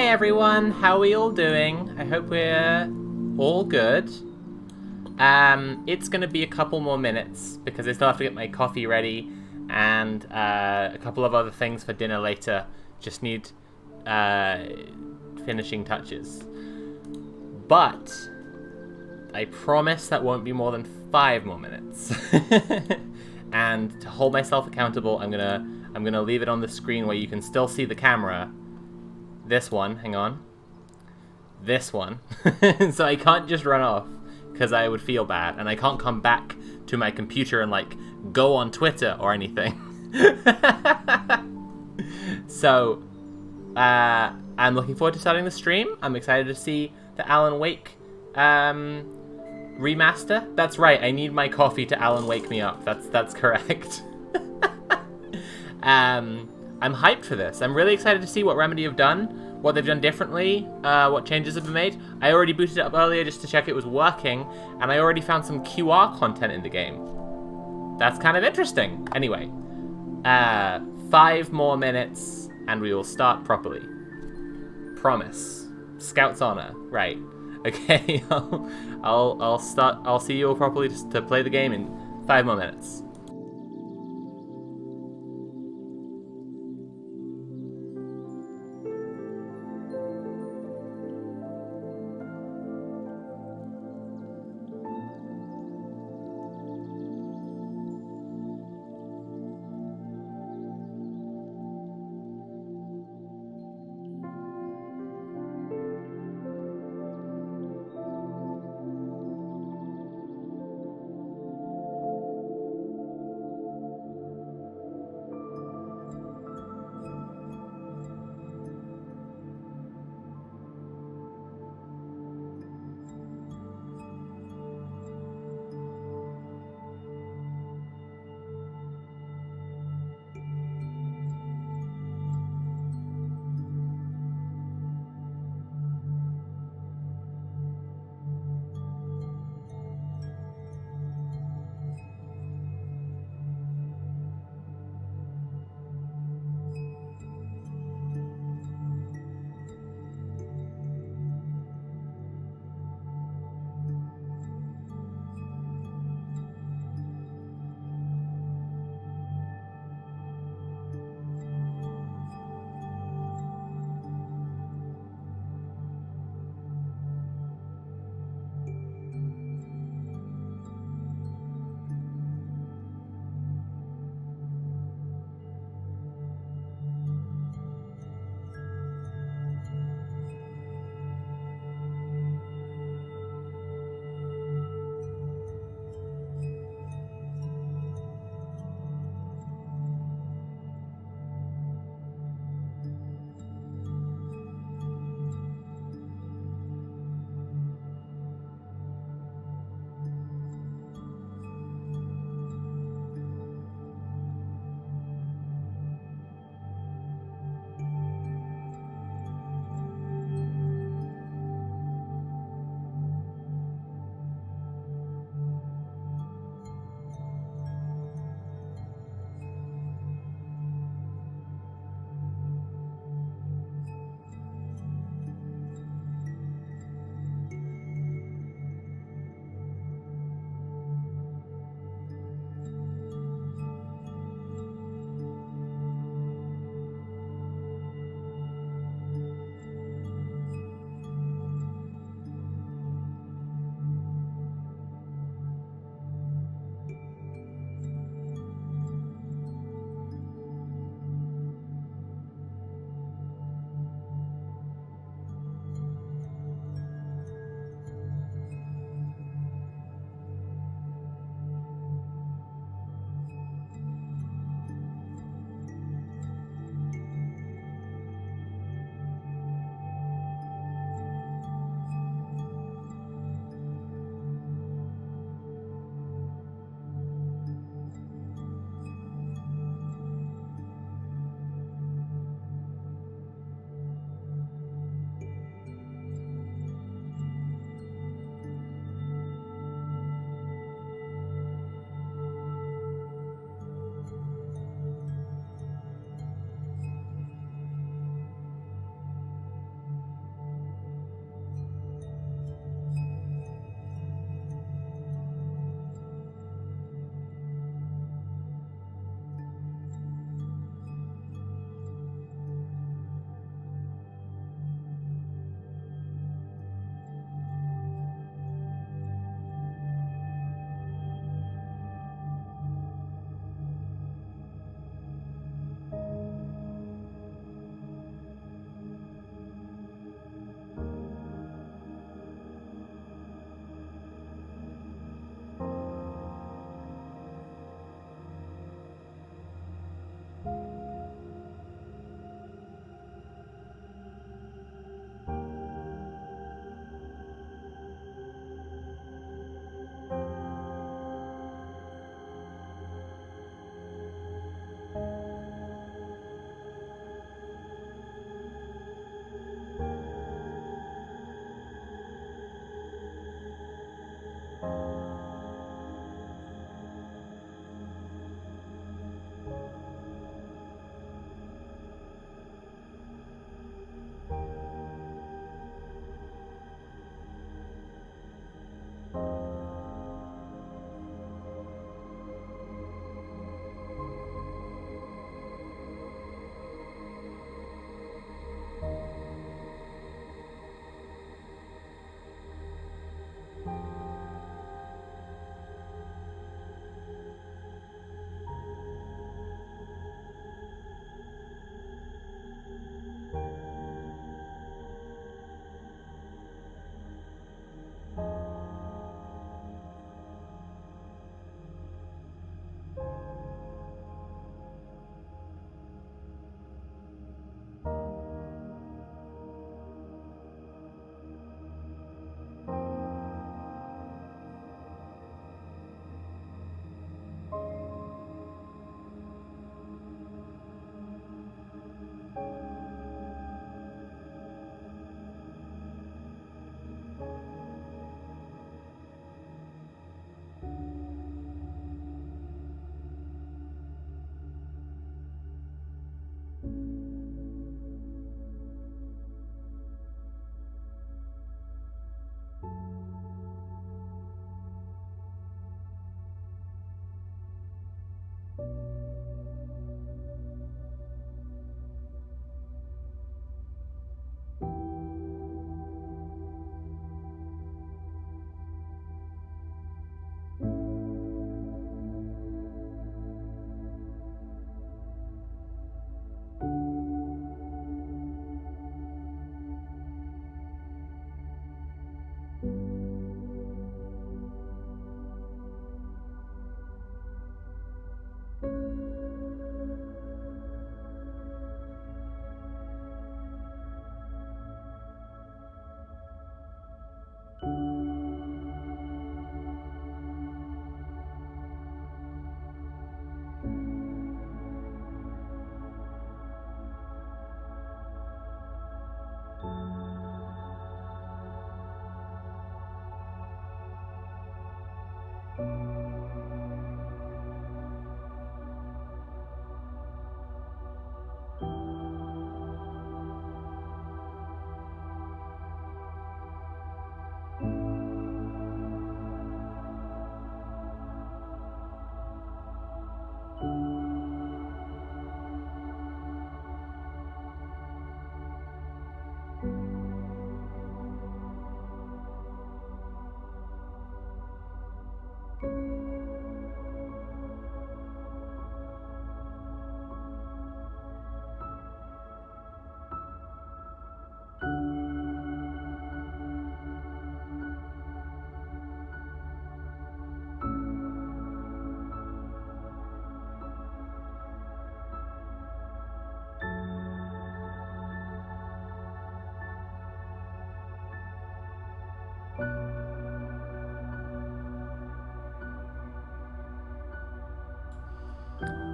Hey everyone, how are we all doing? I hope we're all good. It's gonna be a couple more minutes because I still have to get my coffee ready and a couple of other things for dinner later. Just need finishing touches. But I promise that won't be more than 5 more minutes. And to hold myself accountable, I'm gonna leave it on the screen where you can still see the camera. This one, hang on. This one. So I can't just run off because I would feel bad, and I can't come back to my computer and like go on Twitter or anything. So I'm looking forward to starting the stream. I'm excited to see the Alan Wake remaster. That's right, I need my coffee to Alan Wake me up. That's correct. I'm hyped for this. I'm really excited to see what Remedy have done, what they've done differently, what changes have been made. I already booted it up earlier just to check it was working, and I already found some QR content in the game. That's kind of interesting. Anyway, 5 more minutes, and we will start properly. Promise. Scout's honor. Right. Okay. I'll start. I'll see you all properly to play the game in 5 more minutes.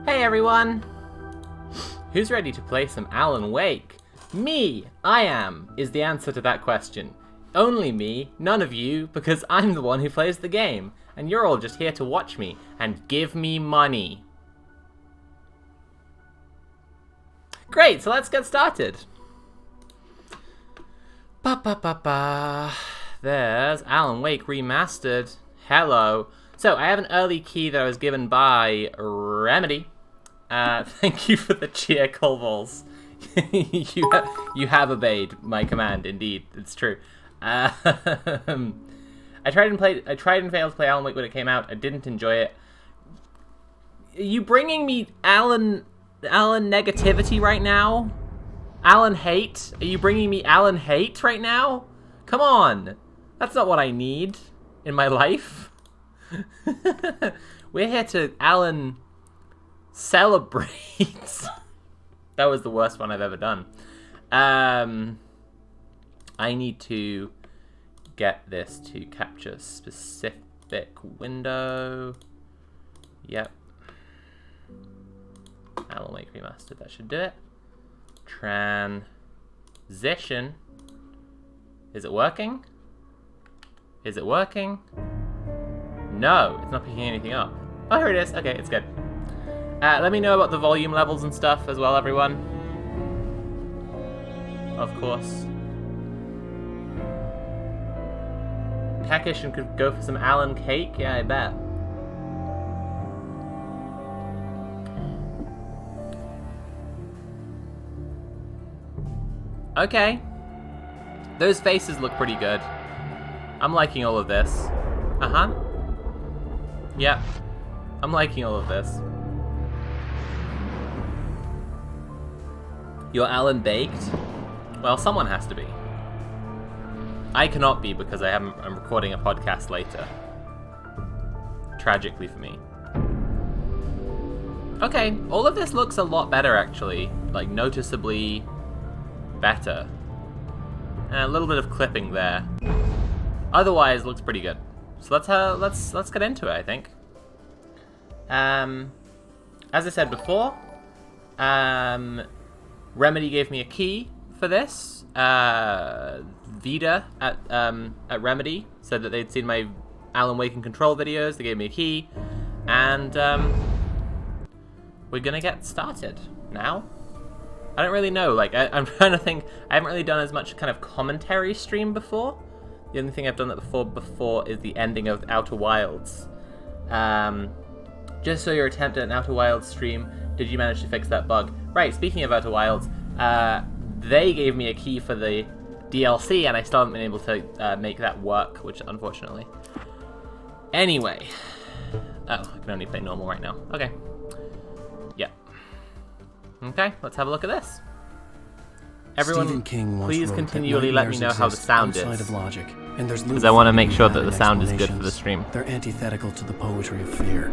Hey everyone! Who's ready to play some Alan Wake? Me! I am, is the answer to that question. Only me, none of you, because I'm the one who plays the game, and you're all just here to watch me and give me money. Great, so let's get started. Ba-ba-ba-ba. There's Alan Wake Remastered. Hello. So, I have an early key that I was given by Remedy. Thank you for the cheer, Colvols. you have obeyed my command, indeed. It's true. I tried and failed to play Alan Wake when it came out. I didn't enjoy it. Are you bringing me Alan negativity right now? Alan hate? Are you bringing me Alan hate right now? Come on. That's not what I need in my life. We're here to Alan celebrate. That was the worst one I've ever done. I need to get this to capture specific window. Yep. Alan Wake Remastered, that should do it. Transition. Is it working? Is it working? No, it's not picking anything up. Oh, here it is. Okay, it's good. Let me know about the volume levels and stuff as well, everyone. Of course. Peckish and could go for some Alan cake? Yeah, I bet. Okay. Those faces look pretty good. I'm liking all of this. Uh-huh. Yep. I'm liking all of this. You're Alan baked? Well, someone has to be. I cannot be because I'm recording a podcast later. Tragically for me. Okay, all of this looks a lot better actually. Like, noticeably better. And a little bit of clipping there. Otherwise, looks pretty good. So let's get into it, I think. As I said before, Remedy gave me a key for this. Vida at Remedy said that they'd seen my Alan Wake and Control videos. They gave me a key, and we're gonna get started now. I don't really know. Like I'm trying to think. I haven't really done as much kind of commentary stream before. The only thing I've done that before is the ending of Outer Wilds. Just so your attempt at an Outer Wilds stream, did you manage to fix that bug? Right, speaking of Outer Wilds, they gave me a key for the DLC, and I still haven't been able to make that work, which unfortunately. Anyway. Oh, I can only play normal right now. Okay. Yeah. Okay, let's have a look at this. Everyone, please continually let me know how the sound is. Because I want to make sure that the sound is good for the stream. They're antithetical to the poetry of fear.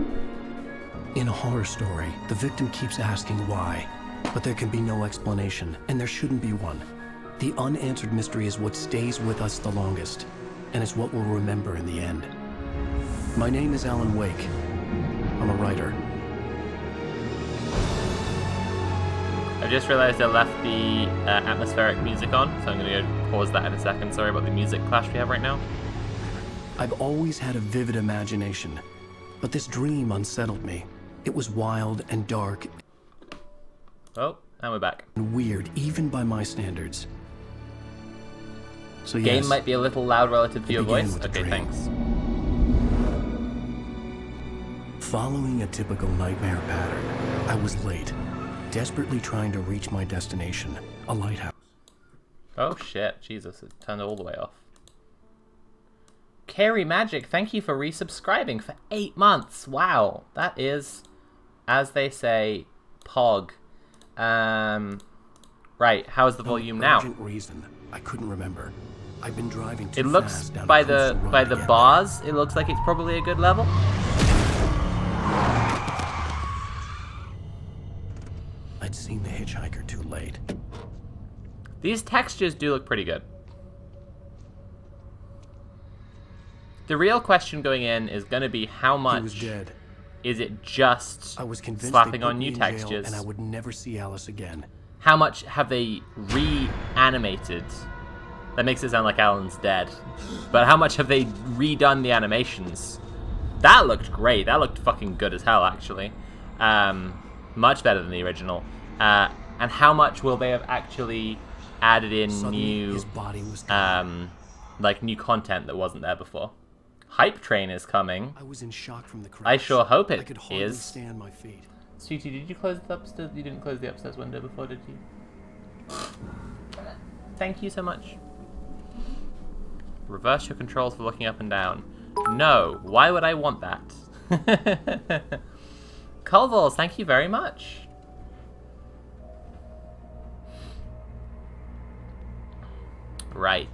In a horror story, the victim keeps asking why, but there can be no explanation, and there shouldn't be one. The unanswered mystery is what stays with us the longest, and it's what we'll remember in the end. My name is Alan Wake. I'm a writer. I just realized I left the atmospheric music on, so I'm going to go pause that in a second. Sorry about the music clash we have right now. I've always had a vivid imagination, But this dream unsettled me. It was wild and dark Oh, and we're back. and weird, even by my standards. So Game yes, might be a little loud relative to your began voice. with a Okay, dream. thanks. following a typical nightmare pattern, I was late, desperately trying to reach my destination, a lighthouse. Oh shit, Jesus, it turned all the way off. Carrie Magic, thank you for resubscribing for 8 months. Wow, that is, as they say, pog. Right, how's the volume now? Urgent reason, I couldn't remember. I've been driving too It looks fast down by a coastal the road to get bars, it looks like it's probably a good level. I'd seen the hitchhiker too late. These textures do look pretty good. The real question going in is going to be how He much was dead. is it just I was convinced slapping they'd put on me new in jail textures? and I would never see Alice again. How much have they reanimated? That makes it sound like Alan's dead. But how much have they redone the animations? That looked great. That looked fucking good as hell, actually. Much better than the original. And how much will they have actually added in Suddenly, new, his body was gone. like new content that wasn't there before? Hype Train is coming. I was in shock from the crash. I sure hope I it could hardly is. stand my feet. Sweetie, did you close the upstairs? You didn't close the upstairs window before, did you? Thank you so much. Reverse your controls for looking up and down. No, why would I want that? Culvals, thank you very much. Right.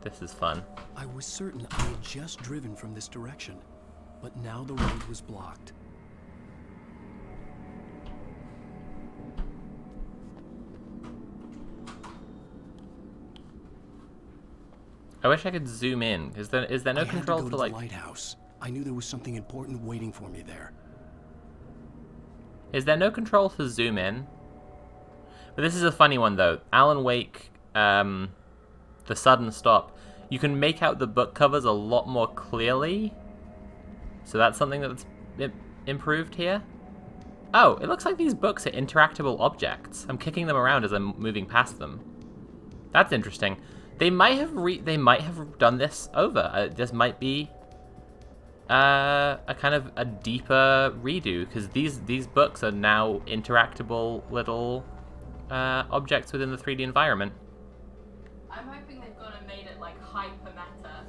This is fun. I was certain I had just driven from this direction, but now the road was blocked. I wish I could zoom in. Is there no I had control to go for to like? the lighthouse. I knew there was something important waiting for me there. Is there no control to zoom in? But this is a funny one though. Alan Wake, The Sudden Stop. You can make out the book covers a lot more clearly. So that's something that's improved here. Oh, it looks like these books are interactable objects. I'm kicking them around as I'm moving past them. That's interesting. They might have done this over. This might be a kind of a deeper redo, because these books are now interactable little objects within the 3D environment. I'm hoping they've gone and made it like hyper meta.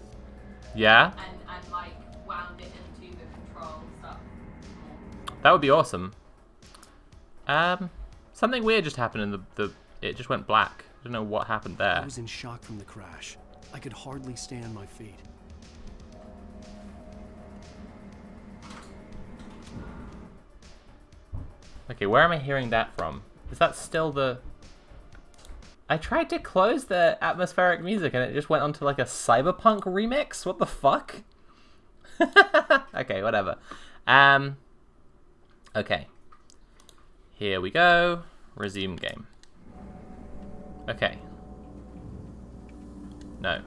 Yeah? And like wound it into the control stuff. That would be awesome. Something weird just happened in it just went black. I don't know what happened I there. was in shock from the crash. I could hardly stand my feet. Okay, where am I hearing that from? Is that still the... I tried to close the atmospheric music and it just went onto like a cyberpunk remix? What the fuck? Okay, whatever. Okay. Here we go. Resume game. Okay. No.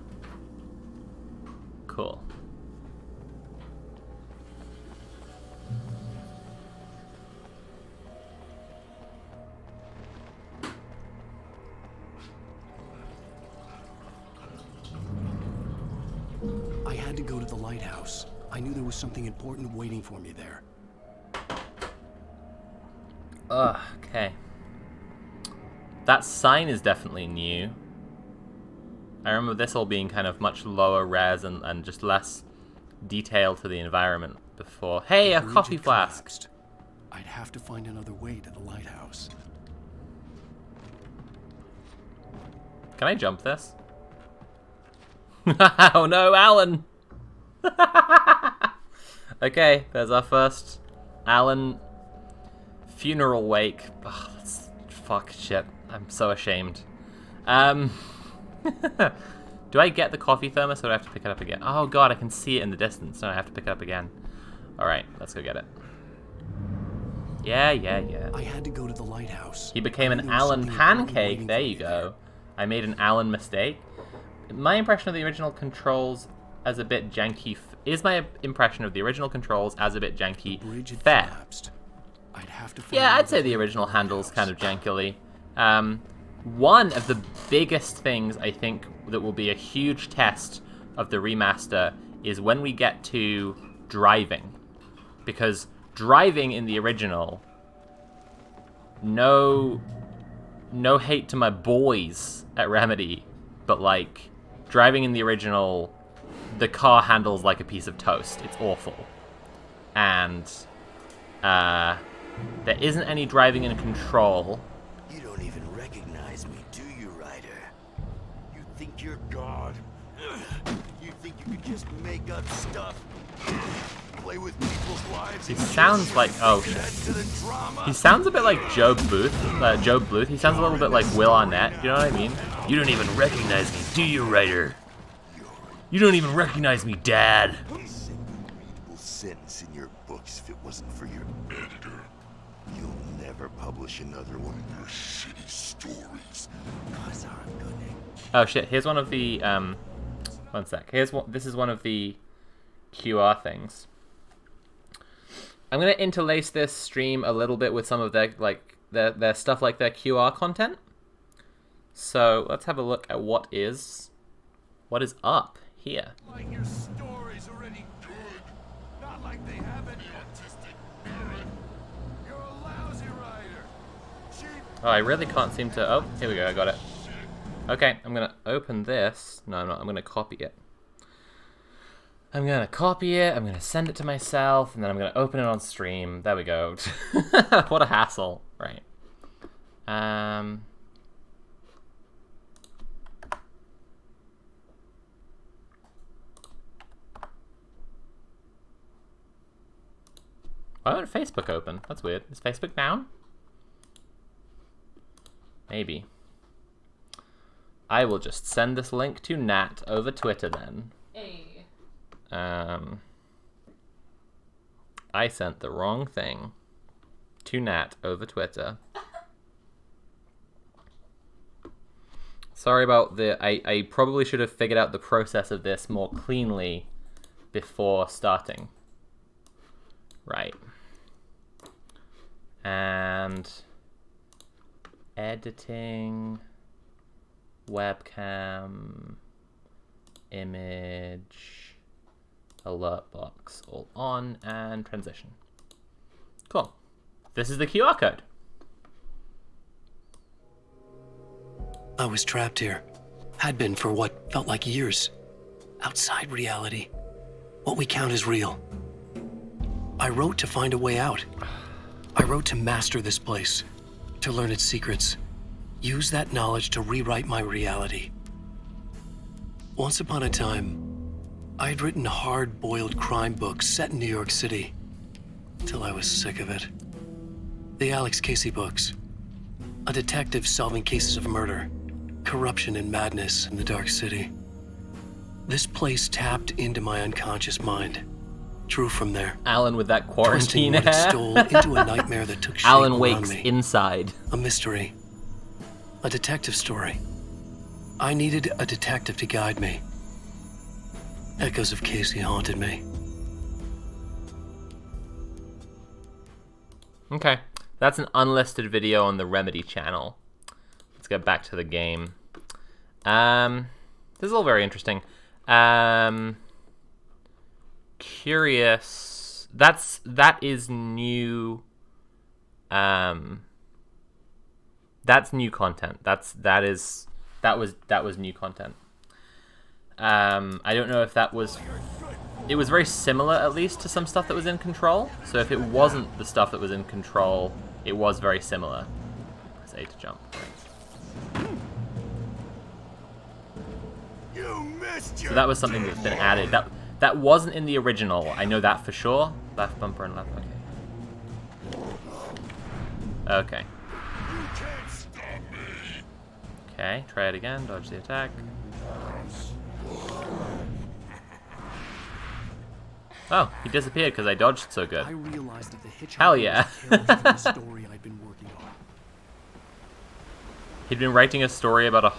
Cool. I had to go to the lighthouse. I knew there was something important waiting for me there. Ugh, okay. That sign is definitely new. I remember this all being kind of much lower res and just less detail to the environment before. Hey, a The bridge coffee had flask! collapsed. I'd have to find another way to the lighthouse. Can I jump this? Oh no, Alan! Okay, there's our first Alan funeral wake. Ugh, that's fuck shit. I'm so ashamed. Do I get the coffee thermos or do I have to pick it up again? Oh god, I can see it in the distance. No, I have to pick it up again. Alright, let's go get it. Yeah. I had to go to the lighthouse. He became I an knew there was Alan something important pancake. waiting There for you me go. I made an Alan mistake. my impression of the original controls as a bit janky. Is my impression of the original controls as a bit janky fair? Yeah, I'd say the original handles kind of jankily. One of the biggest things I think that will be a huge test of the remaster is when we get to driving. Because driving in the original, no hate to my boys at Remedy, but like, driving in the original, the car handles like a piece of toast. It's awful. And there isn't any driving in Control. You don't even recognize me, do you, Ryder? You think you're God? You think you could just make up stuff? Play with people's lives? He sounds like, oh shit. He sounds a bit like Job Bluth. He sounds a little bit like Will Arnett. You know what I mean? You don't even recognize me, do you, Ryder? You don't even recognize me, Dad. A single readable sentence in your books if it wasn't for your editor. You'll never publish another one of your shitty stories. 'Cause I'm gonna... Oh shit, here's one of the, one sec. This is one of the QR things. I'm gonna interlace this stream a little bit with some of their, like, their stuff like their QR content. So, let's have a look at what is up here. Like your story's already good. Not like they have any autistic parent. You're a lousy writer. Oh, I really can't seem to... Oh, here we go, I got it. Okay, I'm gonna open this. No, I'm not. I'm gonna copy it. I'm gonna send it to myself, and then I'm gonna open it on stream. There we go. What a hassle. Right. Why won't Facebook open? That's weird. Is Facebook down? Maybe. I will just send this link to Nat over Twitter then. Hey. I sent the wrong thing to Nat over Twitter. Sorry about the... I probably should have figured out the process of this more cleanly before starting. Right. And... editing... webcam... image... alert box all on, and transition. Cool. This is the QR code. I was trapped here. Had been for what felt like years. Outside reality. What we count as real. I wrote to find a way out. I wrote to master this place. To learn its secrets. Use that knowledge to rewrite my reality. Once upon a time, I had written hard-boiled crime books set in New York City. Till I was sick of it. The Alex Casey books. A detective solving cases of murder. Corruption and madness in the Dark City. This place tapped into my unconscious mind. Drew from there. Alan with that quarantine Printing what it hair. stole into a nightmare that took shape Alan around wakes me. inside. A mystery. A detective story. I needed a detective to guide me. Echoes of Casey haunted me. Okay, that's an unlisted video on the Remedy channel. Let's get back to the game. This is all very interesting. Curious. That is new. That's new content. That was new content. I don't know if that was... It was very similar, at least, to some stuff that was in Control. So if it wasn't the stuff that was in Control, it was very similar. Press A to jump. So that was something that's been added. That wasn't in the original. I know that for sure. Left bumper and left. Okay. Okay, try it again. Dodge the attack. Oh, he disappeared because I dodged so good. I realized that the hitchhiker Hell yeah. was carrying the story I'd been working on. He'd been writing a story about a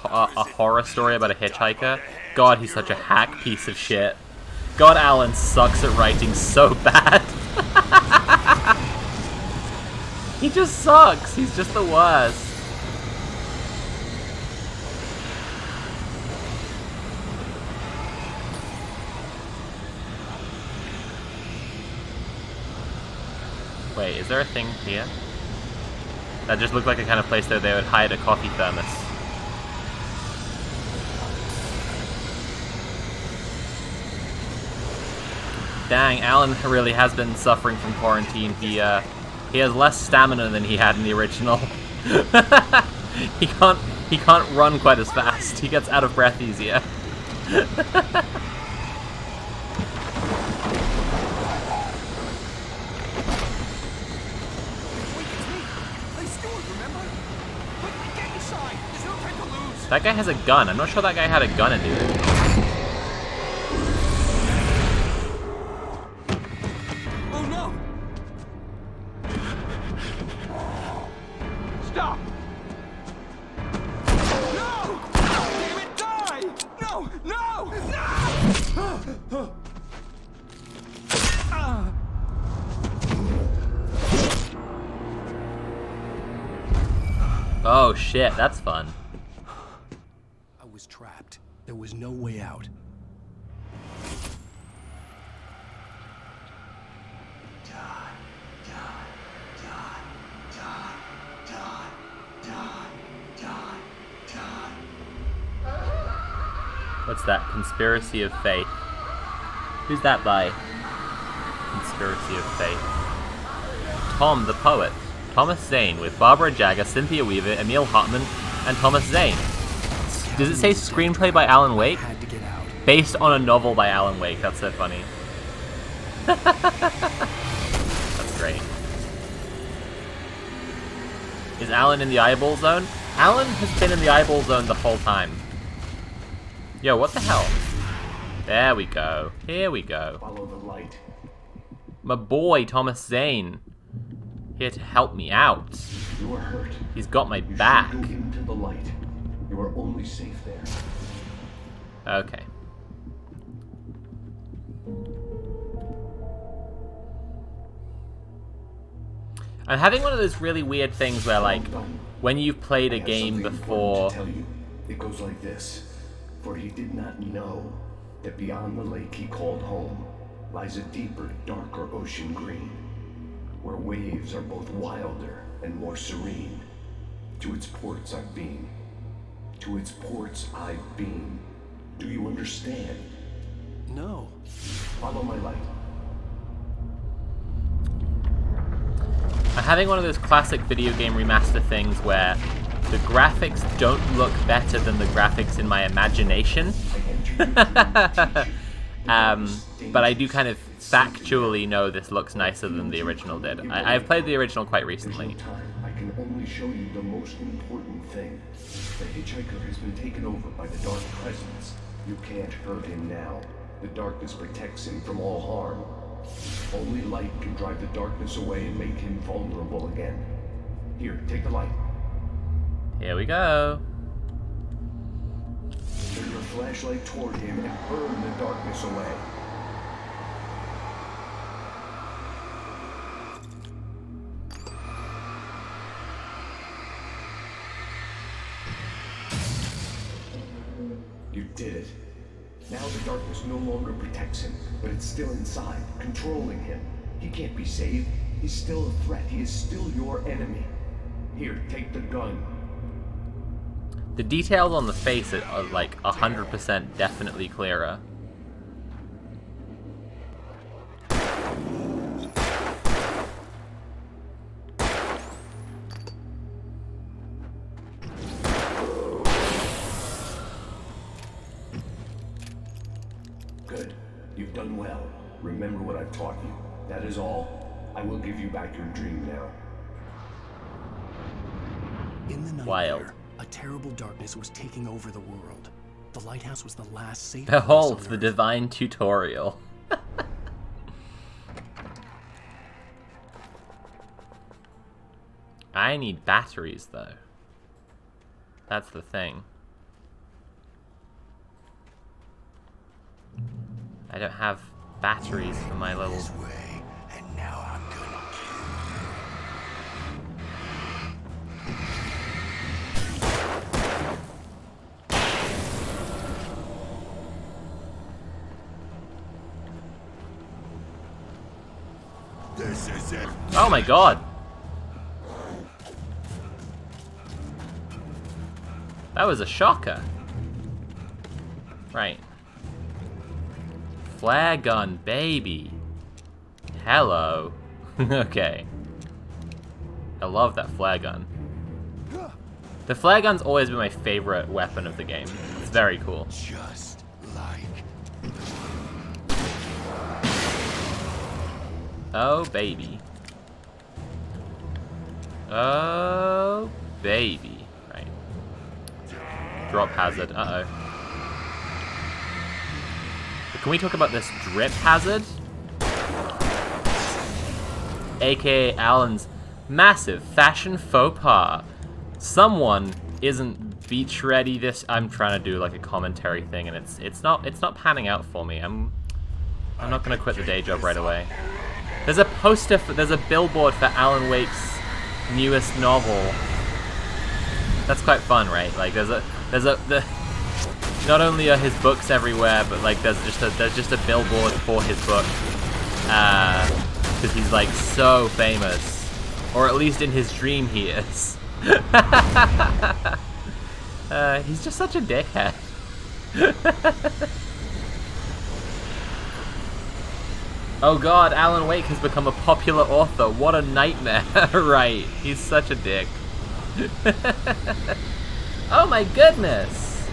horror story about a hitchhiker. God, he's such a hack piece of shit. God, Alan sucks at writing so bad. He just sucks. He's just the worst. Wait, is there a thing here? That just looked like a kind of place that they would hide a coffee thermos. Dang, Alan really has been suffering from quarantine. He has less stamina than he had in the original. He can't run quite as fast. He gets out of breath easier. That guy has a gun. I'm not sure that guy had a gun in the original. Oh no! Stop! No! Damn it, die! No! No! No! Oh shit, that's fun. I was trapped. There was no way out. What's that? Conspiracy of Faith. Who's that by? Conspiracy of Faith. Tom the Poet. Thomas Zane with Barbara Jagger, Cynthia Weaver, Emil Hartman, and Thomas Zane. Does it say screenplay by Alan Wake? Had to get out. Based on a novel by Alan Wake. That's so funny. That's great. Is Alan in the eyeball zone? Alan has been in the eyeball zone the whole time. Yo, what the hell? There we go. Here we go. Follow the light. My boy, Thomas Zane. Here to help me out. You are hurt. He's got my You should back. go into the light. You are only safe there. Okay. I'm having one of those really weird things where, like, when you've played a I have game something before... important to tell you. It goes like this. For he did not know that beyond the lake he called home lies a deeper, darker ocean green, where waves are both wilder and more serene. To its ports I've been. To its ports I've been. Do you understand? No. Follow my light. I'm having one of those classic video game remaster things where the graphics don't look better than the graphics in my imagination. But I do kind of factually know this looks nicer than the original did. I've played the original quite recently. There's no time. I can only show you the most important thing. The hitchhiker has been taken over by the dark presence. You can't hurt him now. The darkness protects him from all harm. Only light can drive the darkness away and make him vulnerable again. Here, take the light. Here we go. Turn your flashlight toward him and burn the darkness away. You did it. Now the darkness no longer protects him, but it's still inside, controlling him. He can't be saved. He's still a threat. He is still your enemy. Here, take the gun. The details on the face are like 100% definitely clearer. Good. You've done well. Remember what I've taught you. That is all. I will give you back your dream now. In the night Wild. there, a terrible darkness was taking over the world. The lighthouse was the last safe Behold place the on Earth. divine tutorial. I need batteries though. That's the thing. I don't have batteries for my little... This way, and now I'm gonna This is it. Oh my god! That was a shocker. Right. Flare gun, baby. Hello. Okay. I love that flare gun. The flare gun's always been my favorite weapon of the game. It's very cool. Just like Oh, baby. Oh, baby. Right. Drop hazard. Uh-oh. But can we talk about this drip hazard? AKA Alan's massive fashion faux pas. Someone isn't beach ready this... I'm trying to do like a commentary thing and it's not panning out for me. I'm not gonna quit the day job right away. There's a poster there's a billboard for Alan Wake's newest novel. That's quite fun, right? Like not only are his books everywhere, but like there's just a billboard for his book. Because he's like so famous. Or at least in his dream he is. He's just such a dickhead. Oh god, Alan Wake has become a popular author. What a nightmare. Right, he's such a dick. Oh my goodness.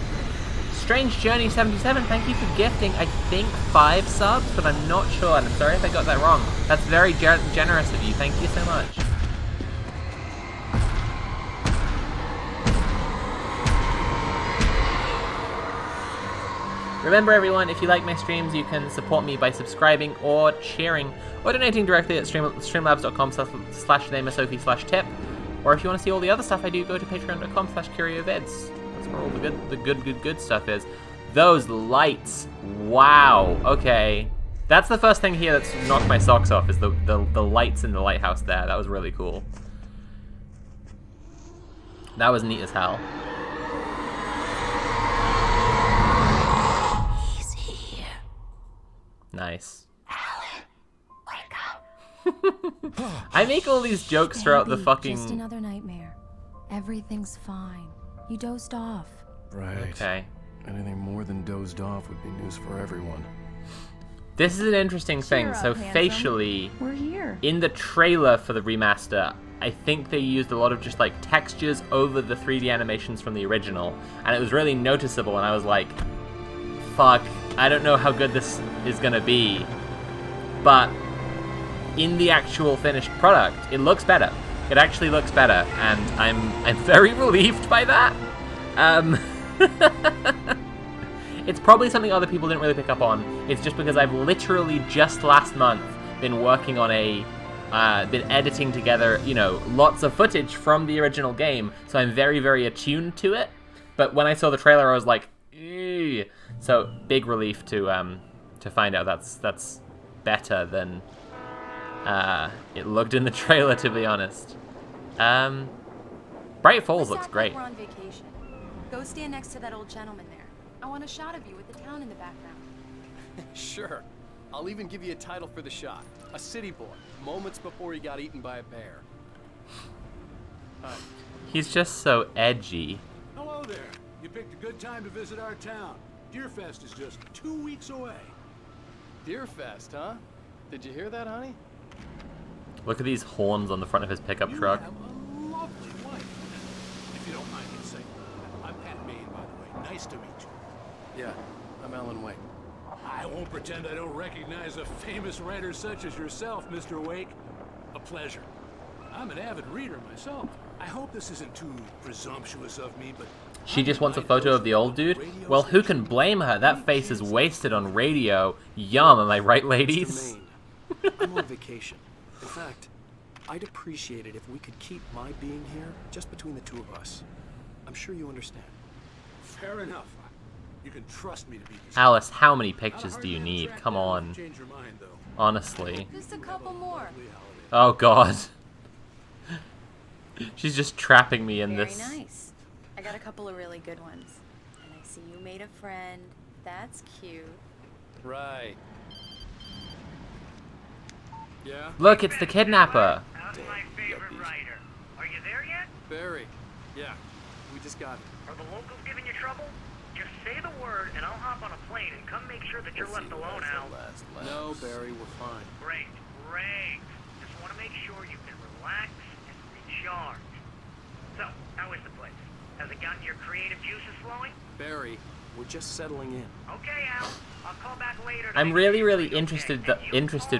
Strange Journey 77, thank you for gifting, I think 5 subs, but I'm not sure, and I'm sorry if I got that wrong. That's very generous of you, thank you so much. Remember everyone, if you like my streams, you can support me by subscribing or cheering or donating directly at streamlabs.com/nameasophie/tip. Or if you want to see all the other stuff I do, go to patreon.com/curiovids. That's where all the good stuff is. Those lights, wow, okay. That's the first thing here that's knocked my socks off, is the lights in the lighthouse there. That was really cool. That was neat as hell. Nice. Alan, wake up. I make all these jokes throughout the fucking... Just another nightmare. Everything's fine. You dozed off. Right. Okay. Anything more than dozed off would be news for everyone. This is an interesting thing. Cheer So up, handsome. facially, We're here. in the trailer for the remaster, I think they used a lot of just like textures over the 3D animations from the original, and it was really noticeable, and I was like, fuck, I don't know how good this is gonna be, but in the actual finished product, it looks better. It actually looks better, and I'm very relieved by that. It's probably something other people didn't really pick up on. It's just because I've literally just last month been working on been editing together, you know, lots of footage from the original game, so I'm very, very attuned to it. But when I saw the trailer, I was like, ew. So big relief to find out that's better than it looked in the trailer, to be honest. Bright Falls looks great. We're on vacation. Go stand next to that old gentleman there. I want a shot of you with the town in the background. Sure. I'll even give you a title for the shot. A city boy, moments before he got eaten by a bear. Hi. He's just so edgy. Hello there. You picked a good time to visit our town. Deerfest is just 2 weeks away. Deerfest, huh? Did you hear that, honey? Look at these horns on the front of his pickup truck. You have a lovely wife. If you don't mind me saying, I'm Pat Maine, by the way. Nice to meet you. Yeah, I'm Alan Wake. I won't pretend I don't recognize a famous writer such as yourself, Mr. Wake. A pleasure. I'm an avid reader myself. I hope this isn't too presumptuous of me, but... She just wants a photo of the old dude? Well, who can blame her? That face is wasted on radio. Yum, am I right, ladies? Mr. Maine, I'm on vacation. In fact, I'd appreciate it if we could keep my being here just between the two of us. I'm sure you understand. Fair enough. You can trust me to be discreet. Alice, how many pictures do you need? Come on. Change your mind, though. Honestly. Just a couple more. Oh god. She's just trapping me in Very this. nice. I got a couple of really good ones. And I see you made a friend. That's cute. Right. Yeah? Look, it's the kidnapper. How's my favorite writer? Are you there yet? Barry. Yeah. We just got it. Are the locals giving you trouble? Just say the word and I'll hop on a plane and come make sure that you're left alone, Al. No, Barry, we're fine. Great, great. Just want to make sure you can relax and recharge. So, how is the place? Has it gotten your creative juices flowing? Barry, we're just settling in. Okay, Al. I'll call back later. I'm really, really interested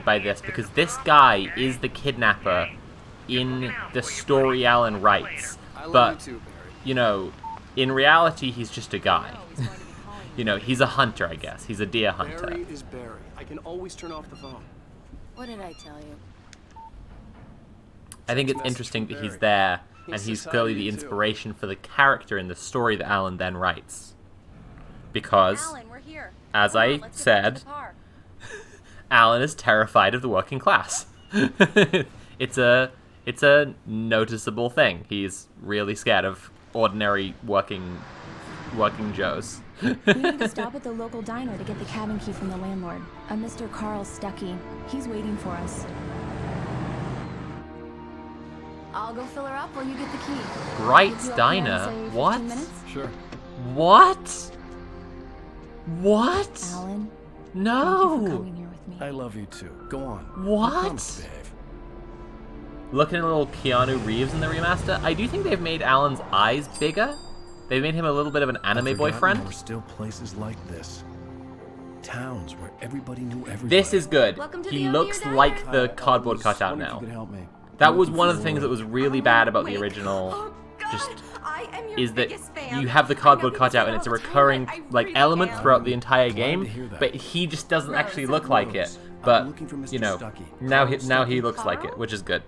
by this because this guy is the kidnapper in the story Alan writes. But, you know, in reality, he's just a guy. You know, he's a hunter, I guess. He's a deer hunter. Barry is Barry. I can always turn off the phone. What did I tell you? I think it's interesting that he's there, and he's clearly the inspiration for the character in the story that Alan then writes. Because, Alan, we're here. as I said, Alan is terrified of the working class. It's a noticeable thing. He's really scared of ordinary working Joes. We need to stop at the local diner to get the cabin key from the landlord, a Mr. Carl Stuckey. He's waiting for us. I'll go fill her up while you get the key. Bright's Diner? What? Sure. What? What? Alan. No. Thank you for coming here with me. I love you too. Go on. What? Promise, babe. Looking at a little Keanu Reeves in the remaster, I do think they've made Alan's eyes bigger. They've made him a little bit of an anime boyfriend. There were still places like this. Towns where everybody knew everybody. This is good. Welcome to He the looks Diner. like the cardboard cutout Wonder if now. you could help me. That was one of the things that was really bad about the original. Just is that you have the cardboard cutout and it's a recurring like element throughout the entire game, but he just doesn't actually look like it. But you know, now he looks like it, which is good.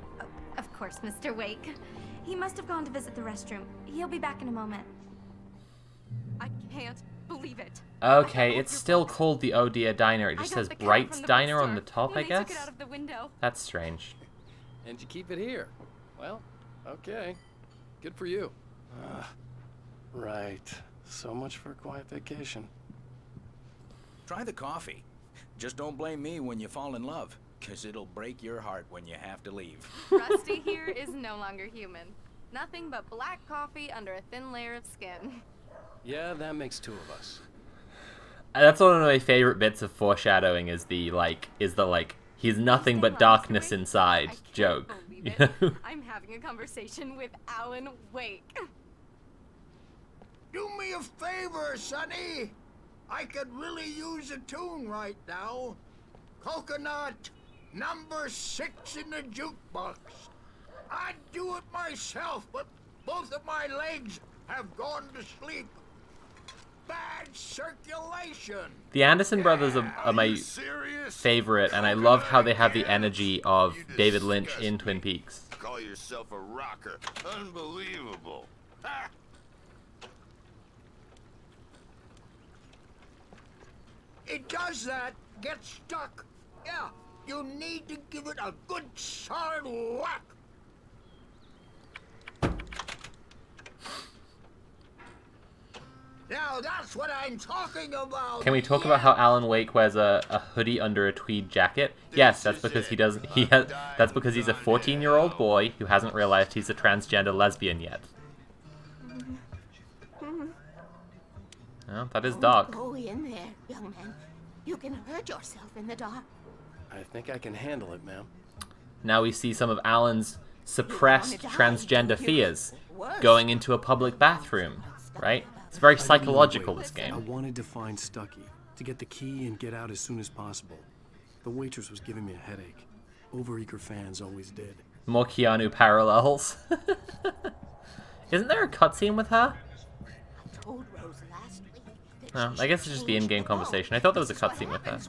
Of course, Mr. Wake. He must have gone to visit the restroom. He'll be back in a moment. I can't believe it. Okay, it's still called the Oh Dear Diner. It just says Bright's Diner on the top, I guess. Took it out of the window. That's strange. And you keep it here. Well, okay. Good for you. Right. So much for a quiet vacation. Try the coffee. Just don't blame me when you fall in love, 'cause it'll break your heart when you have to leave. Rusty here is no longer human. Nothing but black coffee under a thin layer of skin. Yeah, that makes two of us. That's one of my favorite bits of foreshadowing is the he's nothing but darkness inside joke. You know? I'm having a conversation with Alan Wake. Do me a favor, Sonny. I could really use a tune right now. Coconut, number 6 in the jukebox. I'd do it myself, but both of my legs have gone to sleep. Bad circulation. The Anderson brothers are my favorite, and I love how they have the energy of David Lynch in Twin Peaks. Call yourself a rocker. Unbelievable. Ha! It does that. Get stuck. Yeah, you need to give it a good solid whack. Now that's what I'm talking about. Can we talk about how Alan Wake wears a hoodie under a tweed jacket? Yes, that's because that's because he's a 14-year-old boy who hasn't realized he's a transgender lesbian yet. Oh, that is dark. Go in there, young man. You can hurt yourself in the dark. I think I can handle it, ma'am. Now we see some of Alan's suppressed transgender fears going into a public bathroom, right? It's very psychological, this I game. wanted to find Stuckey, to get the key and get out as soon as possible. The waitress was giving me a headache. Overeager fans always did. More Keanu parallels. Isn't there a cutscene with her? No, I guess it's just the in-game conversation. I thought there was a cutscene with her.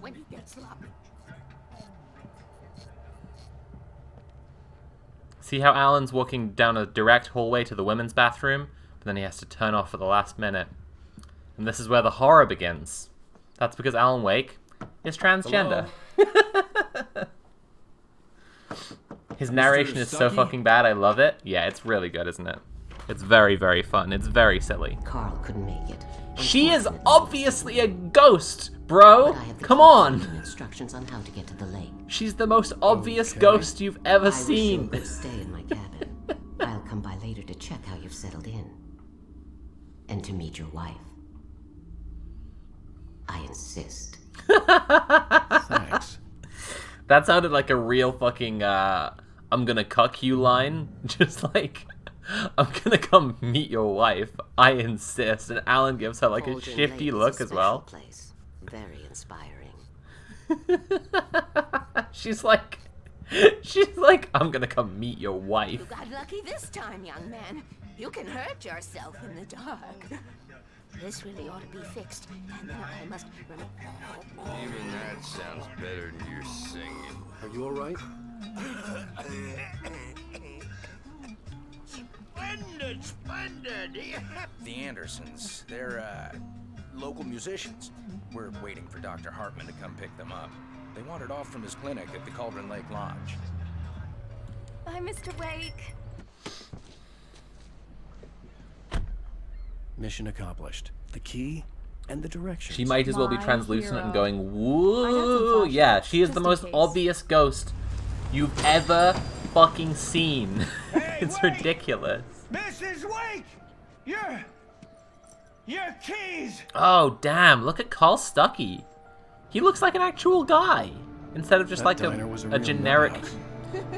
See how Alan's walking down a direct hallway to the women's bathroom, But then he has to turn off at the last minute. And this is where the horror begins. That's because Alan Wake is transgender. His narration is so fucking bad, I love it. Yeah, it's really good, isn't it? It's very, very fun. It's very silly. Carl couldn't make it. She is obviously a ghost, bro! Come on! Instructions on how to get to the lake. She's the most obvious ghost you've ever seen. I wish you could stay in my cabin. I'll come by later to check how you've settled in. And to meet your wife. I insist. Thanks. That sounded like a real fucking, I'm gonna cuck you line. Just like, I'm gonna come meet your wife. I insist. And Alan gives her like a shifty look as well. Place. Very inspiring. She's like, I'm gonna come meet your wife. You got lucky this time, young man. You can hurt yourself in the dark. This really ought to be fixed, and then I must Even that sounds better than your singing. Are you all right? Splendid, splendid. The Andersons, they're, local musicians. We're waiting for Dr. Hartman to come pick them up. They wandered off from his clinic at the Cauldron Lake Lodge. Bye, Mr. Wake. Mission accomplished. The key and the directions. She might as well be translucent and going, woo! Yeah, she is the most obvious ghost you've ever fucking seen. It's ridiculous. Mrs. Wake! Your keys! Oh, damn. Look at Carl Stuckey. He looks like an actual guy. Instead of just like a generic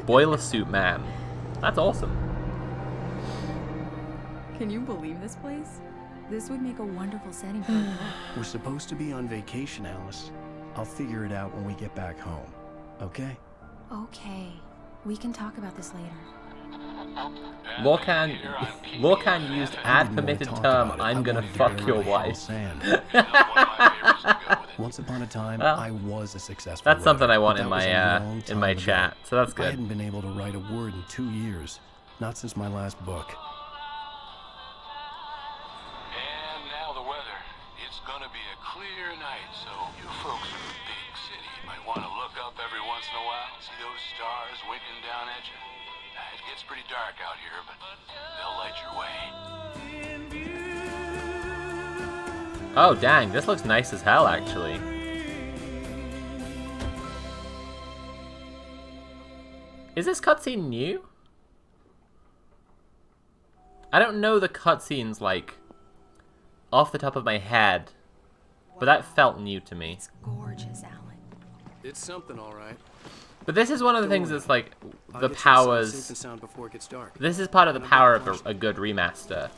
boiler suit man. That's awesome. Can you believe this place? This would make a wonderful setting for a book. We're supposed to be on vacation, Alice. I'll figure it out when we get back home. Okay? Okay. We can talk about this later. Lorcan used ad permitted term, I'm gonna fuck your wife. Once upon a time, I was a successful That's something writer, I want but in that was a long my time chat, ago. so that's I good. hadn't been able to write a word in 2 years. Not since my last book. And now the weather. It's gonna be a clear night, so you folks in the big city might want to look up every once in a while, see those stars winking down at you. It gets pretty dark out here, but they'll light your way. Oh, dang, this looks nice as hell, actually. Is this cutscene new? I don't know the cutscenes, like, off the top of my head, but that felt new to me. It's gorgeous, Alan. It's something, all right. But this is one of the things that's like I'll the get you powers. safe and sound before it gets dark. This is part of the power of a good remaster,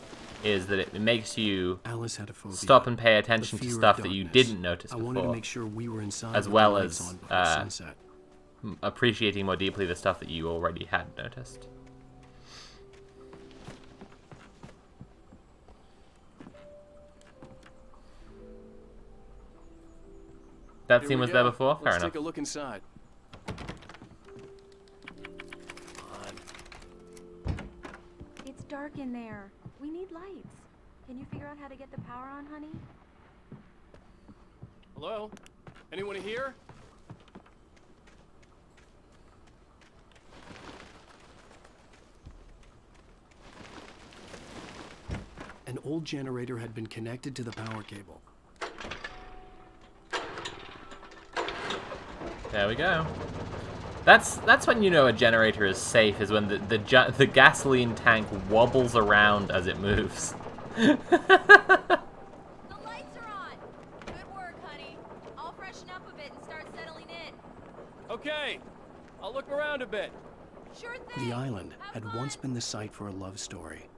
is that it makes you Alice had a phobia. stop and pay attention to The fear of stuff that you darkness. didn't notice I before, wanted to make sure we were inside as with well the lights as on before sunset. appreciating more deeply the stuff that you already had noticed. That Here scene we was go. there before? Fair Let's enough. take a look inside. It's dark in there. We need lights. Can you figure out how to get the power on, honey? Hello? Anyone here? An old generator had been connected to the power cable. There we go. That's when you know a generator is safe, is when the gasoline tank wobbles around as it moves. The lights are on. Good work, honey. I'll freshen up a bit and start settling in. Okay, I'll look around a bit. Sure thing. The island had once been the site for a love story.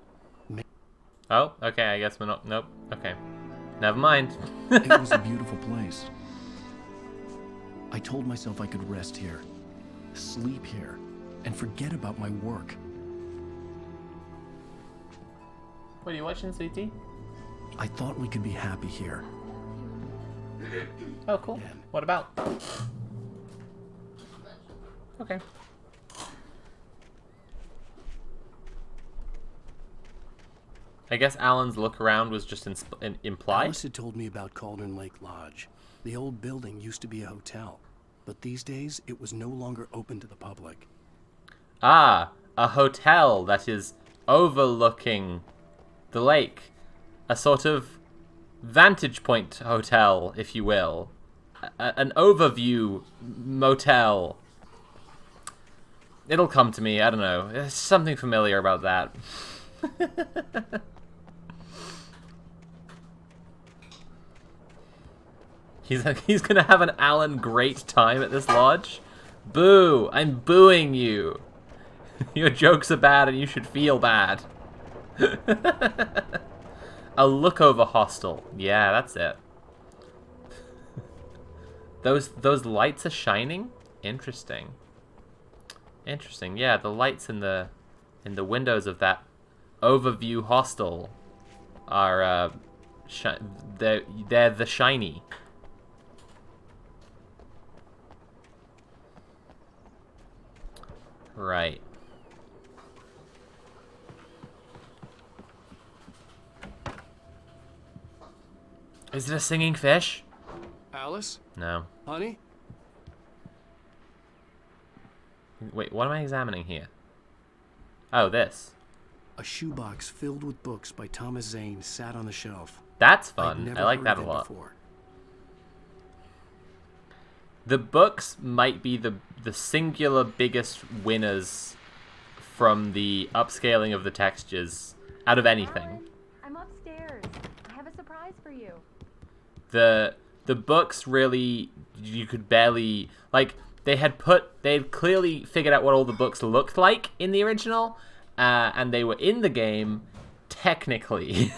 Oh, okay, I guess we're not... Nope, okay. Never mind. It was a beautiful place. I told myself I could rest here, sleep here, and forget about my work. What are you watching, sweetie? I thought we could be happy here. Oh, cool. What about? Okay. I guess Alan's look around was just implied. Alice had told me about Cauldron Lake Lodge. The old building used to be a hotel, but these days it was no longer open to the public. Ah, a hotel that is overlooking the lake. A sort of vantage point hotel, if you will. An overview motel. It'll come to me, I don't know. There's something familiar about that. He's gonna have an Alan great time at this lodge. Boo! I'm booing you. Your jokes are bad and you should feel bad. A lookover hostel. Yeah, that's it. Those lights are shining? Interesting. Interesting. Yeah, the lights in the windows of that overview hostel are they're the shiny. Right. Is it a singing fish? Alice? No. Honey? Wait, what am I examining here? Oh, this. A shoebox filled with books by Thomas Zane sat on the shelf. That's fun. I like that a lot. Before. The books might be the singular biggest winners from the upscaling of the textures out of anything. I'm upstairs. I have a surprise for you. The books really, you could barely, like, they had clearly figured out what all the books looked like in the original, and they were in the game technically.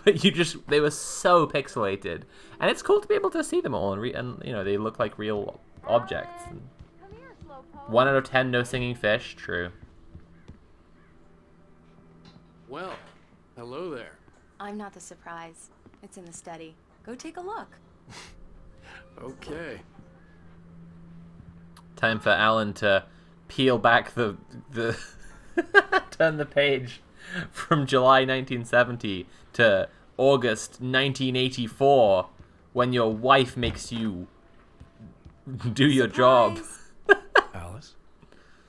But they were so pixelated, and it's cool to be able to see them all, and you know, they look like real objects. Come here, Slowpoke. 1 out of 10, no singing fish. True. Well, hello there. I'm not the surprise. It's in the study. Go take a look. Okay. Time for Alan to peel back the turn the page from July 1970 to August 1984, when your wife makes you do your job. Alice,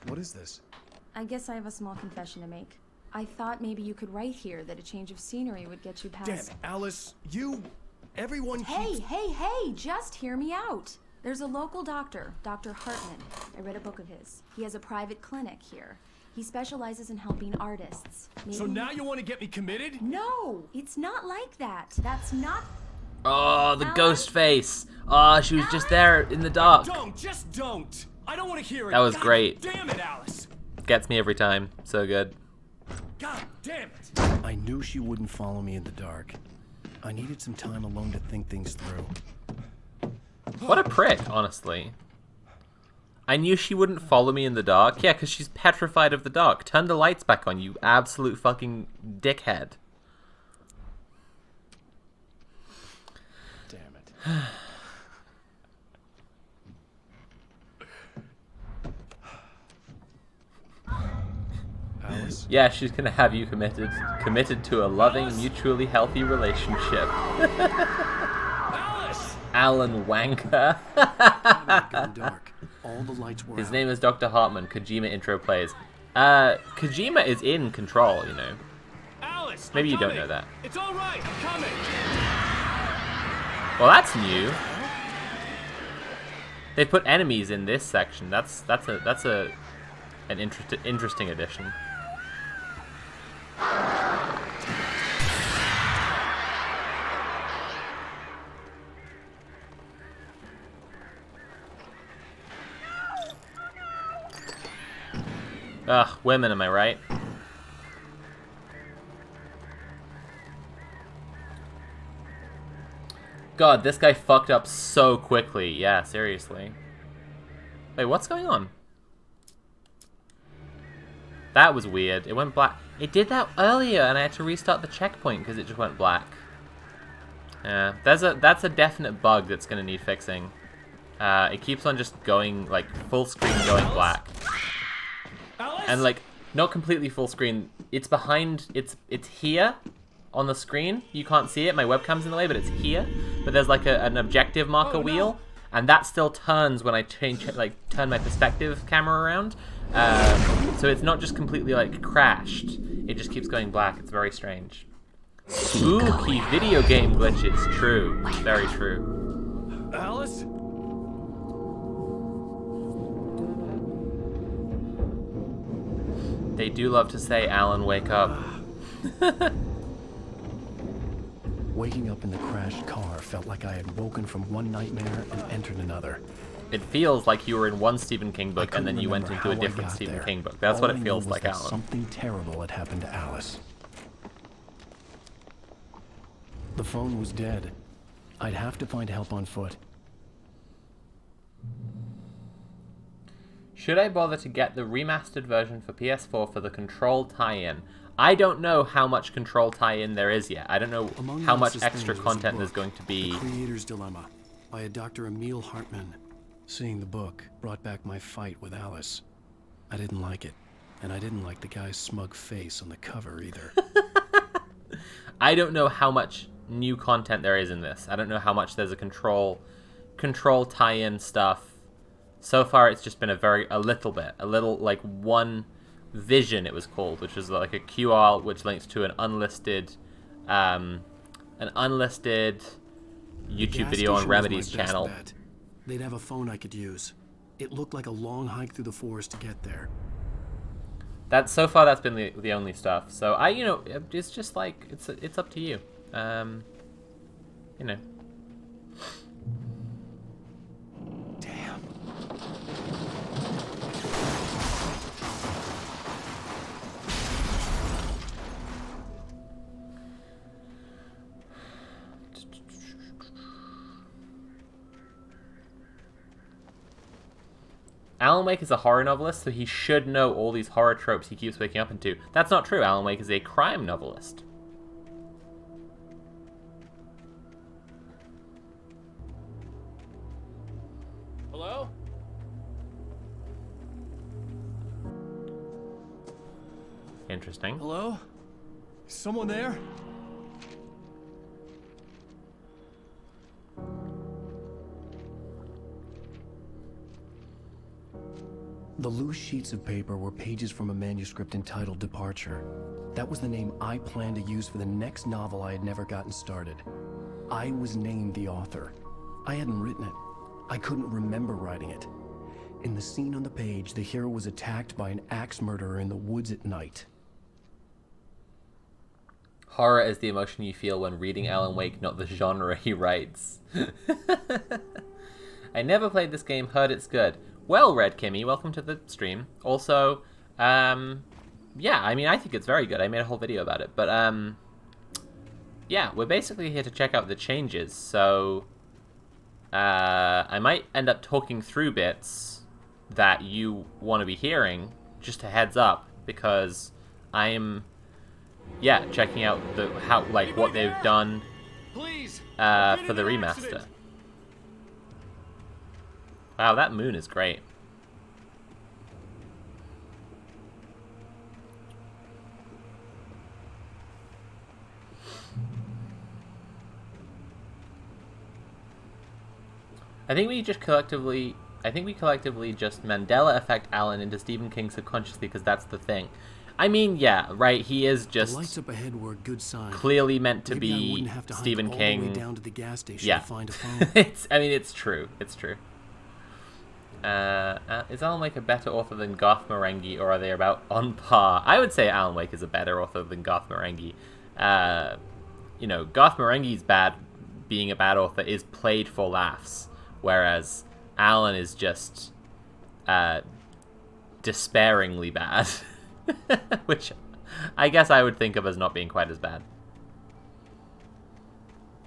what is this? I guess I have a small confession to make. I thought maybe you could write here that a change of scenery would get you past... Damn it, Alice, everyone keeps... Hey, just hear me out. There's a local doctor, Dr. Hartman. I read a book of his. He has a private clinic here. He specializes in helping artists. So now you want to get me committed? No, it's not like that. That's not... Oh, the ghost face. Oh, she was just there in the dark. Just don't. I don't want to hear it. That was God great. Damn it, Alice. Gets me every time. So good. God damn it. I knew she wouldn't follow me in the dark. I needed some time alone to think things through. What a prick, honestly. I knew she wouldn't follow me in the dark. Yeah, because she's petrified of the dark. Turn the lights back on, you absolute fucking dickhead. Damn it. Alice? Yeah, she's gonna have you committed to a loving, mutually healthy relationship. Alan Wanker. Dark. All the lights were His out. name is Dr. Hartman. Kojima intro plays. Kojima is in Control, you know. Alice, Maybe you don't know that. It's all right. I'm coming. Well, that's new. They put enemies in this section. That's an interesting addition. Ugh, women, am I right? God, this guy fucked up so quickly. Yeah, seriously. Wait, what's going on? That was weird. It went black. It did that earlier, and I had to restart the checkpoint because it just went black. Yeah, that's a definite bug that's gonna need fixing. It keeps on just going, like, full screen going black. And, like, not completely full screen. It's behind. It's here on the screen. You can't see it. My webcam's in the way, but it's here. But there's like an objective marker wheel, and that still turns when I turn my perspective camera around. So it's not just completely like crashed. It just keeps going black. It's very strange. Spooky video game glitches. True. Very true. Alice? They do love to say, Alan, wake up. Waking up in the crashed car felt like I had woken from one nightmare and entered another. It feels like you were in one Stephen King book and then you went into a different Stephen King book. That's what it feels like, Alan. Something terrible had happened to Alice. The phone was dead. I'd have to find help on foot. Should I bother to get the remastered version for PS4 for the Control tie-in? I don't know how much Control tie-in there is yet. I don't know how much extra content there's going to be. The Creator's Dilemma by a Dr. Emil Hartman. Seeing the book brought back my fight with Alice. I didn't like it, and I didn't like the guy's smug face on the cover either. I don't know how much new content there is in this. I don't know how much there's a control tie-in stuff. So far, it's just been a little like one vision it was called, which is like a QR which links to an unlisted YouTube video on Remedy's channel. They'd have a phone I could use. It looked like a long hike through the forest to get there. So far that's been the only stuff. So it's just like it's up to you. Damn. Alan Wake is a horror novelist, so he should know all these horror tropes he keeps waking up into. That's not true. Alan Wake is a crime novelist. Hello? Interesting. Hello? Is someone there? The loose sheets of paper were pages from a manuscript entitled Departure. That was the name I planned to use for the next novel I had never gotten started. I was named the author. I hadn't written it. I couldn't remember writing it. In the scene on the page, the hero was attacked by an axe murderer in the woods at night. Horror is the emotion you feel when reading Alan Wake, not the genre he writes. I never played this game, heard it's good. Well, Red Kimmy, welcome to the stream. Also, yeah, I mean, I think it's very good. I made a whole video about it. But, yeah, we're basically here to check out the changes. So, I might end up talking through bits that you want to be hearing, just a heads up, because I'm, yeah, checking out what they've done for the remaster. Wow, that moon is great. I think we collectively just Mandela effect Alan into Stephen King subconsciously, because that's the thing. I mean, yeah, right. He is just the lights up ahead were a good sign. Clearly meant to Maybe be I wouldn't have to Stephen hike King. all the way down to the gas station Yeah, to find a phone. it's true. It's true. Is Alan Wake a better author than Garth Marenghi, or are they about on par? I would say Alan Wake is a better author than Garth Marenghi. Garth Marenghi's being a bad author is played for laughs, whereas Alan is just despairingly bad, which I guess I would think of as not being quite as bad.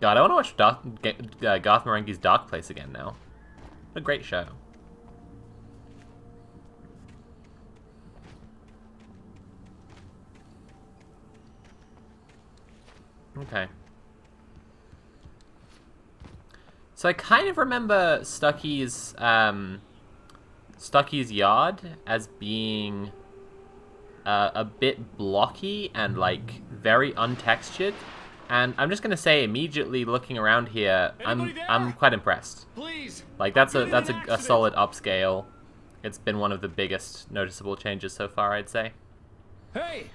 God, I want to watch Garth Marenghi's Dark Place again now. What a great show. Okay. So I kind of remember Stucky's yard as being a bit blocky and like very untextured. And I'm just gonna say, immediately looking around here, I'm quite impressed. Please. Like that's a solid upscale. It's been one of the biggest noticeable changes so far, I'd say. Hey!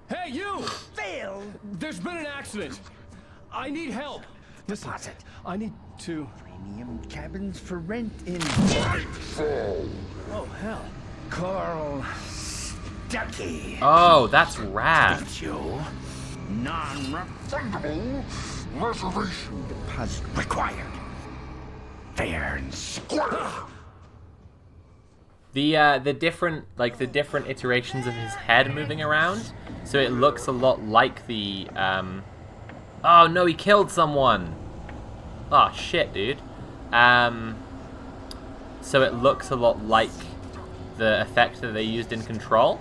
Hey, you! Phil! There's been an accident. I need help. Listen, I need to... Premium cabins for rent in... Oh, hell. Carl Stucky. Oh, that's rad. You. Non-refundable reservation deposit required. Fair and square. The different iterations of his head moving around, so it looks a lot like the oh no, he killed someone. Oh shit, dude. So it looks a lot like the effect that they used in Control.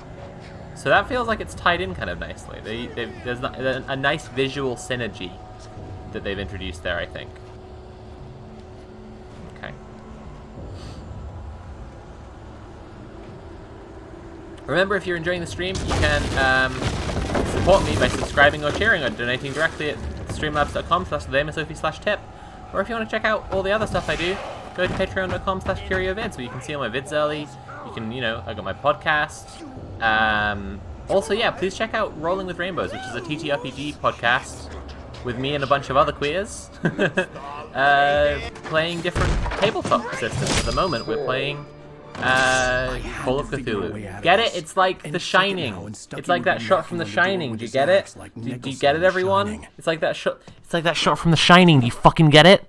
So that feels like it's tied in kind of nicely. There's a nice visual synergy that they've introduced there, I think. Okay. Remember, if you're enjoying the stream, you can support me by subscribing or cheering or donating directly at streamlabs.com/theamosophie/tip. Or if you want to check out all the other stuff I do, go to patreon.com/CurioEvents, where you can see all my vids early. You can, I got my podcast. Also, yeah, please check out Rolling with Rainbows, which is a TTRPG podcast with me and a bunch of other queers playing different tabletop systems. At the moment, we're playing Call of Cthulhu. Get it? It's like The Shining. It's like that shot from The Shining. Do you get it? Do you get it, everyone? It's like that shot. It's like that shot from The Shining. Do you fucking get it?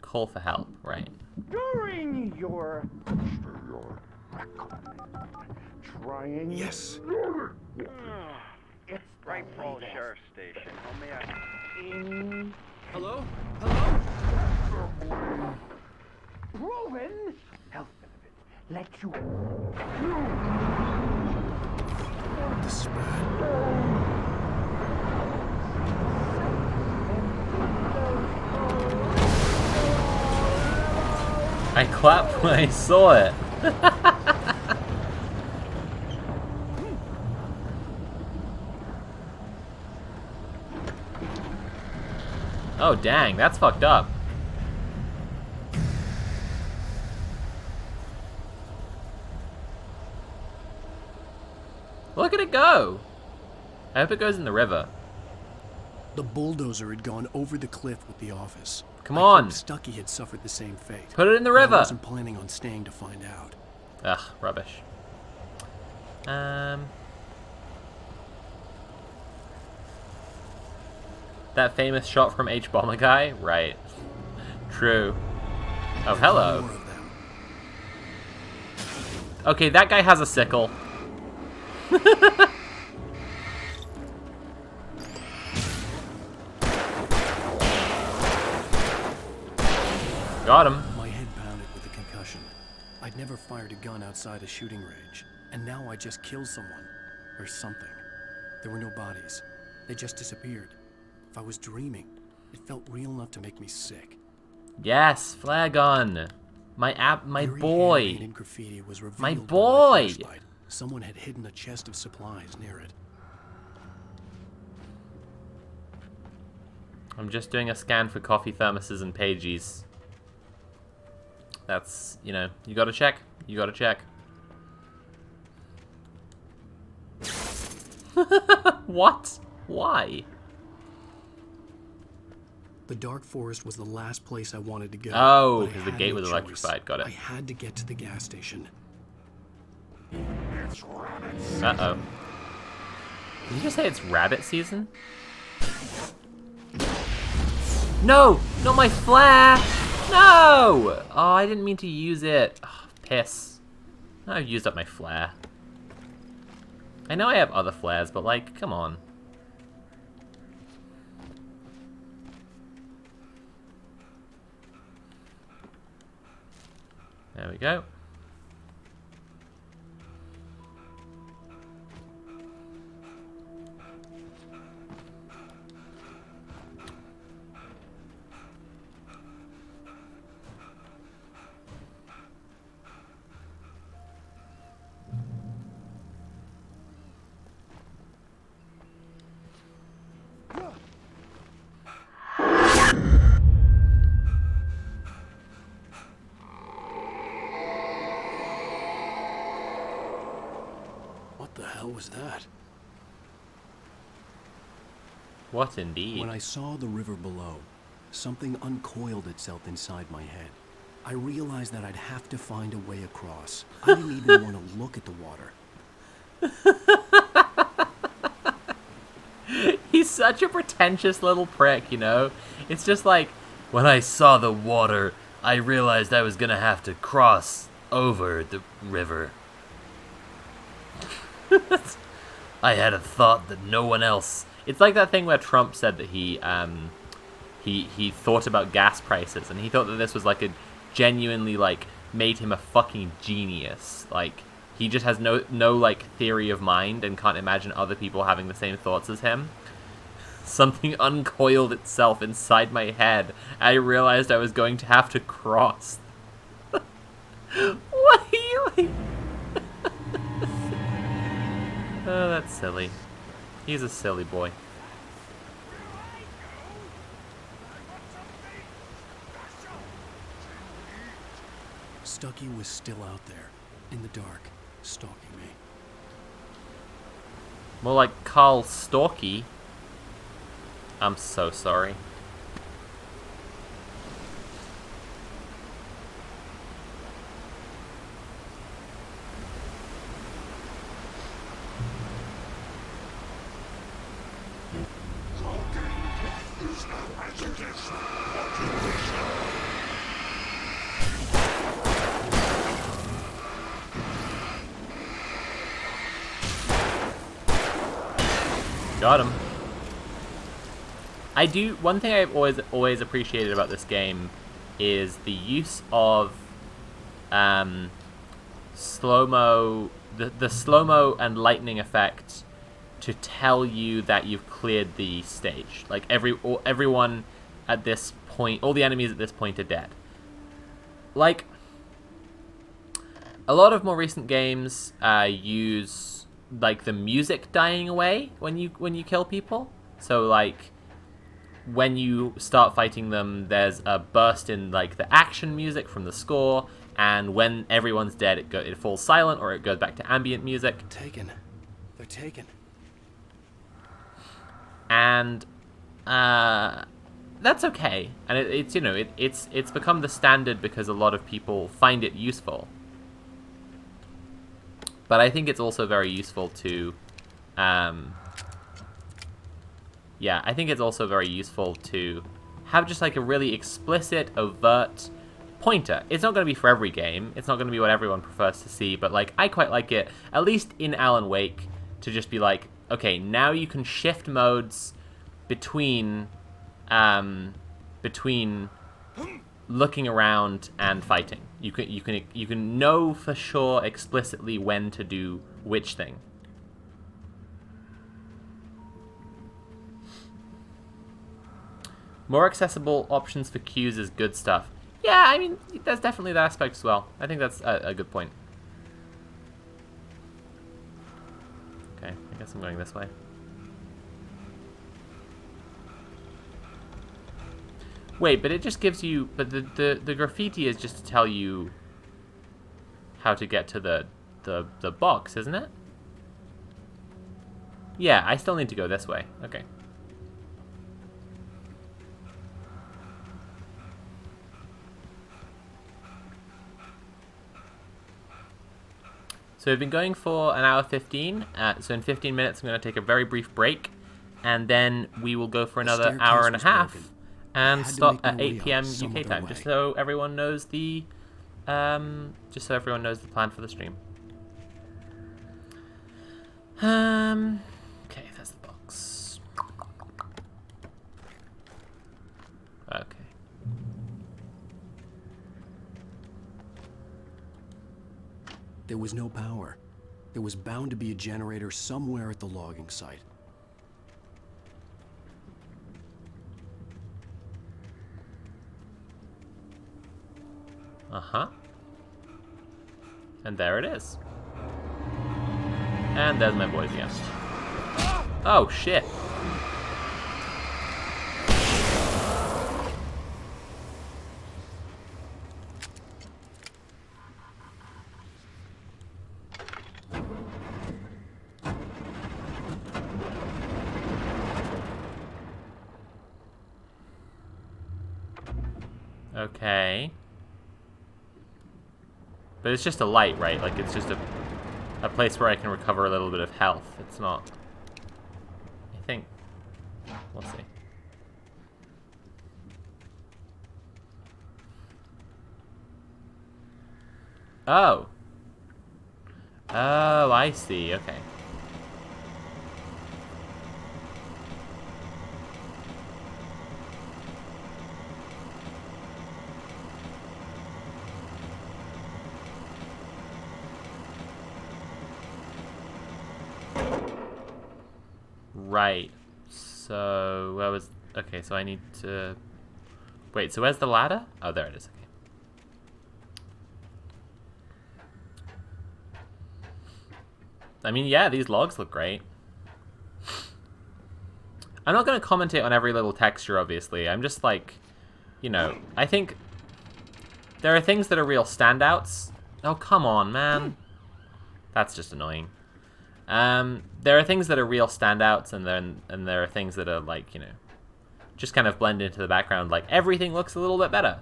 Call for help, right? During your trying. Yes. It's Right Falls Sheriff's Station. Hello? Proven health benefit. Let you. I clapped when I saw it. Oh dang, that's fucked up. Look at it go! I hope it goes in the river. The bulldozer had gone over the cliff with the office. Come on! Stucky had suffered the same fate. Put it in the river! I wasn't planning on staying to find out. Ugh, rubbish. That famous shot from H-Bomber guy? Right. True. Oh, hello. Okay, that guy has a sickle. Got him. My head pounded with a concussion. I'd never fired a gun outside a shooting range, and now I just killed someone. Or something. There were no bodies. They just disappeared. If I was dreaming, it felt real enough to make me sick. Yes, flare gun. My boy. Graffiti was my boy. Someone had hidden a chest of supplies near it. I'm just doing a scan for coffee thermoses and pages. That's, you gotta check. You gotta check. What? Why? The dark forest was the last place I wanted to go. Oh, because the gate was electrified. Got it. I had to get to the gas station. Uh-oh. Did you just say it's rabbit season? No! Not my flare! No! Oh, I didn't mean to use it. Oh, piss. I've used up my flare. I know I have other flares, but like, come on. There we go. hell was that? What indeed? When I saw the river below, something uncoiled itself inside my head. I realized that I'd have to find a way across. I didn't even want to look at the water. He's such a pretentious little prick, you know? It's just like, when I saw the water, I realized I was gonna have to cross over the river. I had a thought that no one else... It's like that thing where Trump said that he thought about gas prices, and he thought that this was like a genuinely, like, made him a fucking genius. Like, he just has no like theory of mind and can't imagine other people having the same thoughts as him. Something uncoiled itself inside my head. I realized I was going to have to cross. What are you like? Oh, that's silly. He's a silly boy. Stucky was still out there, in the dark, stalking me. More like Carl Stalky. I'm so sorry. Got him. One thing I've always appreciated about this game is the use of slow-mo, the slow-mo and lightning effect to tell you that you've cleared the stage. Like everyone at this point, all the enemies at this point are dead. Like a lot of more recent games use like the music dying away when you kill people. So like when you start fighting them, there's a burst in like the action music from the score, and when everyone's dead, it falls silent or it goes back to ambient music. They're taken. And that's okay. And it's you know it's become the standard because a lot of people find it useful. But I think it's also very useful to, I think it's also very useful to have just like a really explicit, overt pointer. It's not going to be for every game. It's not going to be what everyone prefers to see, but like I quite like it, at least in Alan Wake, to just be like, okay, now you can shift modes between looking around and fighting. You can know for sure explicitly when to do which thing. More accessible options for queues is good stuff. Yeah, I mean, there's definitely that aspect as well. I think that's a good point. Okay, I guess I'm going this way. Wait, but it just gives you... But the graffiti is just to tell you how to get to the box, isn't it? Yeah, I still need to go this way. Okay. So we've been going for an hour 15. So in 15 minutes, I'm going to take a very brief break. And then we will go for another hour and a half. Broken. And stop at 8 p.m. UK time, just so everyone knows the plan for the stream. Okay, that's the box. Okay. There was no power. There was bound to be a generator somewhere at the logging site. Uh-huh. And there it is. And there's my boys again. Oh, shit. Okay. But it's just a light, right? Like, it's just a place where I can recover a little bit of health. It's not... I think... We'll see. Oh. Oh, I see. Okay. Right. So, where was... Okay, so I need to... Wait, so where's the ladder? Oh, there it is. Okay. I mean, yeah, these logs look great. I'm not going to commentate on every little texture, obviously. I'm just like, you know, I think there are things that are real standouts. Oh, come on, man. That's just annoying. There are things that are real standouts, and there are things that are like, you know, just kind of blend into the background. Like, everything looks a little bit better.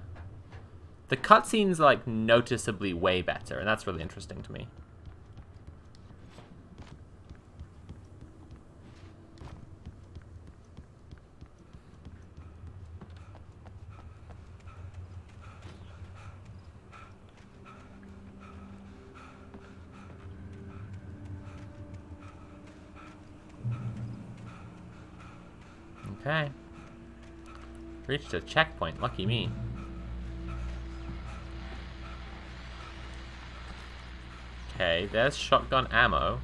The cutscenes are, like, noticeably way better, and that's really interesting to me. Okay. Reached a checkpoint, lucky me. Okay, there's shotgun ammo.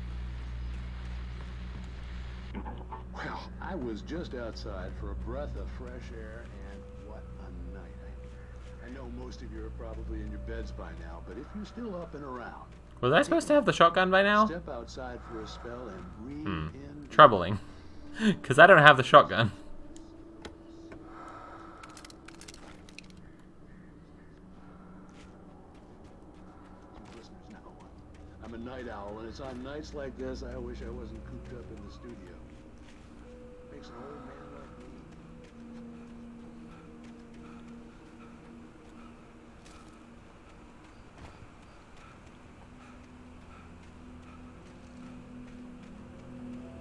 Well, I was just outside for a breath of fresh air, and what a night. I know most of you are probably in your beds by now, but if you're still up and around... Was I supposed to have the shotgun by now? Step outside for a spell and breathe in... Troubling. Because I don't have the shotgun. I'm a night owl, and it's on nights like this I wish I wasn't cooped up in the studio. Makes an old man like me.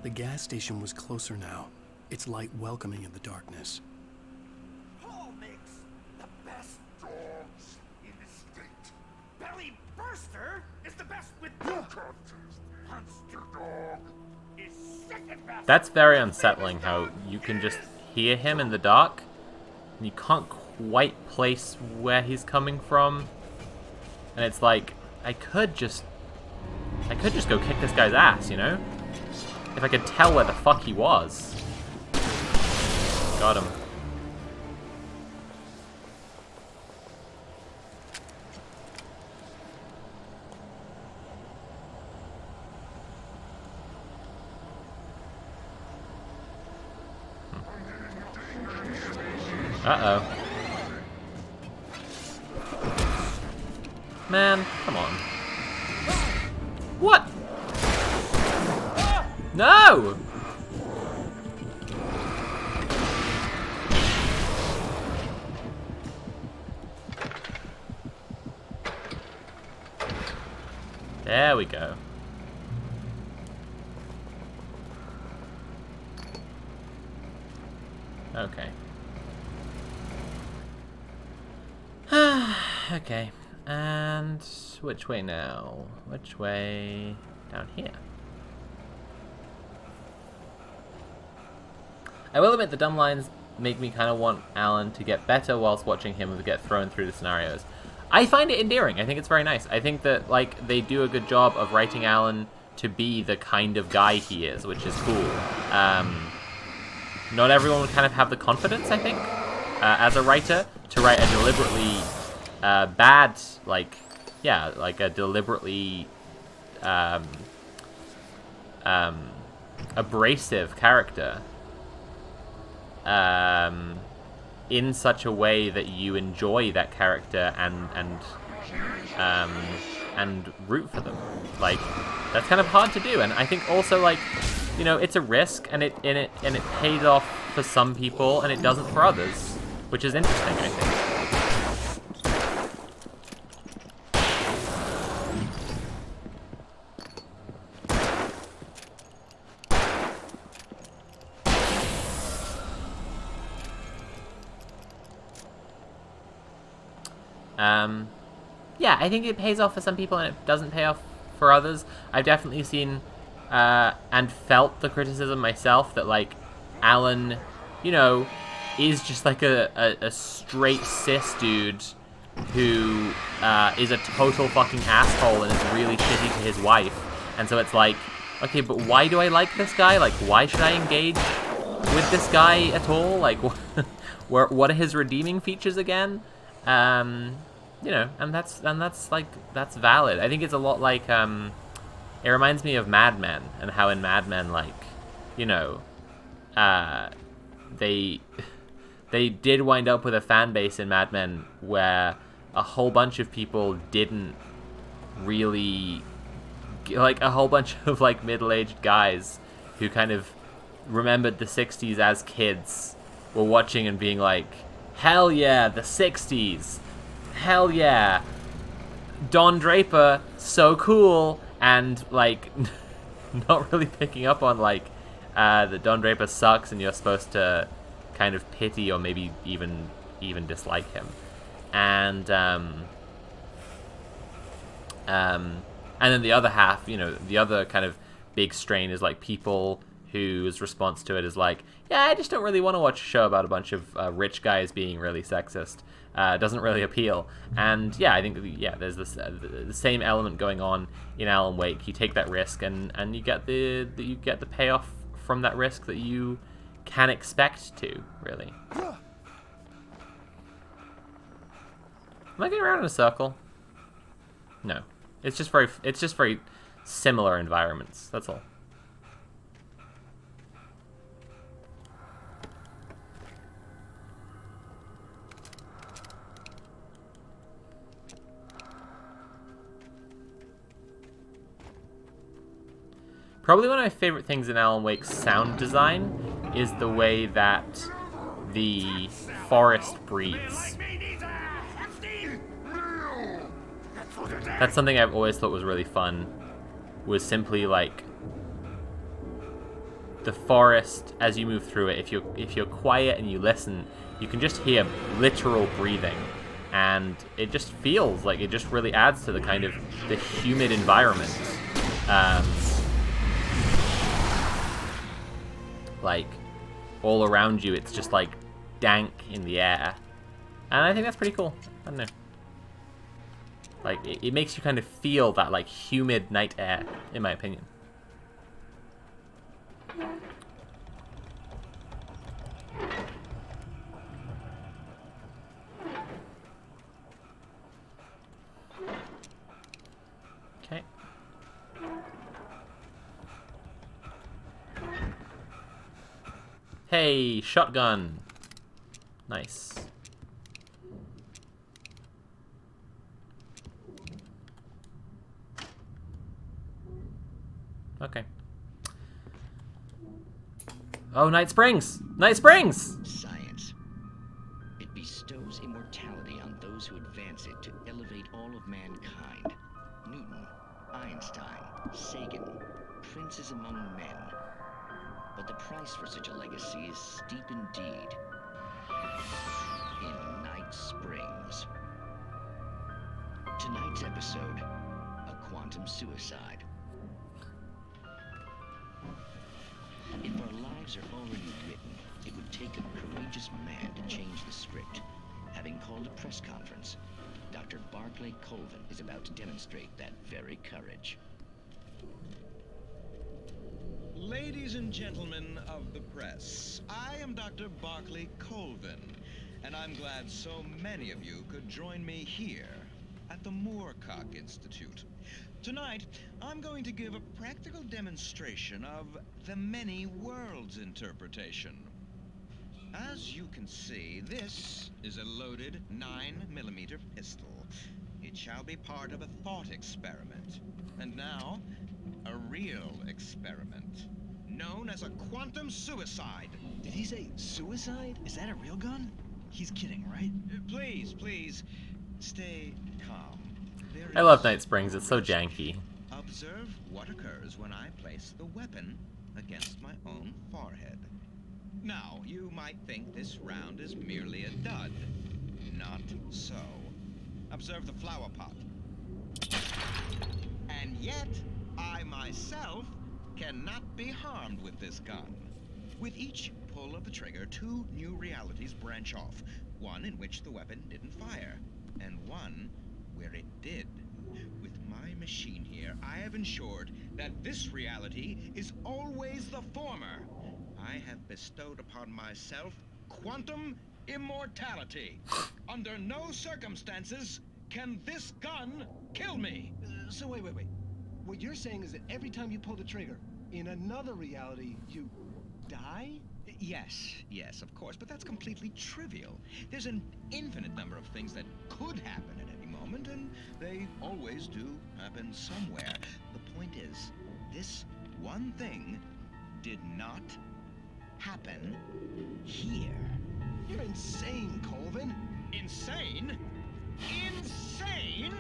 The gas station was closer now, its light welcoming in the darkness. Paul makes the best dogs in the state. Belly Burster is the best with no contest. Monster Dog is second best. That's very unsettling how you can just hear him in the dark, and you can't quite place where he's coming from. And it's like, I could just go kick this guy's ass, you know? If I could tell where the fuck he was. Got him. Uh-oh. Man, come on. What? No! There we go. Okay. Okay. And which way now? Which way? Down here. I will admit the dumb lines make me kind of want Alan to get better whilst watching him get thrown through the scenarios. I find it endearing. I think it's very nice. I think that, like, they do a good job of writing Alan to be the kind of guy he is, which is cool. Not everyone would kind of have the confidence, I think, as a writer, to write a deliberately bad, like, yeah, like a deliberately abrasive character. In such a way that you enjoy that character and root for them. Like, that's kind of hard to do, and I think also, like, you know, it's a risk, and it pays off for some people, and it doesn't for others, which is interesting, I think. Yeah, I think it pays off for some people and it doesn't pay off for others. I've definitely seen and felt the criticism myself that, like, Alan, you know, is just like a straight cis dude who is a total fucking asshole and is really shitty to his wife. And so it's like, okay, but why do I like this guy? Like, why should I engage with this guy at all? Like, what are his redeeming features again? You know, and that's valid. I think it's a lot like, it reminds me of Mad Men, and how in Mad Men, like, you know, they did wind up with a fan base in Mad Men where a whole bunch of people didn't really, like, a whole bunch of, like, middle-aged guys who kind of remembered the 60s as kids were watching and being like, hell yeah, the 60s, hell yeah, Don Draper, so cool, and, like, not really picking up on, like, that Don Draper sucks and you're supposed to kind of pity or maybe even dislike him. And then the other half, you know, the other kind of big strain is, like, people whose response to it is like, yeah, I just don't really want to watch a show about a bunch of rich guys being really sexist. It doesn't really appeal. And yeah, I think, yeah, there's this the same element going on in Alan Wake. You take that risk and you get the payoff from that risk that you can expect to, really. Am I getting around in a circle? No. It's just very similar environments, that's all. Probably one of my favorite things in Alan Wake's sound design is the way that the forest breathes. That's something I've always thought was really fun, was simply, like, the forest as you move through it. If you're quiet and you listen, you can just hear literal breathing, and it just feels like it just really adds to the kind of the humid environment. Like, all around you, it's just, like, dank in the air. And I think that's pretty cool. I don't know. Like, it makes you kind of feel that, like, humid night air, in my opinion. Okay. Hey, shotgun. Nice. Okay. Oh, Night Springs! Night Springs! Science. It bestows immortality on those who advance it to elevate all of mankind. Newton, Einstein, Sagan, princes among men. But the price for such a legacy is steep indeed. In Night Springs. Tonight's episode, a quantum suicide. If our lives are already written, it would take a courageous man to change the script. Having called a press conference, Dr. Barclay Colvin is about to demonstrate that very courage. Ladies and gentlemen of the press, I am Dr. Barclay Colvin, and I'm glad so many of you could join me here at the Moorcock Institute. Tonight, I'm going to give a practical demonstration of the many worlds interpretation. As you can see, this is a loaded 9mm pistol. It shall be part of a thought experiment. And now, a real experiment, known as a quantum suicide. Did he say suicide? Is that a real gun? He's kidding, right? Please, stay calm. I love Night Springs, it's so janky. Observe what occurs when I place the weapon against my own forehead. Now, you might think this round is merely a dud. Not so. Observe the flower pot. And yet, I myself cannot be harmed with this gun. With each pull of the trigger, 2 new realities branch off. One in which the weapon didn't fire, and one where it did. With my machine here, I have ensured that this reality is always the former. I have bestowed upon myself quantum immortality. Under no circumstances can this gun kill me. So wait. What you're saying is that every time you pull the trigger, in another reality, you die? Yes, of course, but that's completely trivial. There's an infinite number of things that could happen at any moment, and they always do happen somewhere. The point is, this one thing did not happen here. You're insane, Colvin. Insane? Insane?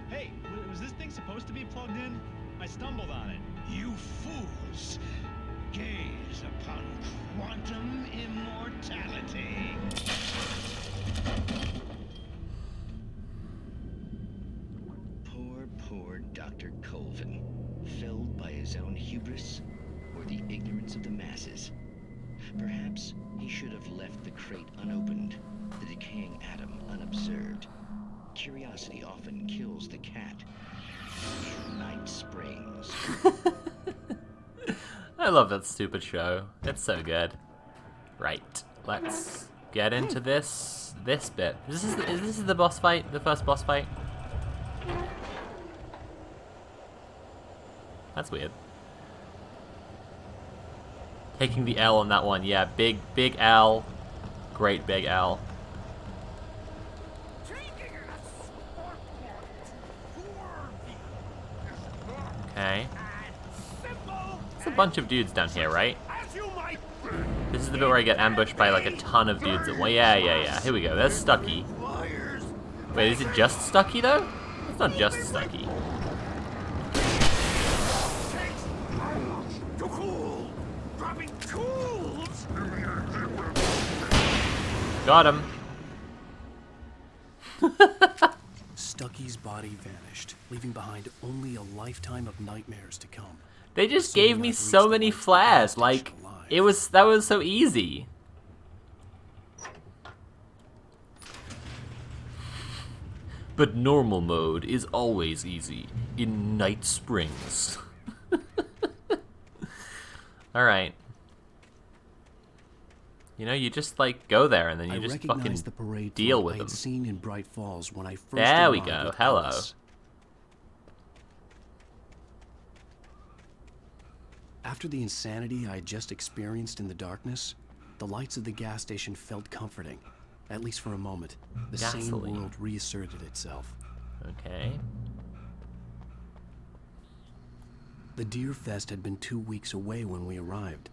Hey, was this thing supposed to be plugged in? I stumbled on it. You fools! Gaze upon quantum immortality. Poor Dr. Colvin, felled by his own hubris or the ignorance of the masses. Perhaps he should have left the crate unopened, the decaying atom unobserved. Curiosity often kills the cat. Night Springs. I love that stupid show. It's so good. Right, let's get into this bit. Is this the boss fight? The first boss fight? That's weird. Taking the L on that one, yeah. Big L. Great big L. Okay. There's a bunch of dudes down here, right? This is the bit where I get ambushed by like a ton of dudes at once. Yeah. Here we go. There's Stucky. Wait, is it just Stucky though? It's not just Stucky. Got him. Stucky's body vanished, leaving behind only a lifetime of nightmares to come. They just gave me so many flares. Like, that was so easy. But normal mode is always easy in Night Springs. Alright. You know, you just like go there and then you just fucking the parade deal with I them. had seen in Bright Falls when I first There we arrived go. at Hello. Alice. After the insanity I had just experienced in the darkness, the lights of the gas station felt comforting, at least for a moment. The sane Gasoline. world reasserted itself. Okay. The Deer Fest had been 2 weeks away when we arrived.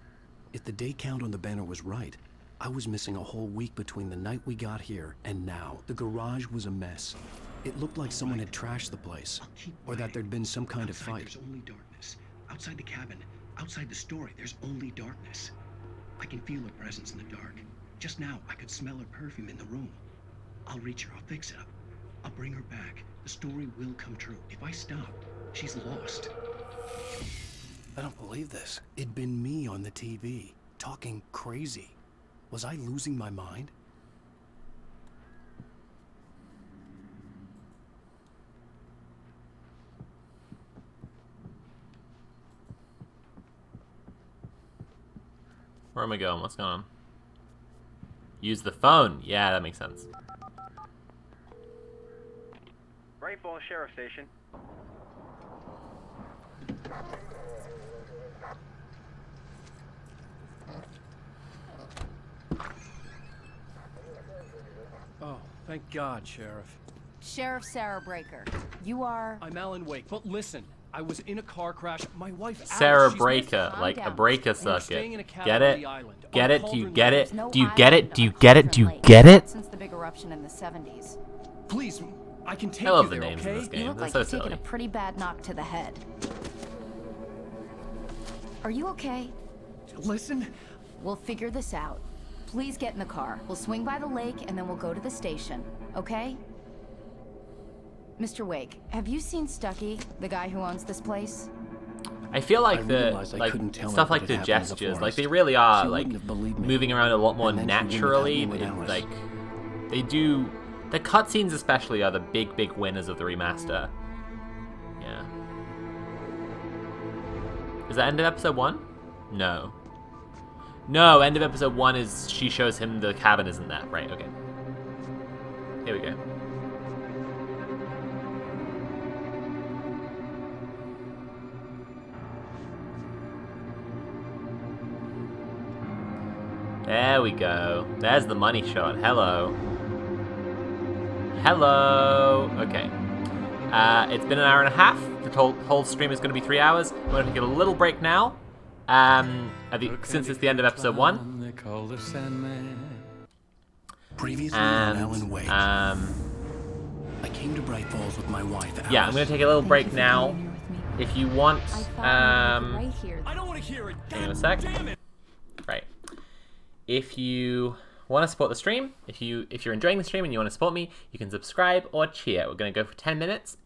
If the day count on the banner was right, I was missing a whole week between the night we got here and now. The garage was a mess. It looked like someone had trashed the place, or that there'd been some kind of fight. There's only darkness. Outside the cabin, outside the story, there's only darkness. I can feel her presence in the dark. Just now, I could smell her perfume in the room. I'll reach her, I'll fix it up. I'll bring her back. The story will come true. If I stop, she's lost. I don't believe this. It'd been me on the TV, talking crazy. Was I losing my mind? Where am I going? What's going on? Use the phone. Yeah, that makes sense. Bright Falls Sheriff Station. Oh, thank God, Sheriff. Sheriff Sarah Breaker, you are... I'm Alan Wake, but listen, I was in a car crash. My wife, Alice, Sarah she's Breaker, missing. like a Calm breaker down. We're staying circuit. in a cabin Get on it? the island. Get On it? Do you Cauldron get Lake. it? No Do you get island it? Do you on get it? Do you Cauldron Lake. get it? Since the big eruption in the 70s. Please, I can take I love you the there, names okay? in this You game. look They're like so you've taken silly. a pretty bad knock to the head. Are you okay? Listen. We'll figure this out. Please get in the car. We'll swing by the lake and then we'll go to the station, okay? Mr. Wake, have you seen Stucky, the guy who owns this place? I feel like stuff like the gestures, like they really are like moving around a lot more naturally. Like they do. The cutscenes especially are the big winners of the remaster. Yeah. Is that end of episode 1? No. No, end of episode 1 is she shows him the cabin, isn't that? Right, okay. Here we go. There we go. There's the money shot. Hello. Hello. Okay. It's been an hour and a half. The whole stream is going to be 3 hours. I'm going to take a little break now. Since it's the end of episode 1. They call the Sandman. Previously And, on Alan Wake. I came to Bright Falls with my wife, Alice. Yeah, I'm going to take a little break now. If you want, I don't want to hear it. hang on a sec. Right. If you want to support the stream, if you're enjoying the stream and you want to support me, you can subscribe or cheer. We're going to go for 10 minutes.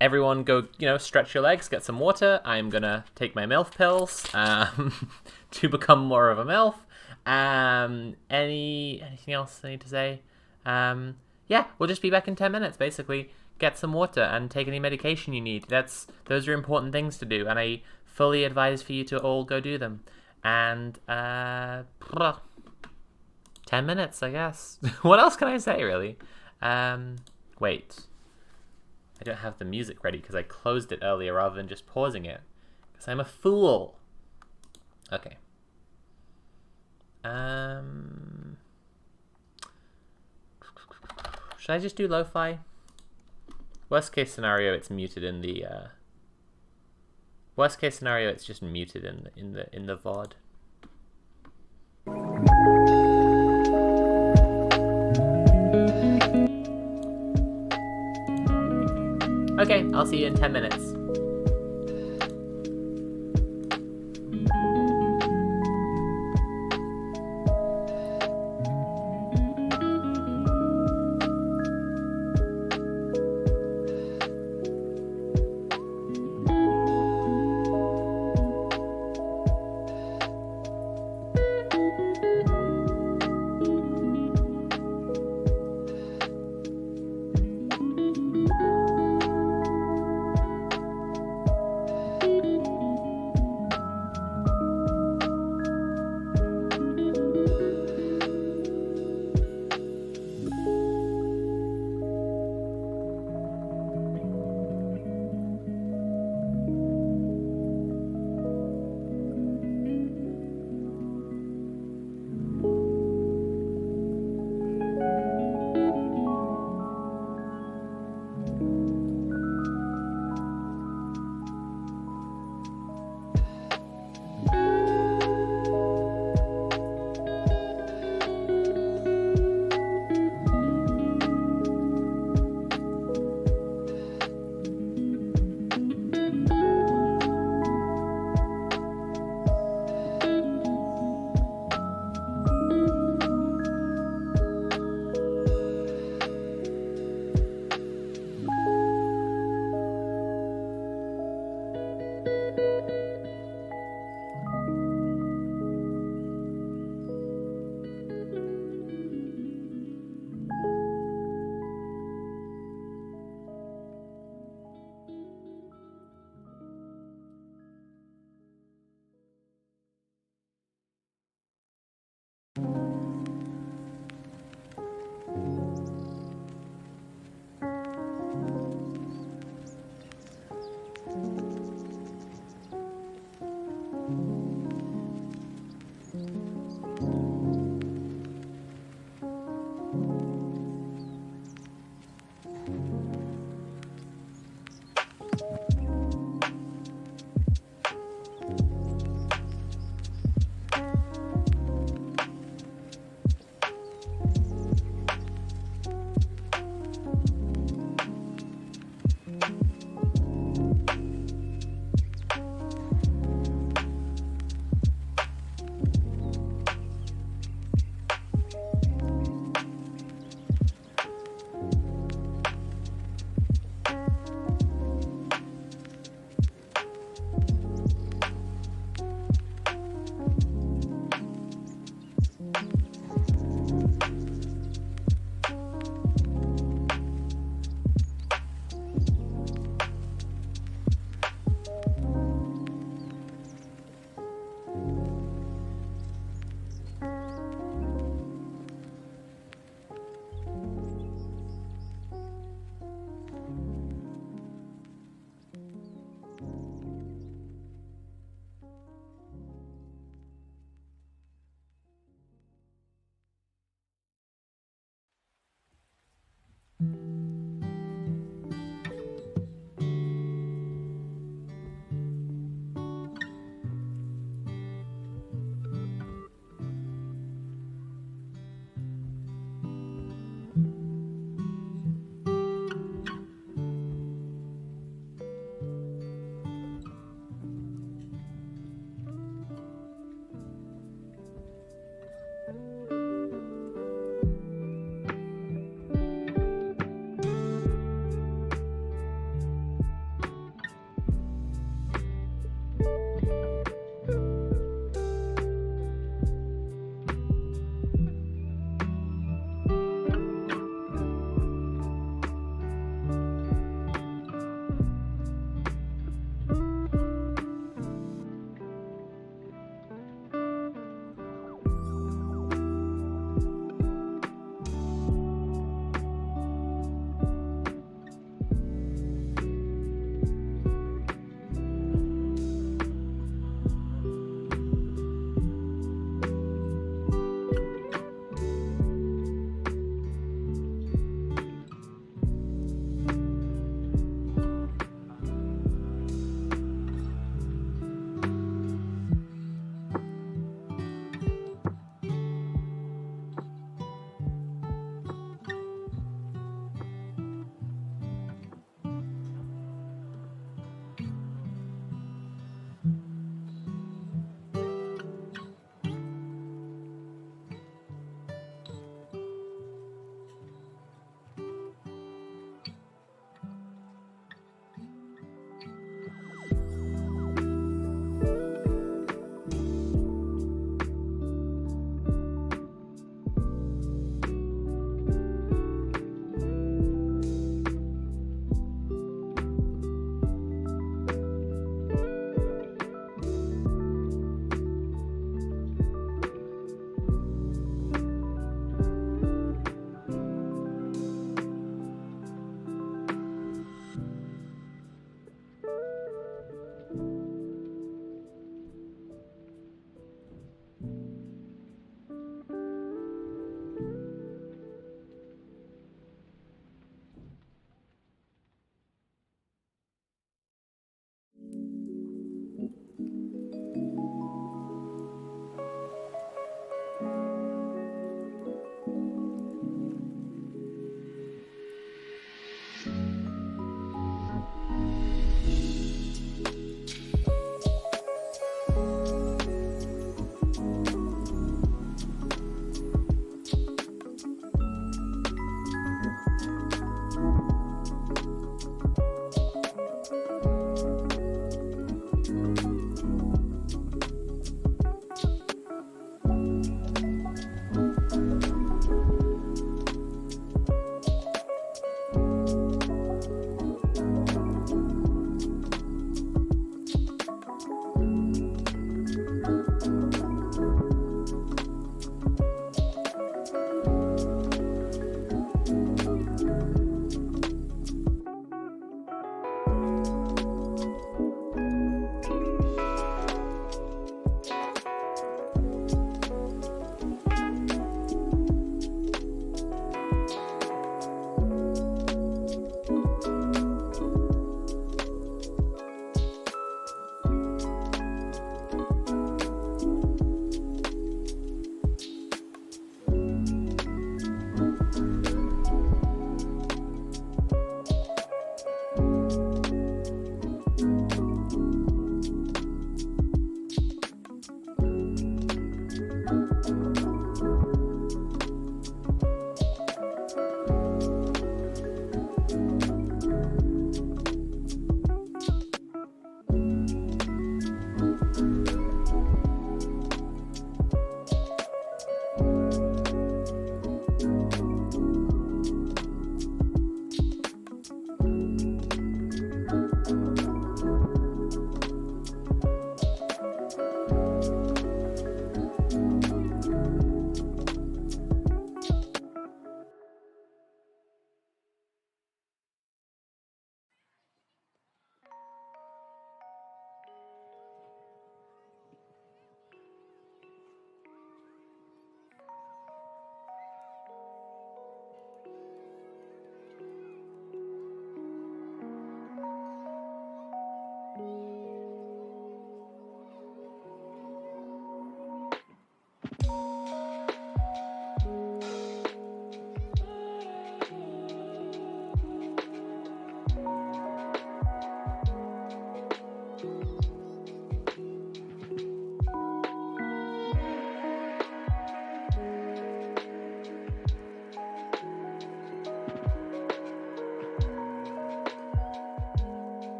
Everyone go, stretch your legs, get some water. I'm going to take my MILF pills to become more of a MILF. Anything else I need to say? Yeah, we'll just be back in 10 minutes, basically. Get some water and take any medication you need. Those are important things to do, and I fully advise for you to all go do them. And 10 minutes, I guess. What else can I say, really? Wait. I don't have the music ready because I closed it earlier rather than just pausing it. Because I'm a fool. Okay. Should I just do lo-fi? Worst case scenario, it's muted in the worst case scenario, it's just muted in the VOD. Okay, I'll see you in 10 minutes.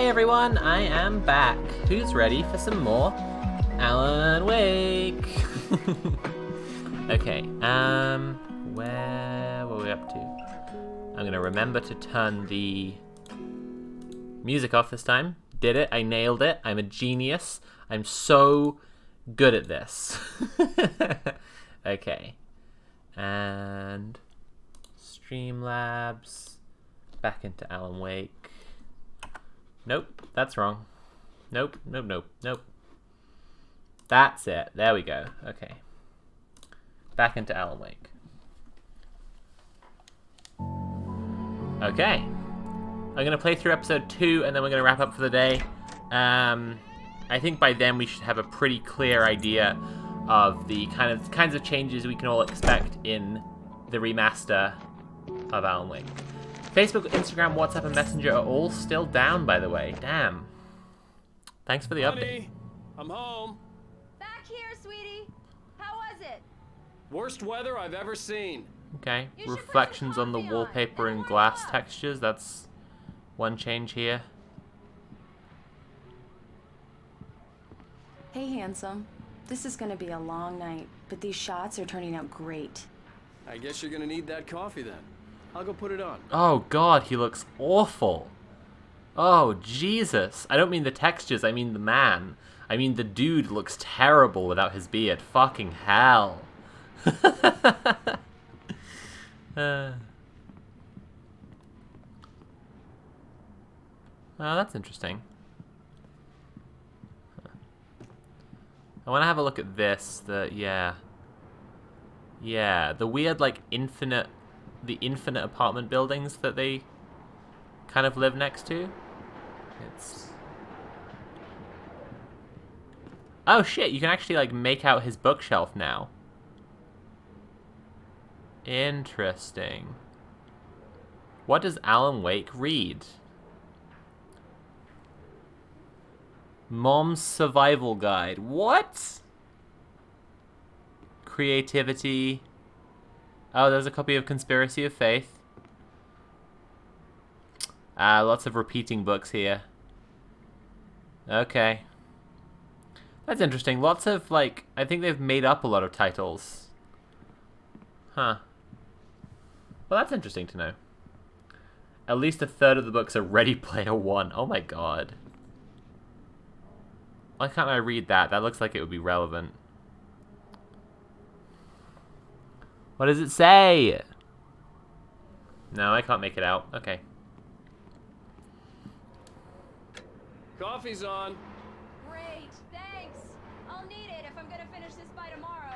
Hey everyone, I am back. Who's ready for some more Alan Wake? Okay, where were we up to? I'm gonna remember to turn the music off this time. Did it, I nailed it. I'm a genius. I'm so good at this. Okay, and Streamlabs, back into Alan Wake. Nope, that's wrong. Nope. That's it. There we go. Okay. Back into Alan Wake. Okay. I'm going to play through episode 2 and then we're going to wrap up for the day. I think by then we should have a pretty clear idea of the kinds of changes we can all expect in the remaster of Alan Wake. Facebook, Instagram, WhatsApp, and Messenger are all still down, by the way. Damn. Thanks for the update. I'm home. Back here, sweetie. How was it? Worst weather I've ever seen. Okay. Reflections on the wallpaper and glass textures. That's one change here. Hey, handsome. This is gonna be a long night, but these shots are turning out great. I guess you're gonna need that coffee then. I'll go put it on. Oh god, he looks awful. Oh, Jesus. I don't mean the textures, I mean the man. I mean the dude looks terrible without his beard. Fucking hell. Oh, that's interesting. I want to have a look at this. Yeah, the weird, like, infinite apartment buildings that they kind of live next to. It's... Oh shit, you can actually, like, make out his bookshelf now. Interesting. What does Alan Wake read? Mom's Survival Guide. What? Creativity. Oh, there's a copy of Conspiracy of Faith. Lots of repeating books here. Okay. That's interesting. Lots of, like, I think they've made up a lot of titles. Huh. Well, that's interesting to know. At least a third of the books are Ready Player One. Oh my god. Why can't I read that? That looks like it would be relevant. What does it say? No, I can't make it out. Okay. Coffee's on. Great, thanks. I'll need it if I'm gonna finish this by tomorrow.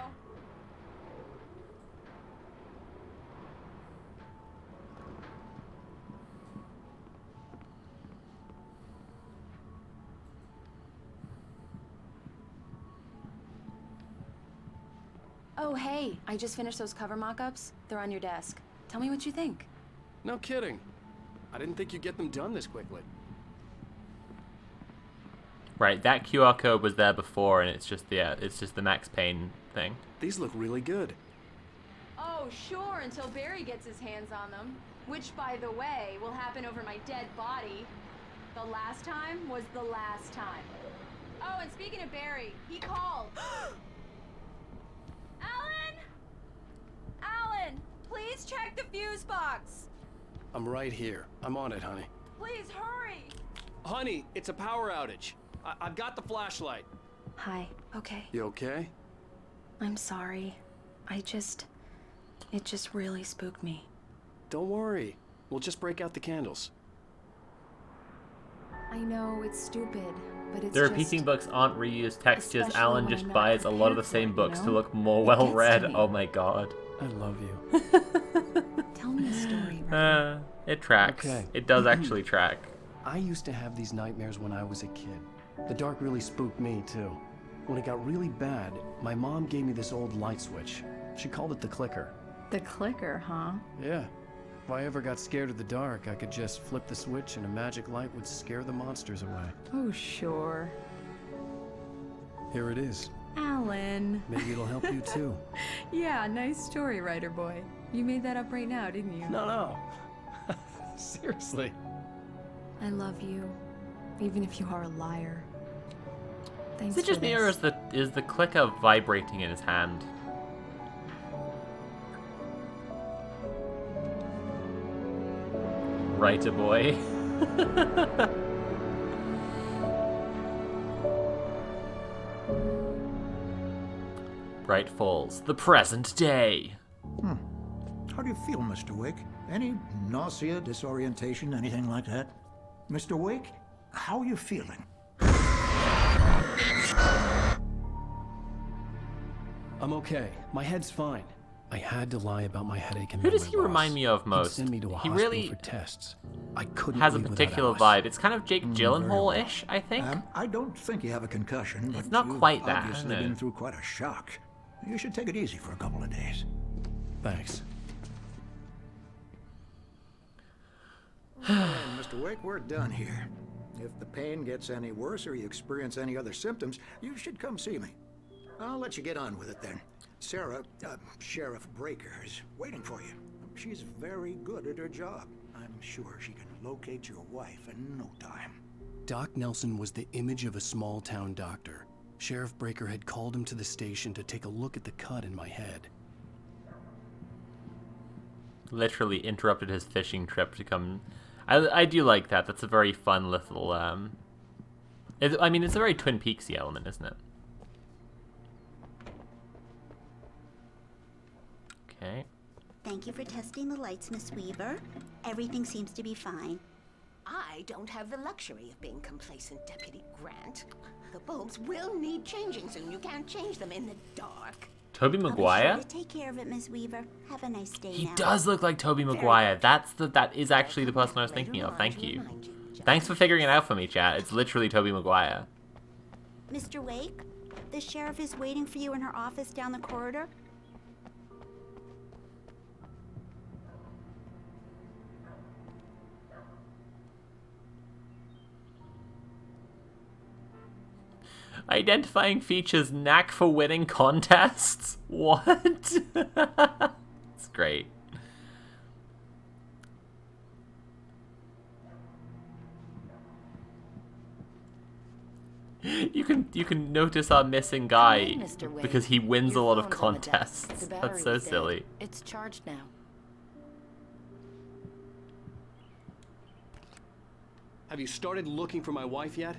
Oh, hey, I just finished those cover mock-ups. They're on your desk. Tell me what you think. No kidding. I didn't think you'd get them done this quickly. Right, that QR code was there before, and it's just the Max Payne thing. These look really good. Oh, sure, until Barry gets his hands on them. Which, by the way, will happen over my dead body. The last time was the last time. Oh, and speaking of Barry, he called. Alan, please check the fuse box. I'm right here. I'm on it, honey. Please hurry. Honey, it's a power outage. I've got the flashlight. Hi, okay. You okay? I'm sorry. It just really spooked me. Don't worry. We'll just break out the candles. I know it's stupid, but it's The repeating books aren't reused textures. Alan just buys a lot of the same books to look more well read. Oh my god. I love you. Tell me a story. It tracks. Okay. It does actually track. I used to have these nightmares when I was a kid. The dark really spooked me, too. When it got really bad, my mom gave me this old light switch. She called it the clicker. The clicker, huh? Yeah. If I ever got scared of the dark, I could just flip the switch and a magic light would scare the monsters away. Oh, sure. Here it is. Alan. Maybe it'll help you, too. Yeah, nice story, writer boy. You made that up right now, didn't you? No. Seriously. I love you. even if you are a liar. Thanks Is it just for me, this. or is the clicker vibrating in his hand? Writer boy. Bright Falls, the present day. How do you feel, Mr. Wake? Any nausea, disorientation, anything like that? Mr. Wake, how are you feeling? I'm okay. My head's fine. I had to lie about my headache and Who does memory he remind loss. me of He'd most? send me to a He hospital really for tests. I couldn't has a leave without particular Alice. vibe. It's kind of Jake Very well. Gyllenhaal-ish, I think. I don't think you have a concussion, but It's not you've quite that, obviously isn't it? been through quite a shock. You should take it easy for a couple of days. Thanks. Mr. Wake, we're done here. If the pain gets any worse or you experience any other symptoms, you should come see me. I'll let you get on with it then. Sarah, Sheriff Breaker, is waiting for you. She's very good at her job. I'm sure she can locate your wife in no time. Doc Nelson was the image of a small-town doctor. Sheriff Breaker had called him to the station to take a look at the cut in my head. Literally interrupted his fishing trip to come. I do like that. That's a very fun little. I mean, it's a very Twin Peaksy element, isn't it? Okay. Thank you for testing the lights, Miss Weaver. Everything seems to be fine. I don't have the luxury of being complacent, Deputy Grant. The bulbs will need changing soon. You can't change them in the dark. Tobey I'll be Maguire? sure to take care of it, Miss Weaver. Have a nice day He now. does look like Tobey Maguire. That is actually the person I was thinking of. Thank you. Thanks for figuring it out for me, chat. It's literally Tobey Maguire. Mr. Wake, the sheriff is waiting for you in her office down the corridor. Identifying features, knack for winning contests? What? It's great. You can notice our missing guy Come in, Mr. Wade. because he wins a Your lot of phone's on the desk. contests. The That's battery so is dead. silly. It's charged now. Have you started looking for my wife yet?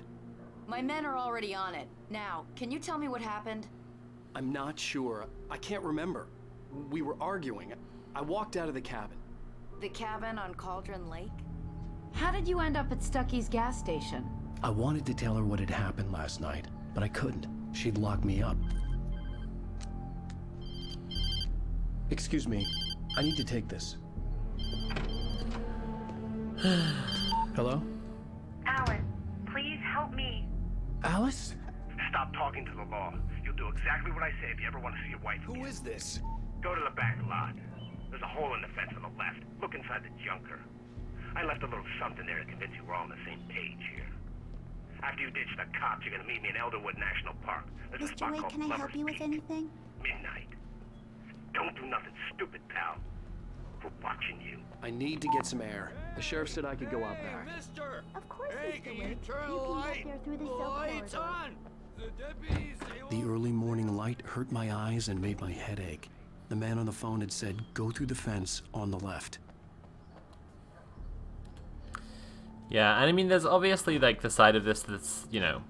My men are already on it. Now, can you tell me what happened? I'm not sure. I can't remember. We were arguing. I walked out of the cabin. The cabin on Cauldron Lake? How did you end up at Stucky's gas station? I wanted to tell her what had happened last night, but I couldn't. She'd lock me up. Excuse me. I need to take this. Hello? Alan, please help me. Alice? Stop talking to the law. You'll do exactly what I say if you ever want to see your wife again. Who is this? Go to the back lot. There's a hole in the fence on the left. Look inside the junker. I left a little something there to convince you we're all on the same page here. After you ditch the cops, you're gonna meet me in Elderwood National Park. There's a Mr. spot Wake, called can I help Lover's you with Peak. anything? Midnight. Don't do nothing stupid, pal. We're watching you. I need to get some air. The sheriff said I could go out back. Mister! Of course, Hey, Mr. can Wake. you turn You the can light? get there through the The cell light's corridor. on! The deputies, The early morning light hurt my eyes and made my head ache. The man on the phone had said, go through the fence on the left. Yeah, and I mean, there's obviously like the side of this that's, you know,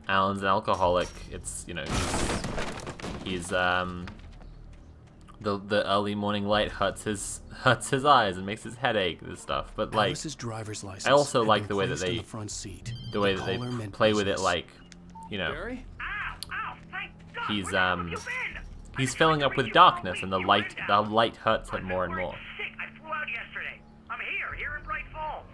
Alan's an alcoholic. It's, you know, he's the early morning light hurts his eyes and makes his head ache and stuff. But like, Alice's driver's license I also had like been the way that placed in they the front seat. the way The that they caller meant play with it, business. like, you know, Barry? he's filling up with darkness, and the light hurts it more and more. Sick. I flew out yesterday. I'm here in Bright Falls.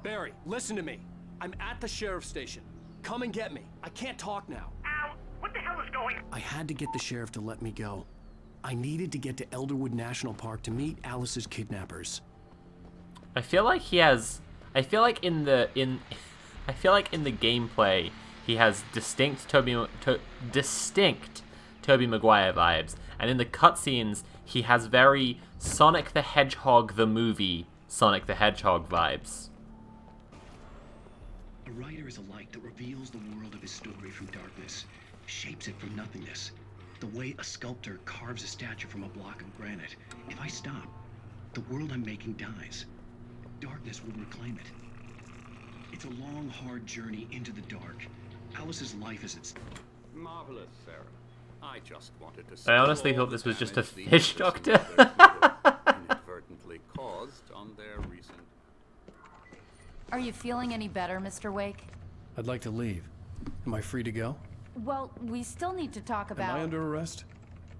Barry, listen to me. I'm at the sheriff's station. Come and get me. I can't talk now. Al, what the hell is going on? I had to get the sheriff to let me go. I needed to get to Elderwood National Park to meet Alice's kidnappers. I feel like he has. I feel like in the gameplay, he has distinct Tobey Maguire vibes, and in the cutscenes, he has very Sonic the Hedgehog the movie Sonic the Hedgehog vibes. A writer is a light that reveals the world of his story from darkness, shapes it from nothingness. The way a sculptor carves a statue from a block of granite. If I stop, the world I'm making dies. Darkness will reclaim it. It's a long, hard journey into the dark. Alice's life is its... Marvelous, Sarah. I just wanted to I honestly thought this was just a fish doctor. inadvertently caused on their recent... Are you feeling any better, Mr. Wake? I'd like to leave. Am I free to go? Well, we still need to talk about... Am I under arrest?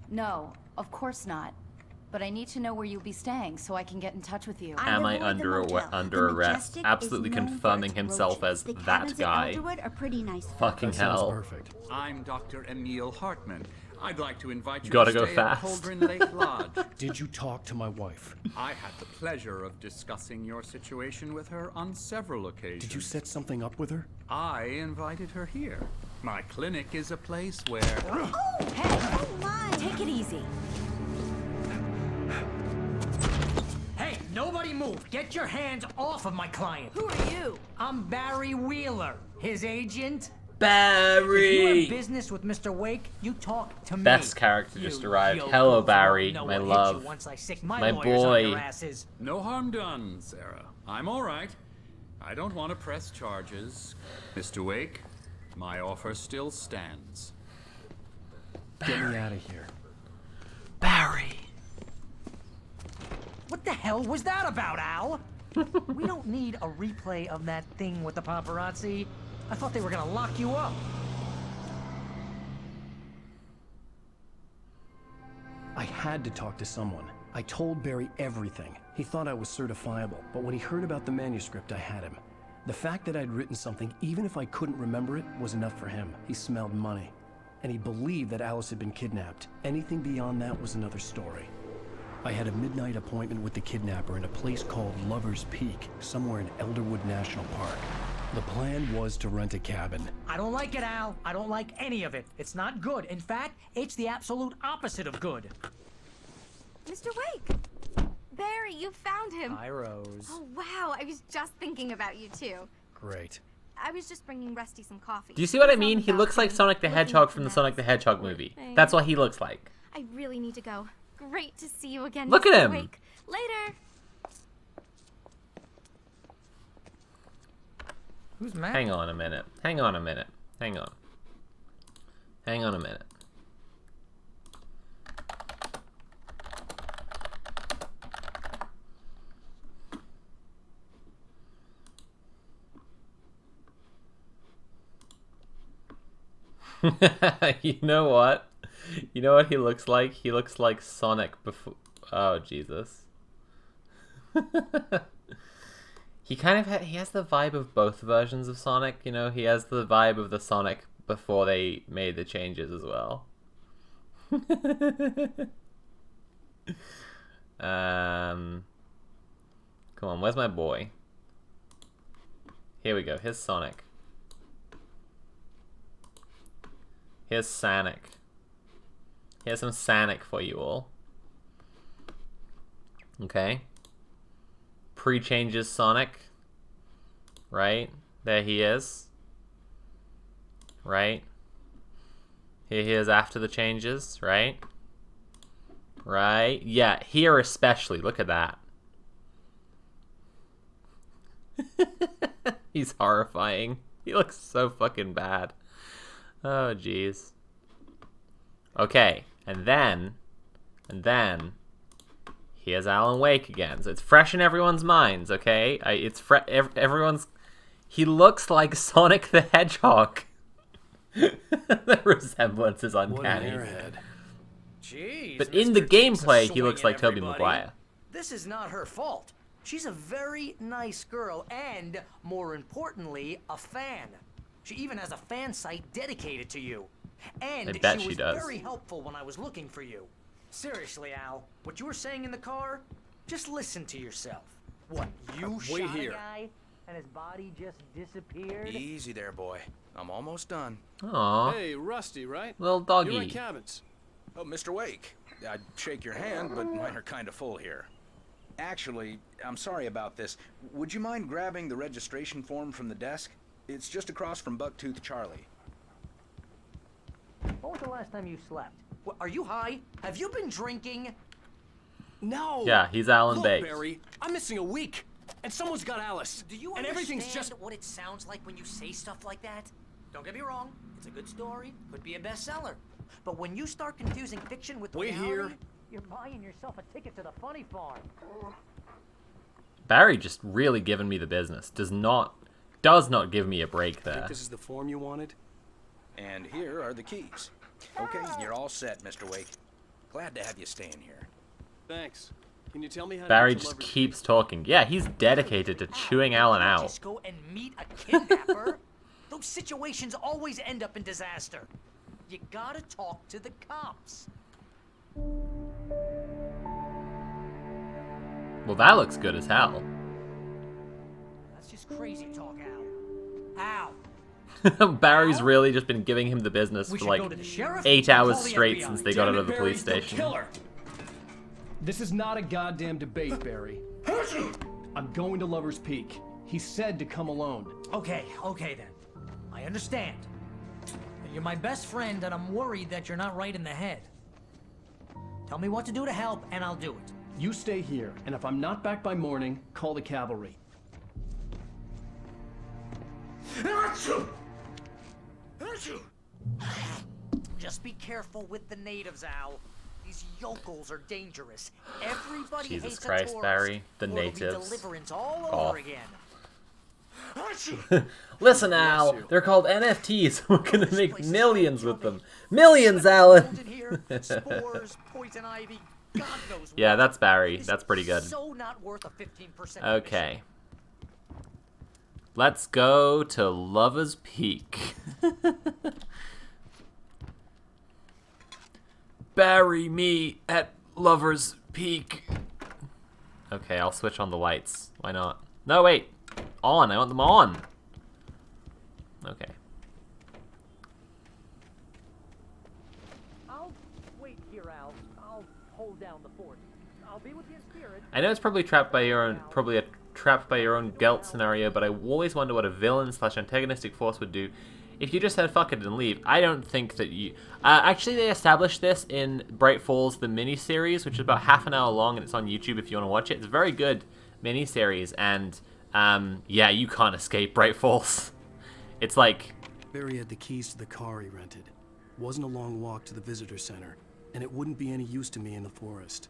No, of course not. But I need to know where you'll be staying so I can get in touch with you. Am I under arrest? Absolutely confirming himself as that guy. Are pretty nice. Fucking hell. Perfect. I'm Dr. Emil Hartman. I'd like to invite you Gotta to go stay fast. at Cauldron Lake Lodge. Did you talk to my wife? I had the pleasure of discussing your situation with her on several occasions. Did you set something up with her? I invited her here. My clinic is a place where... Oh, hey! Oh my! Take it easy. Hey, nobody move! Get your hands off of my client! Who are you? I'm Barry Wheeler, his agent. Barry! If you have business with Mr. Wake, you talk to me. Best character just arrived. Hello, Barry, my love. My boy. No harm done, Sarah. I'm all right. I don't want to press charges. Mr. Wake, my offer still stands. Get me out of here. Barry. What the hell was that about, Al? We don't need a replay of that thing with the paparazzi. I thought they were gonna lock you up. I had to talk to someone. I told Barry everything. He thought I was certifiable, but when he heard about the manuscript, I had him. The fact that I'd written something, even if I couldn't remember it, was enough for him. He smelled money. And he believed that Alice had been kidnapped. Anything beyond that was another story. I had a midnight appointment with the kidnapper in a place called Lover's Peak, somewhere in Elderwood National Park. The plan was to rent a cabin. I don't like it, Al. I don't like any of it. It's not good. In fact, it's the absolute opposite of good. Mr. Wake! Barry, you found him. Hi, Rose. Oh, wow. I was just thinking about you, too. Great. I was just bringing Rusty some coffee. Do you see what I mean? He looks like Sonic the Hedgehog from the Sonic the Hedgehog movie. That's what he looks like. I really need to go. Great to see you again, Look Mr. at him. Wake. Later. Who's mad? Hang on a minute. Hang on a minute. Hang on. Hang on a minute. You know what? You know what he looks like? He looks like Sonic before... Oh, Jesus. He kind of he has the vibe of both versions of Sonic, you know? He has the vibe of the Sonic before they made the changes as well. Come on, where's my boy? Here we go, here's Sonic. Here's Sonic. Here's some Sonic for you all. Okay. Pre-changes Sonic. Right? There he is. Right? Here he is after the changes, right? Right? Yeah, here especially. Look at that. He's horrifying. He looks so fucking bad. Oh, jeez. Okay, and then, here's Alan Wake again. So it's fresh in everyone's minds, okay? Everyone's... He looks like Sonic the Hedgehog. The resemblance is uncanny. What an airhead. Jeez, But in the gameplay, he looks like Tobey Maguire. This is not her fault. She's a very nice girl and, more importantly, a fan. She even has a fan site dedicated to you. And I bet she she was does. very helpful when I was looking for you. Seriously, Al, what you were saying in the car, just listen to yourself. What, you Wait shot here. a guy and his body just disappeared? Easy there, boy. I'm almost done. Aww. Hey, Rusty, right? Little doggy. You rent cabins. Oh, Mr. Wake. I'd shake your hand, but mine are kind of full here. Actually, I'm sorry about this. Would you mind grabbing the registration form from the desk? It's just across from Bucktooth Charlie. When was the last time you slept? What, are you high? Have you been drinking? No. Yeah, he's Alan Look, Bates. Barry, I'm missing a week, and someone's got Alice. Do you and everything's understand just what it sounds like when you say stuff like that? Don't get me wrong, it's a good story, could be a bestseller. But when you start confusing fiction with Wait reality, here. you're buying yourself a ticket to the funny farm. Barry just really giving me the business. Does not give me a break there. Think this is the form you wanted? And here are the keys. Okay, you're all set, Mr. Wake. Glad to have you staying here. Thanks. Can you tell me how Barry to just deliver? keeps talking. Yeah, he's dedicated to chewing Alan out. Just go and meet a kidnapper? Those situations always end up in disaster. You gotta talk to the cops. Well, that looks good as hell. That's just crazy talk, Al. Al! Barry's really just been giving him the business We for should like go to the sheriff 8 or hours call the straight FBI? since they got Damn out it, of the Barry, police they'll station. kill her. This is not a goddamn debate, Barry. I'm going to Lover's Peak. He said to come alone. Okay then. I understand. You're my best friend, and I'm worried that you're not right in the head. Tell me what to do to help, and I'll do it. You stay here, and if I'm not back by morning, call the cavalry. Just be careful with the natives, Al. These yokels are dangerous. Everybody Jesus hates Christ, a tourist, Barry. The or it'll be natives. deliverance all Off. over again. Listen, Al, they're called NFTs. We're gonna make millions with them. Millions, Alan! Spores, poison ivy, God knows Yeah, what. that's Barry. This That's pretty good. is so not worth a 15%. Okay. Let's go to Lover's Peak. Bury me at Lover's Peak. Okay, I'll switch on the lights. Why not? No, wait. On. I want them on. Okay. I'll wait here, Al. I'll hold down the fort. I'll be with you in spirit. I know it's probably trapped by your own guilt scenario, but I always wonder what a villain / antagonistic force would do if you just said fuck it and leave. I don't think that you... actually, they established this in Bright Falls, the miniseries, which is about half an hour long, and it's on YouTube if you want to watch it. It's a very good miniseries, and yeah, you can't escape Bright Falls. It's like... Barry had the keys to the car he rented. Wasn't a long walk to the visitor center, and it wouldn't be any use to me in the forest.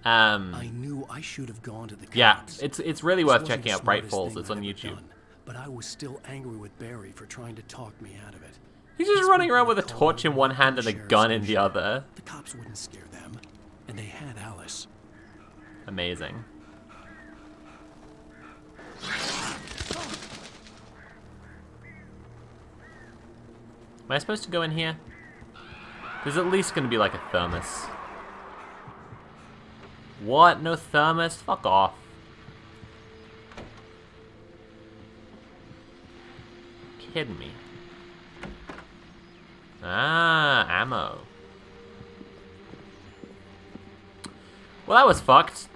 I knew I should have gone to the cops. Yeah, it's really This worth wasn't checking the out Bright smartest Falls. thing It's on I'd ever YouTube. done, but I was still angry with Barry for trying to talk me out of it. He's just running around with a torch in one hand and a gun in the other. The cops wouldn't scare them, and they had Alice. Amazing. Am I supposed to go in here? There's at least going to be like a thermos. What? No thermos? Fuck off. Kidding me. Ah, ammo. Well, that was fucked.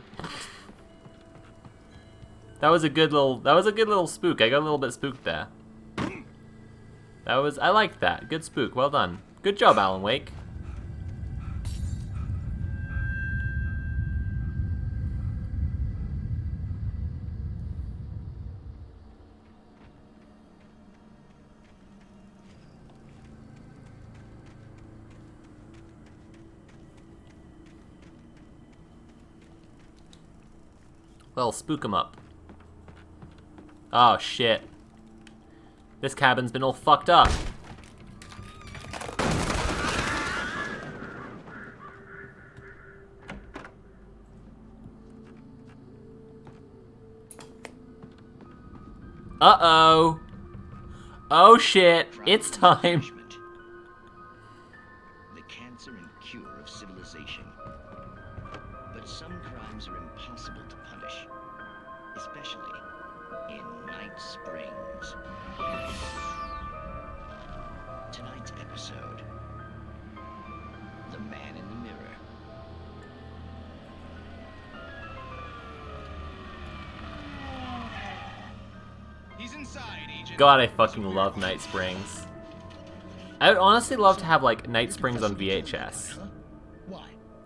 That was a good little spook. I got a little bit spooked there. I liked that. Good spook. Well done. Good job, Alan Wake. Well, spook 'em up. Oh, shit. This cabin's been all fucked up. Uh-oh. Oh, shit. It's time. The cancer and cure of civilization. But some crimes are impossible to punish, especially in Night Springs. Tonight's episode, The Man in the Mirror. He's God, I fucking love Night Springs. I would honestly love to have, like, Night Springs on VHS.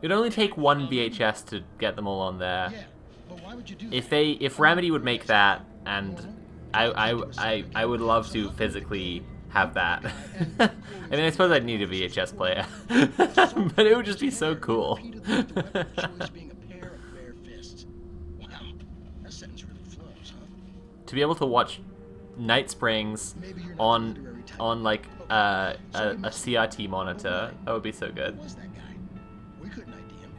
It'd only take one VHS to get them all on there. If Remedy would make that, and I would love to physically have that. I mean, I suppose I'd need a VHS player, but it would just be so cool. To be able to watch Night Springs on like a CRT monitor, that would be so good. We couldn't ID him.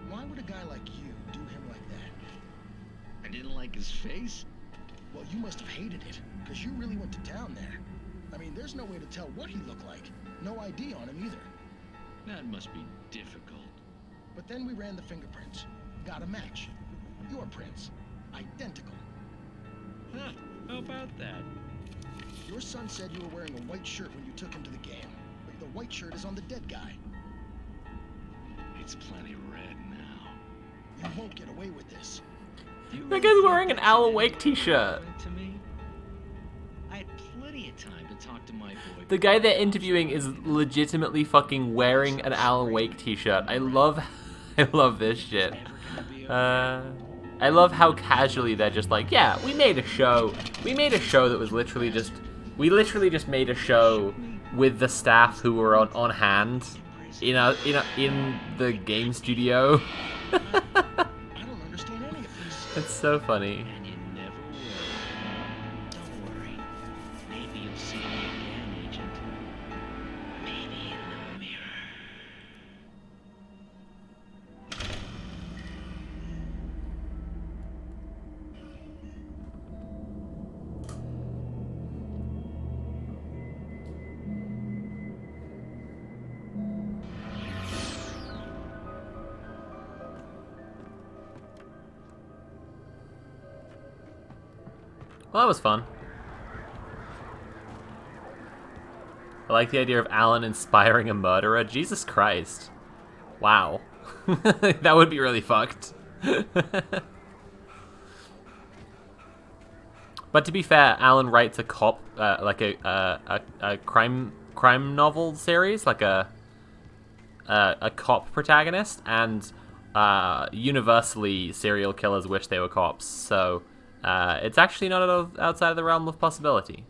Why would a guy like you do him like that? I didn't like his face. Well, you must have hated it, because you really went to town there. I mean, there's no way to tell what he looked like. No ID on him either. That must be difficult. But then we ran the fingerprints. Got a match. Your prints. Identical. Huh, how about that? Your son said you were wearing a white shirt when you took him to the game. But the white shirt is on the dead guy. It's plenty red now. You won't get away with this. That guy's wearing an Alan Wake t-shirt. To me, I had plenty of time to talk to my boy. The guy they're interviewing is legitimately fucking wearing an Alan Wake t-shirt. I love this shit. I love how casually they're just like, yeah, we made a show. We made a show that was literally just, we literally just made a show with the staff who were on hand in the game studio. I don't understand any of this. It's so funny. And you never will. Don't worry. Maybe you'll see me again, Agent. Maybe in the mirror. Well, that was fun. I like the idea of Alan inspiring a murderer. Jesus Christ. Wow. That would be really fucked. But to be fair, Alan writes a cop, like a crime novel series, like a cop protagonist, and universally serial killers wish they were cops, so it's actually not outside of the realm of possibility.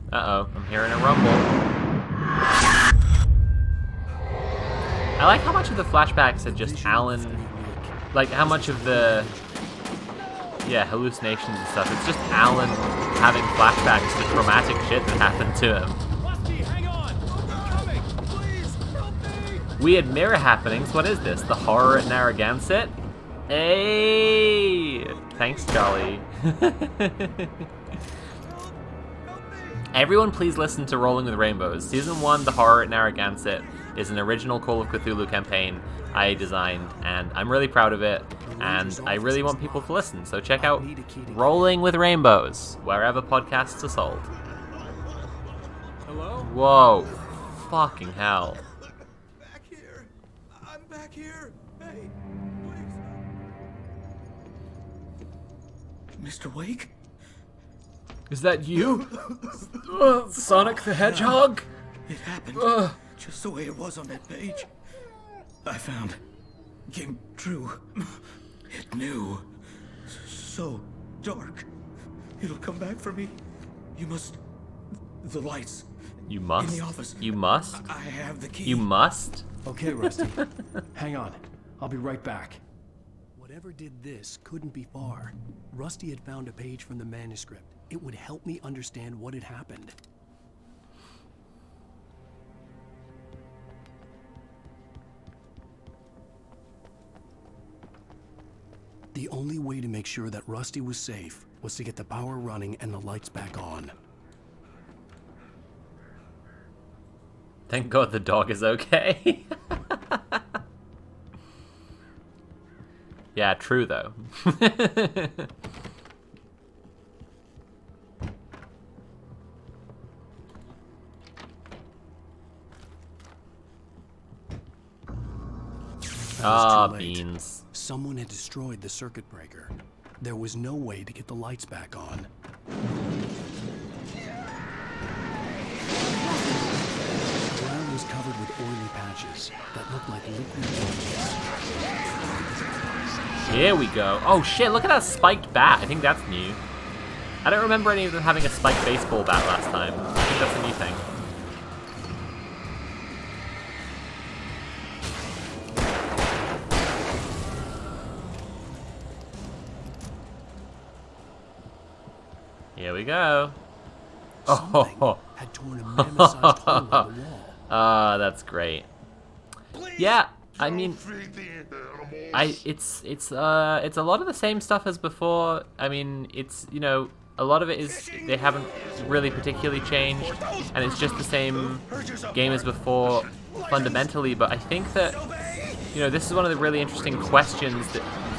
Uh-oh, I'm hearing a rumble. I like how much of the flashbacks are just Alan, like how much of the, hallucinations and stuff, it's just Alan having flashbacks to traumatic shit that happened to him. Rusty, hang on! I'm coming! Please, help me! Weird mirror happenings, what is this? The horror at Narragansett? Hey! Thanks, Charlie. Everyone please listen to Rolling with Rainbows. Season 1, The Horror at Narragansett, is an original Call of Cthulhu campaign I designed, and I'm really proud of it, and I really want people to listen, so check out Rolling with Rainbows, wherever podcasts are sold. Hello? Whoa. Fucking hell. Back here. I'm back here. Hey, please. Mr. Wake? Is that you? Sonic the Hedgehog? It happened just the way it was on that page. I found. Came true. It knew. So dark. It'll come back for me. You must. The lights. You must? In the office. You must? I have the key. You must? Okay, Rusty. Hang on. I'll be right back. Whatever did this couldn't be far. Rusty had found a page from the manuscript. It would help me understand what had happened. The only way to make sure that Rusty was safe was to get the power running and the lights back on. Thank God the dog is okay. Yeah, true though. Ah, too late. beans. Someone had destroyed the circuit breaker. There was no way to get the lights back on. The ground was covered with oily patches that looked like liquid torches. Here we go. Oh shit, look at that spiked bat. I think that's new. I don't remember any of them having a spiked baseball bat last time. I think that's a new thing. Here we go. Something had torn a mammoth-sized hole in the wall. Ah, that's great. Yeah, I mean, it's a lot of the same stuff as before. I mean, it's, you know, a lot of it is they haven't really particularly changed, and it's just the same game as before fundamentally. But I think that, you know, this is one of the really interesting questions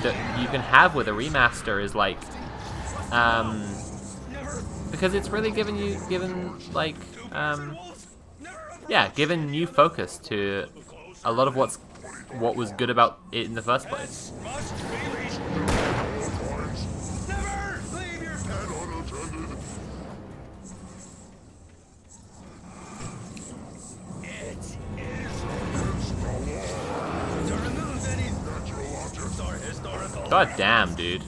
that you can have with a remaster is like, because it's really given new focus to a lot of what was good about it in the first place. God damn, dude.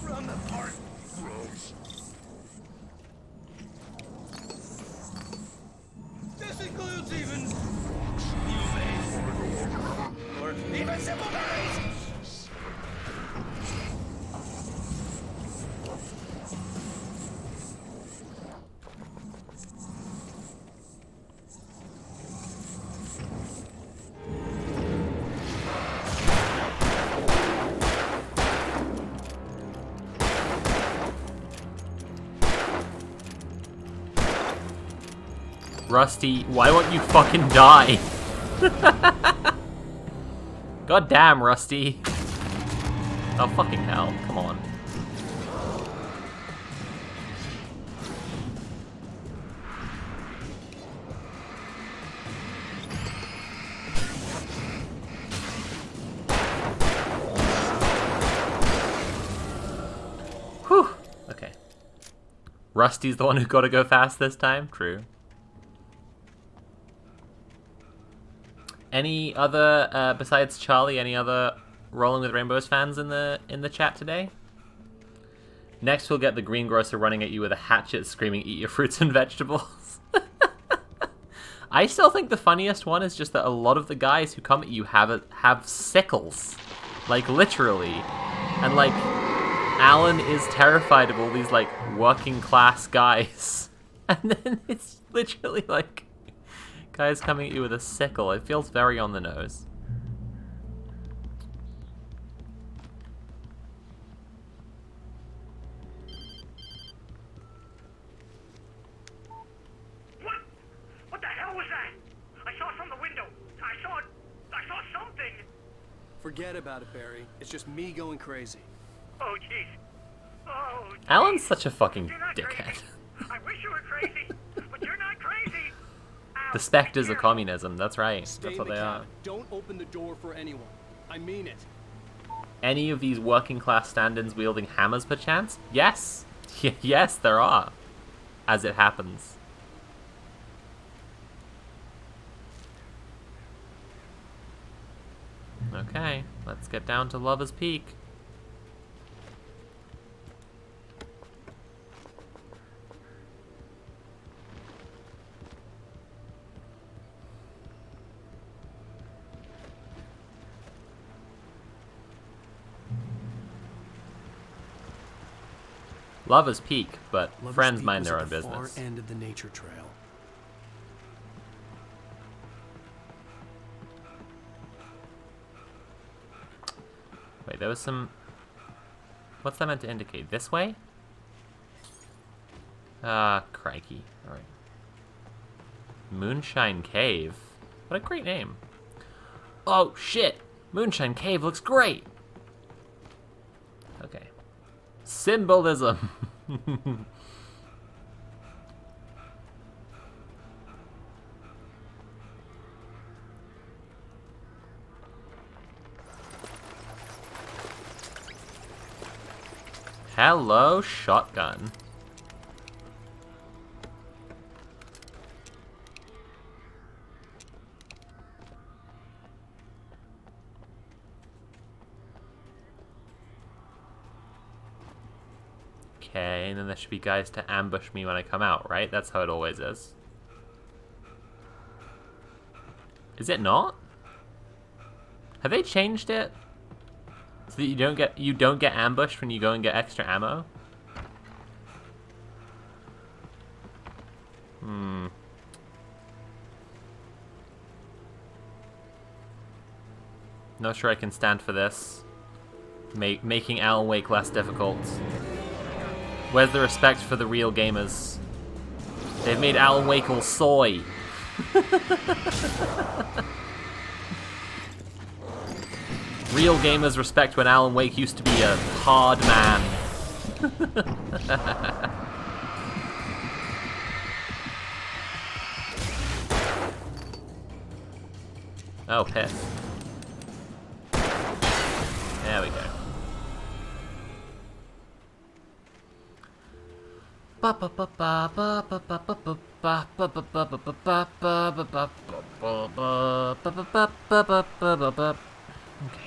This includes even simple berries. Rusty, why won't you fucking die? God damn, Rusty. Oh, fucking hell. Come on. Whew. Okay. Rusty's the one who got to go fast this time? True. Any other, besides Charlie, any other Rolling with Rainbows fans in the chat today? Next we'll get the greengrocer running at you with a hatchet screaming, "Eat your fruits and vegetables." I still think the funniest one is just that a lot of the guys who come at you have sickles. Like, literally. And, like, Alan is terrified of all these, like, working class guys. And then it's literally, like, guys coming at you with a sickle. It feels very on the nose. What the hell was that? I saw it from the window. I saw something. Forget about it, Barry. It's just me going crazy. Oh, jeez. Oh, geez. Alan's such a fucking You're not dickhead. crazy. I wish you were crazy, but you're not crazy. The specters of communism, that's right. That's what they are. Don't open the door for anyone. I mean it. Any of these working class stand-ins wielding hammers, perchance? Yes! Yes, there are. As it happens. Okay, let's get down to Lover's Peak. Lover's Peak, but Lover's friends Peak mind was their at own the business. Far end of the nature trail. Wait, there was some... What's that meant to indicate? This way? Ah, crikey. Alright. Moonshine Cave. What a great name. Oh, shit! Moonshine Cave looks great! Okay. Symbolism! Hello, shotgun. Okay, and then there should be guys to ambush me when I come out, right? That's how it always is. Is it not? Have they changed it? So that you don't get ambushed when you go and get extra ammo? Not sure I can stand for this. Making Alan Wake less difficult. Where's the respect for the real gamers? They've made Alan Wake all soy. Real gamers respect when Alan Wake used to be a hard man. Oh, piss. There we go. Okay.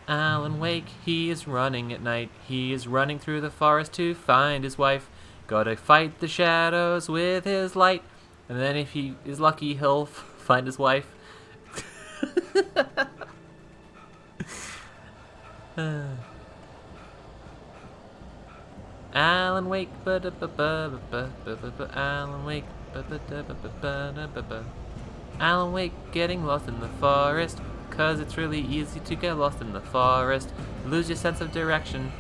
Alan Wake, he is running at night. He is running through the forest to find his wife. Gotta fight the shadows with his light. And then if he is lucky, he'll find his wife. Alan Wake, Alan Wake, Alan Wake getting lost in the forest, 'cause it's really easy to get lost in the forest. Lose your sense of direction,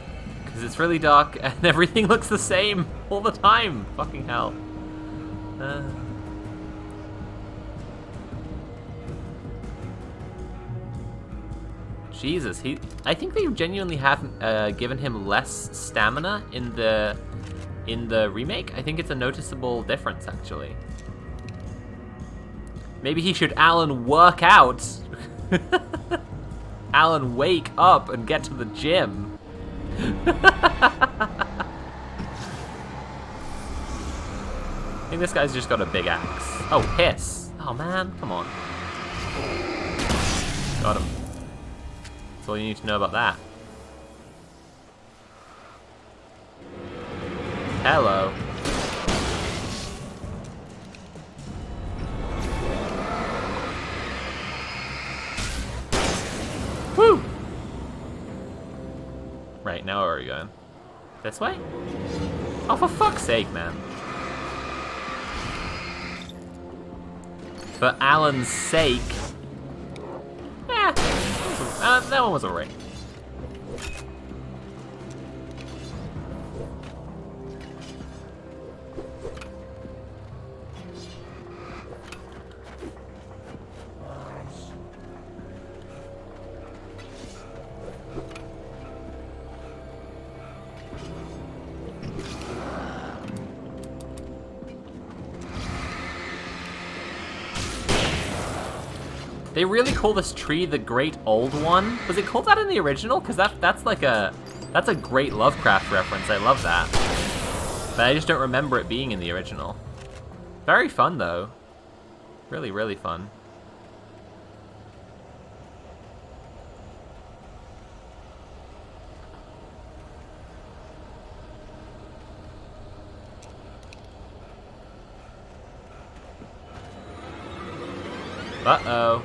'cause it's really dark and everything looks the same all the time. Fucking hell. Jesus, I think they genuinely have given him less stamina in the remake. I think it's a noticeable difference, actually. Maybe he should Alan work out. Alan wake up and get to the gym. I think this guy's just got a big axe. Oh, piss. Oh man, come on. Got him. That's all you need to know about that. Hello. Woo! Right, now where are we going? This way? Oh, for fuck's sake, man. For Alan's sake. Eh, that one was alright. They really call this tree the Great Old One. Was it called that in the original? Because that's a great Lovecraft reference. I love that. But I just don't remember it being in the original. Very fun though. Really, really fun. Uh-oh.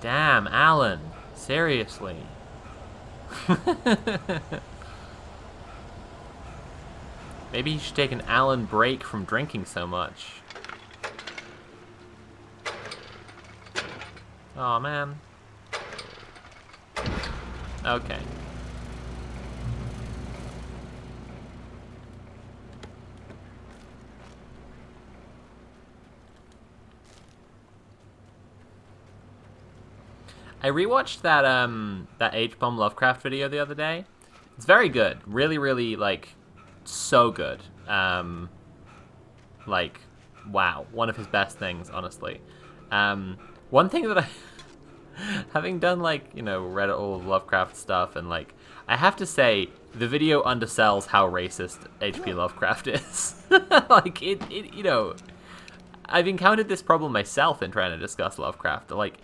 Damn, Alan. Seriously. Maybe you should take an Alan break from drinking so much. Aw, man. Okay. I rewatched that that H-Bomb Lovecraft video the other day. It's very good. Really, really, like, so good. Like, wow. One of his best things, honestly. One thing that I... having done, like, you know, read all of Lovecraft stuff, and, like, I have to say, the video undersells how racist H.P. Lovecraft is. Like, you know... I've encountered this problem myself in trying to discuss Lovecraft. Like,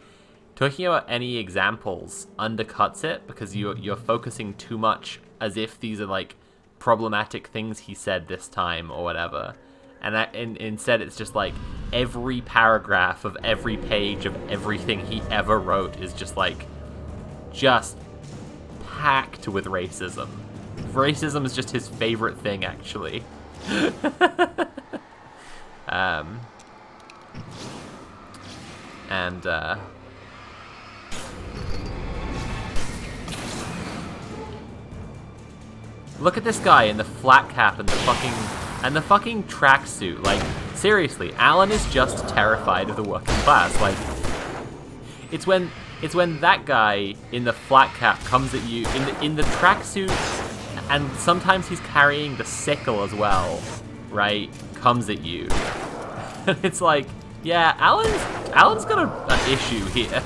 talking about any examples undercuts it because you're focusing too much as if these are like problematic things he said this time or whatever. And instead it's just like every paragraph of every page of everything he ever wrote is just like packed with racism. Racism is just his favorite thing, actually. Look at this guy in the flat cap and the fucking tracksuit. Like, seriously, Alan is just terrified of the working class. Like, it's when that guy in the flat cap comes at you in the tracksuit, and sometimes he's carrying the sickle as well, right? Comes at you. It's like, yeah, Alan's got an issue here.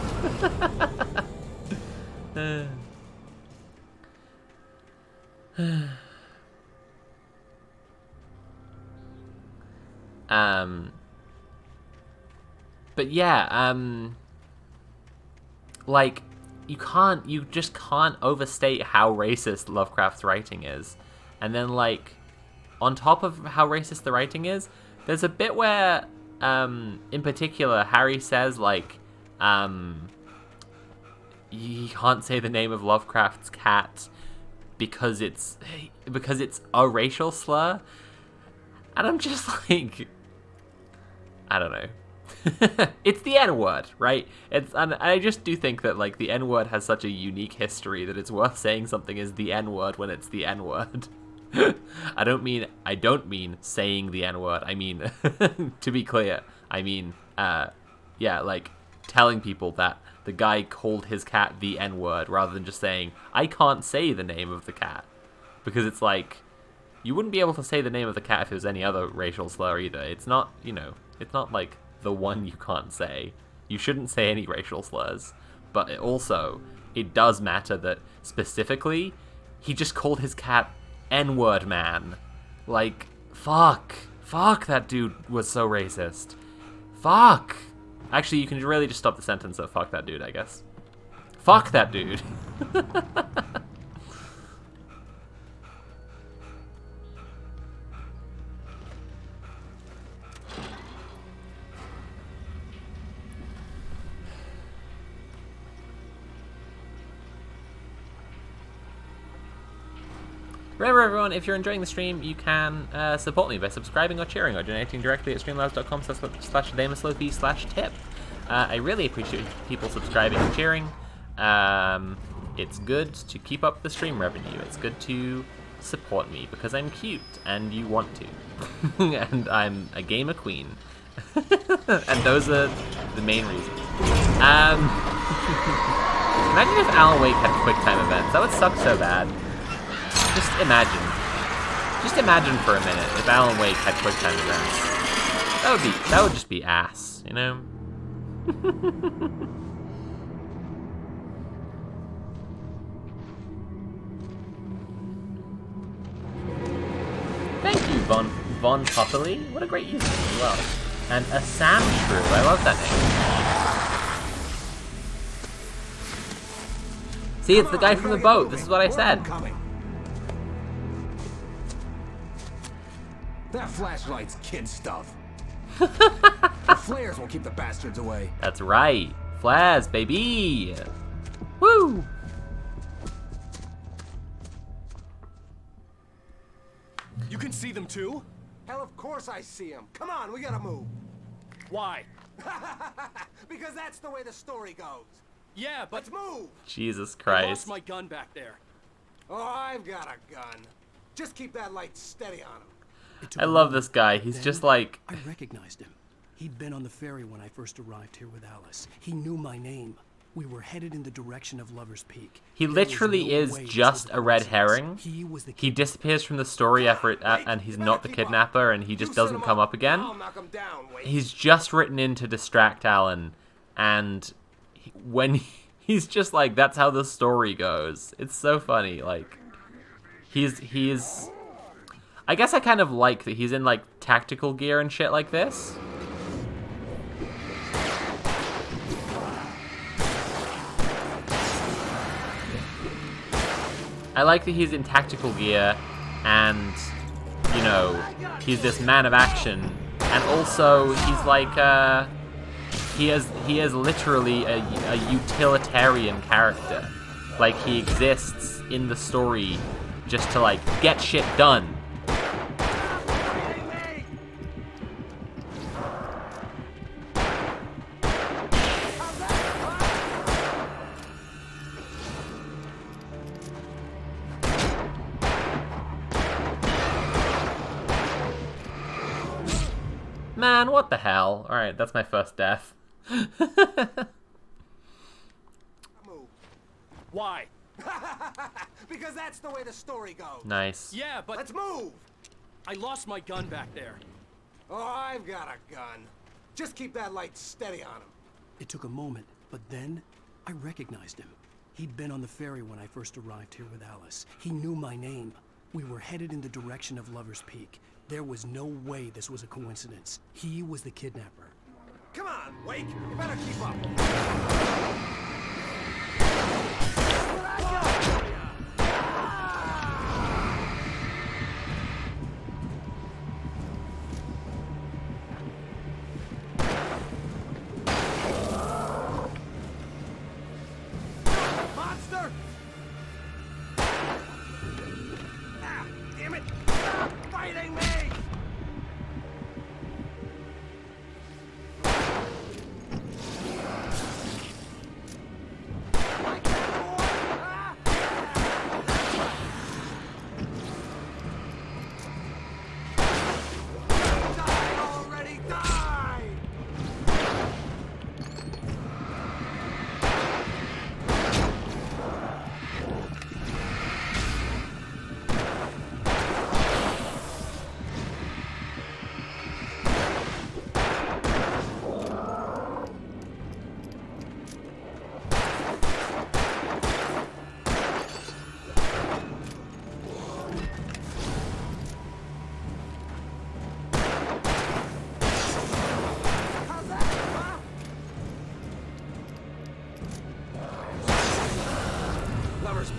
But yeah, like, you just can't overstate how racist Lovecraft's writing is. And then, like, on top of how racist the writing is, there's a bit where, in particular, Harry says, like, you can't say the name of Lovecraft's cat because it's a racial slur. And I'm just like, I don't know. It's the N-word, right? And I just do think that, like, the N-word has such a unique history that it's worth saying something is the N-word when it's the N-word. I don't mean saying the N-word. I mean, to be clear, I mean, yeah, like, telling people that the guy called his cat the N-word rather than just saying, I can't say the name of the cat. Because it's like, you wouldn't be able to say the name of the cat if it was any other racial slur either. It's not, you know, it's not like the one you can't say. You shouldn't say any racial slurs. But it does matter that, specifically, he just called his cat N-word man. Like, fuck, that dude was so racist. Fuck. Actually, you can really just stop the sentence at fuck that dude, I guess. Fuck that dude. Remember, everyone, if you're enjoying the stream, you can support me by subscribing or cheering or donating directly at streamlabs.com/damuslofi/tip. I really appreciate people subscribing and cheering. It's good to keep up the stream revenue. It's good to support me because I'm cute and you want to. And I'm a gamer queen. And those are the main reasons. Imagine if Alan Wake had QuickTime events. That would suck so bad. Just imagine for a minute if Alan Wake had QuickTime events. That would just be ass, you know? Thank you, Von Popperly. What a great username as well. And a Sam Shrew. I love that name. See, it's the guy from the boat. This is what I said. That flashlight's kid stuff. The flares will keep the bastards away. That's right. Flares, baby. Woo! You can see them too? Hell, of course I see him. Come on, we gotta move. Why? Because that's the way the story goes. Yeah, but... Let's move! Jesus I Christ. lost my gun back there. Oh, I've got a gun. Just keep that light steady on him. I love this guy. He's just like... I recognized him. He'd been on the ferry when I first arrived here with Alice. He knew my name. We were headed in the direction of Lover's Peak. He literally is just a red herring. He disappears from the story effort, and he's not the kidnapper, and he just doesn't come up again. He's just written in to distract Alan, and when he's just like, that's how the story goes. It's so funny. Like, he's. I guess I kind of like that he's in like tactical gear and shit like this. I like that he's in tactical gear, and, you know, he's this man of action, and also he's like, he is literally a utilitarian character. Like, he exists in the story just to, like, get shit done. Man, what the hell? Alright, that's my first death. Why? Because that's the way the story goes. Nice. Yeah, but... Let's move! I lost my gun back there. Oh, I've got a gun. Just keep that light steady on him. It took a moment, but then I recognized him. He'd been on the ferry when I first arrived here with Alice. He knew my name. We were headed in the direction of Lover's Peak. There was no way this was a coincidence. He was the kidnapper. Come on, Wake! You better keep up! Monster! Ah, damn it! Stop fighting me!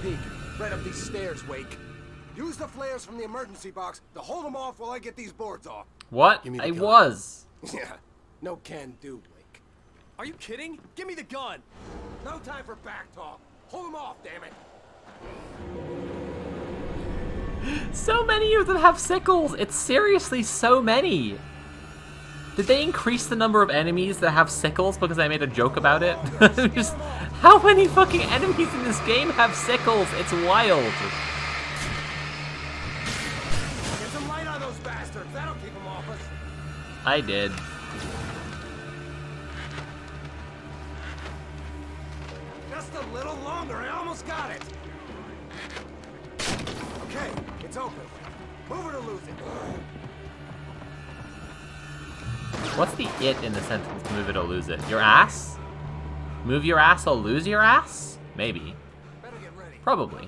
Peak. Right up these stairs, Wake. Use the flares from the emergency box to hold them off while I get these boards off. What? I was. Yeah, no can do, Wake. Are you kidding? Give me the gun! No time for back talk. Hold them off, damn it. So many of them have sickles. It's seriously so many. Did they increase the number of enemies that have sickles because I made a joke about it? Just, how many fucking enemies in this game have sickles? It's wild. Get some light on those bastards. That'll keep them off us. I did. Just a little longer. I almost got it. Okay, it's open. Move it or lose it. What's the it in the sentence, move it or lose it? Your ass? Move your ass or lose your ass? Maybe. Probably.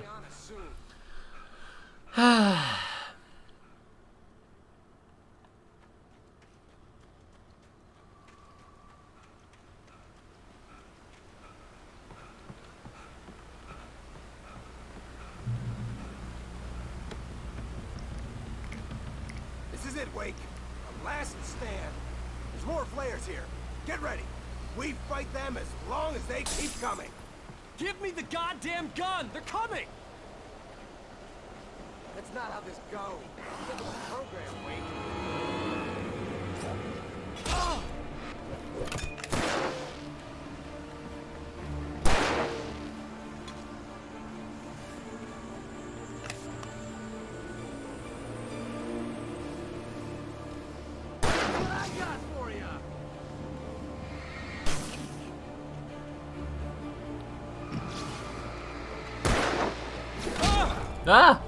This is it, Wake. A last stand. There's more flares here. Get ready. We fight them as long as they keep coming. Give me the goddamn gun! They're coming! That's not how this goes. Look at the program, Wake. Oh! What I got for ya? Ah!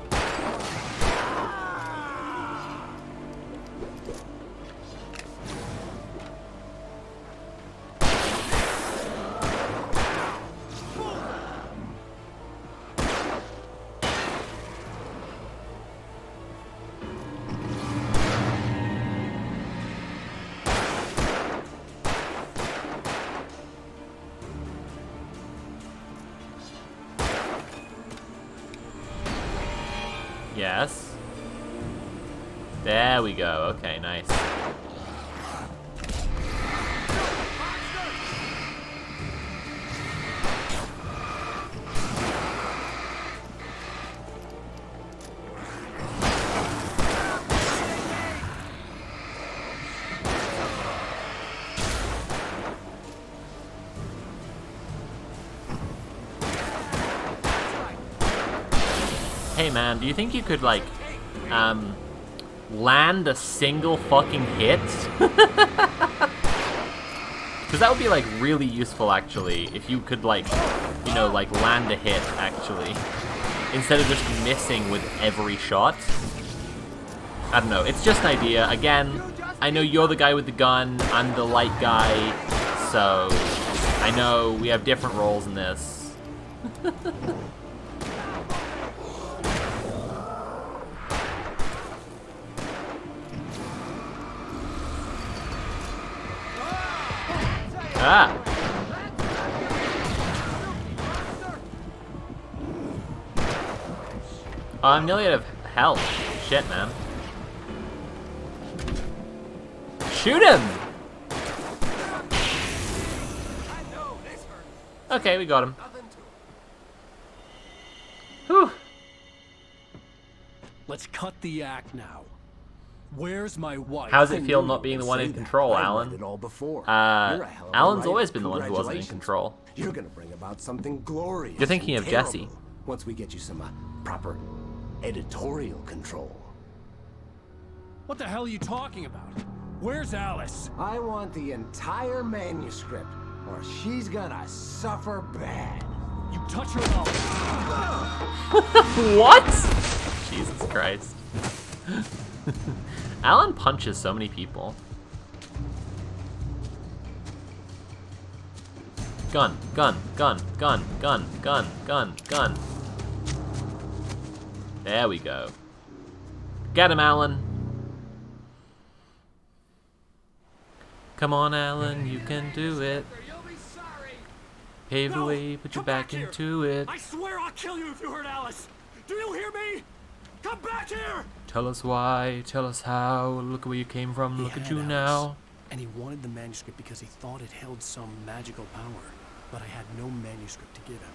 Yes. There we go. Okay, nice. Hey man, do you think you could, like, land a single fucking hit? Because that would be, like, really useful, actually, if you could, like, you know, like, land a hit, actually. Instead of just missing with every shot. I don't know, it's just an idea. Again, I know you're the guy with the gun, I'm the light guy, so I know we have different roles in this. Ah! Oh, I'm nearly out of health. Shit, man. Shoot him! Okay, we got him. Whew. Let's cut the act now. Where's my wife? How does it feel not being the one in control, Alan? Alan's always been the one who wasn't in control. You're gonna bring about something glorious. You're thinking of terrible Jesse. Once we get you some proper editorial control. What the hell are you talking about? Where's Alice? I want the entire manuscript, or she's gonna suffer bad. You touch her mouth. What? Jesus Christ. Alan punches so many people. Gun, gun, gun, gun, gun, gun, gun, gun. There we go. Get him, Alan. Come on, Alan, you can do it. Pave the way, put your back into it. I swear I'll kill you if you hurt Alice. Do you hear me? Come back here! Tell us why, tell us how, look where you came from, look at you now. And he wanted the manuscript because he thought it held some magical power. But I had no manuscript to give him.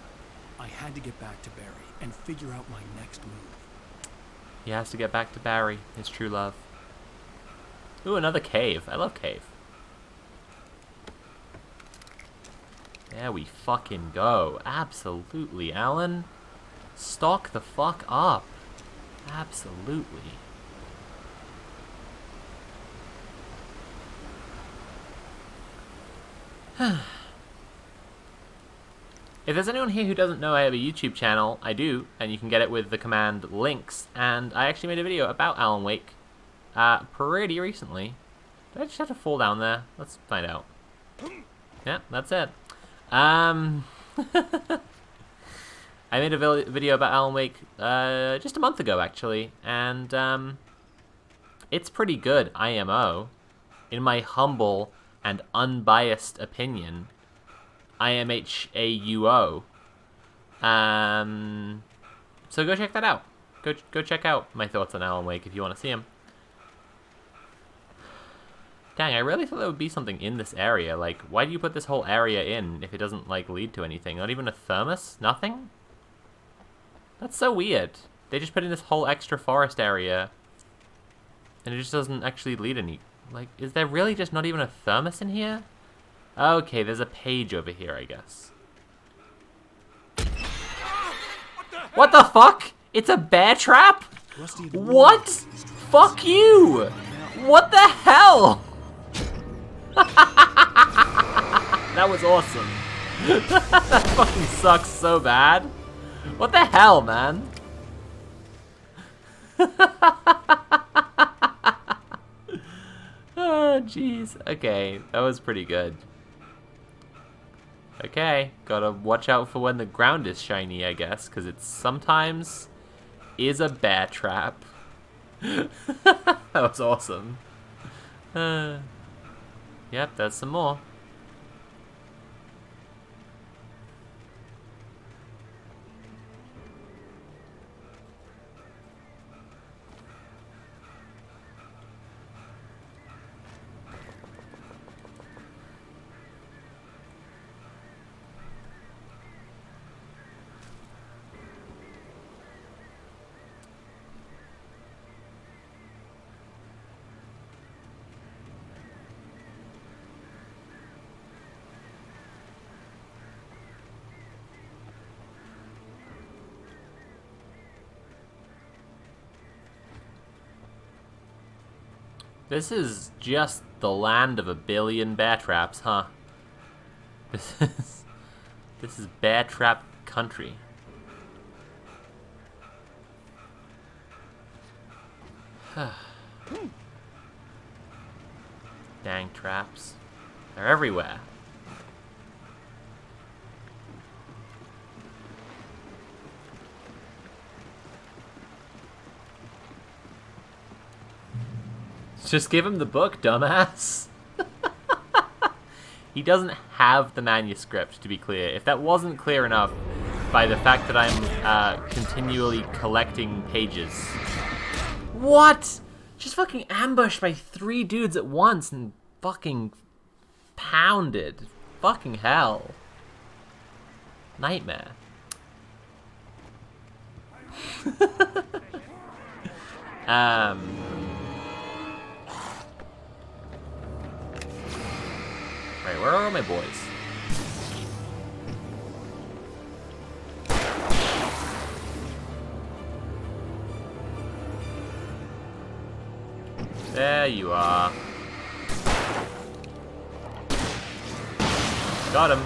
I had to get back to Barry and figure out my next move. He has to get back to Barry, his true love. Ooh, another cave. I love cave. There we fucking go. Absolutely, Alan. Stock the fuck up. Absolutely. If there's anyone here who doesn't know I have a YouTube channel, I do, and you can get it with the command links, and I actually made a video about Alan Wake pretty recently. Did I just have to fall down there? Let's find out. Yeah, that's it. I made a video about Alan Wake just a month ago, actually, and it's pretty good, IMO. In my humble and unbiased opinion, IMHAUO. So go check that out. Go check out my thoughts on Alan Wake if you want to see him. Dang, I really thought there would be something in this area. Like, why do you put this whole area in if it doesn't, like, lead to anything? Not even a thermos? Nothing? That's so weird. They just put in this whole extra forest area, and it just doesn't actually lead any... Like, is there really just not even a thermos in here? Okay, there's a page over here, I guess. What the fuck? It's a bear trap? What? Fuck you! What the hell? That was awesome. That fucking sucks so bad. What the hell, man? Oh, jeez. Okay, that was pretty good. Okay, gotta watch out for when the ground is shiny, I guess, because it sometimes is a bear trap. That was awesome. Yep, there's some more. This is just the land of a billion bear traps, huh? This is bear trap country. Dang traps. They're everywhere. Just give him the book, dumbass. He doesn't have the manuscript, to be clear. If that wasn't clear enough by the fact that I'm continually collecting pages. What? Just fucking ambushed by 3 dudes at once and fucking pounded. Fucking hell. Nightmare. Right, where are all my boys? There you are. Got him.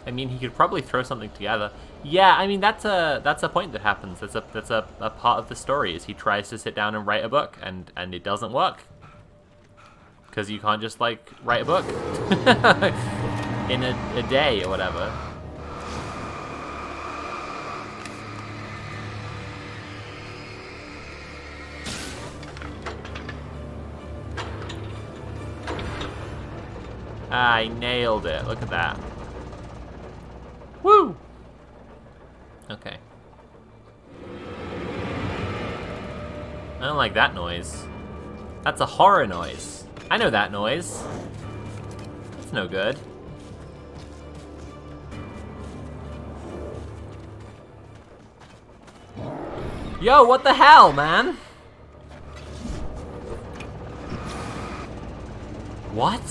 I mean, he could probably throw something together. Yeah, I mean, that's a point that happens. That's a part of the story, is he tries to sit down and write a book, and it doesn't work. Because you can't just, like, write a book in a day or whatever. I nailed it. Look at that. Woo! Okay. I don't like that noise. That's a horror noise. I know that noise. It's no good. Yo, what the hell, man? What?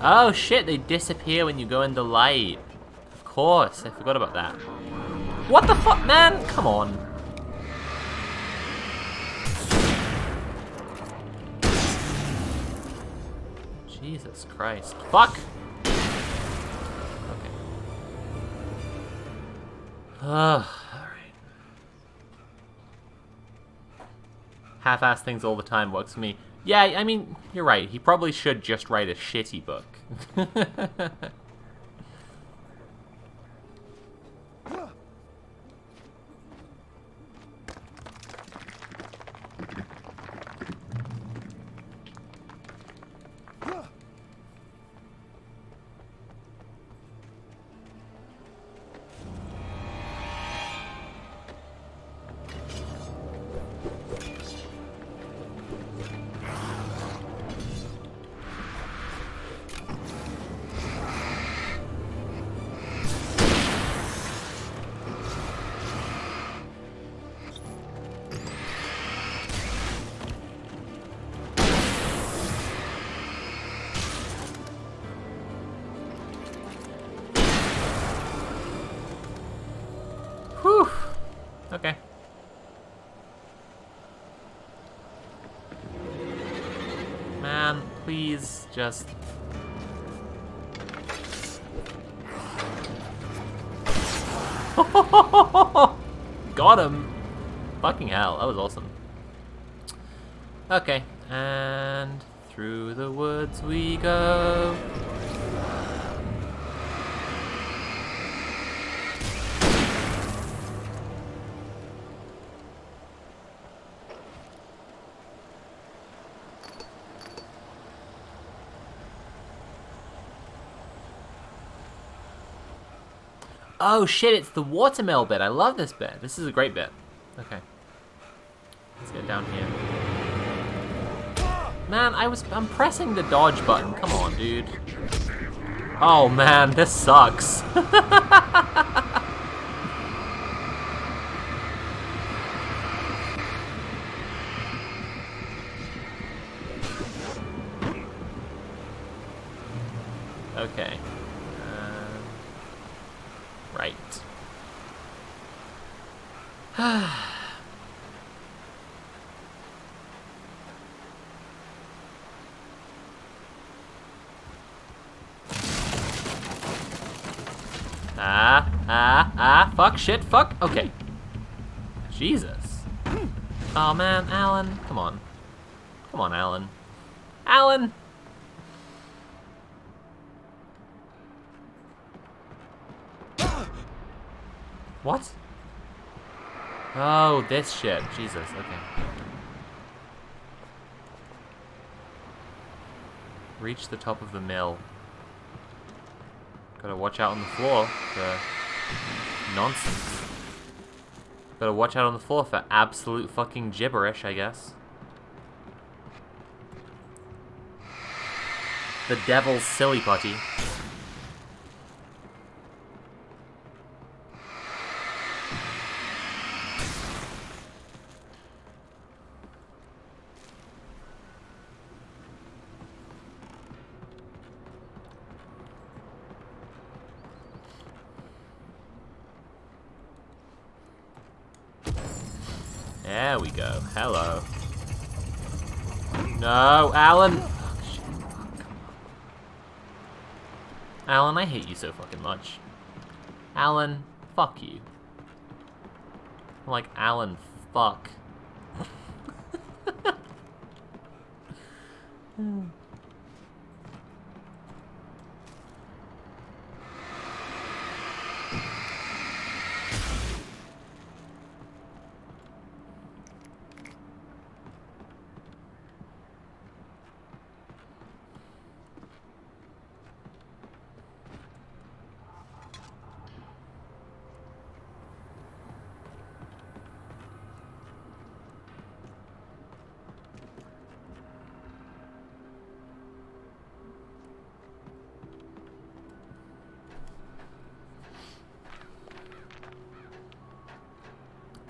Oh shit, they disappear when you go into light. Of course, I forgot about that. What the fuck, man? Come on. Jesus Christ. Fuck! Okay. Alright. Half-ass things all the time works for me. Yeah, I mean, you're right. He probably should just write a shitty book. Okay. Man, please just... Got him! Fucking hell, that was awesome. Okay, and through the woods we go. Oh shit, it's the watermill bit. I love this bit. This is a great bit. Okay. Let's get down here. Man, I'm pressing the dodge button. Come on, dude. Oh man, this sucks. Okay. Right. Fuck, shit, fuck. Okay. Jesus. Oh man, Alan. Come on. Come on, Alan. Alan! What? Oh, this shit. Jesus, okay. Reach the top of the mill. Gotta watch out on the floor for nonsense. Gotta watch out on the floor for absolute fucking gibberish, I guess. The devil's silly putty. There we go. Hello. No, Alan! Alan, I hate you so fucking much. Alan, fuck you. I'm like, Alan, fuck.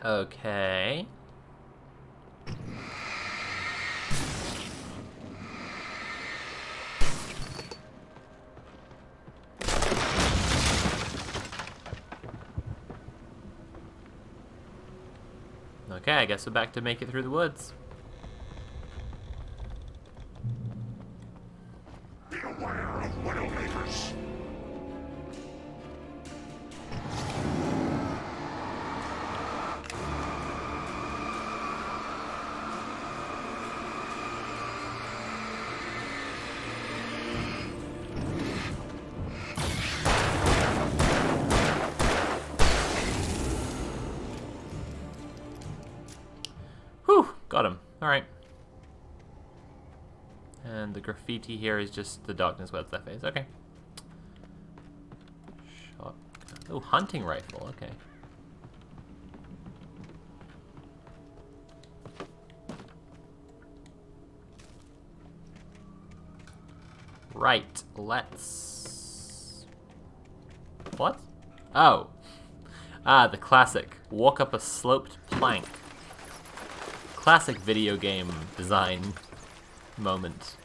Okay. Okay, I guess we're back to make it through the woods. Beware of Widowmakers. Got him. Alright. And the graffiti here is just the darkness wets their face. Okay. Shotgun. Oh, hunting rifle. Okay. Right. Let's... What? Oh. Ah, the classic. Walk up a sloped plank. Classic video game design moment.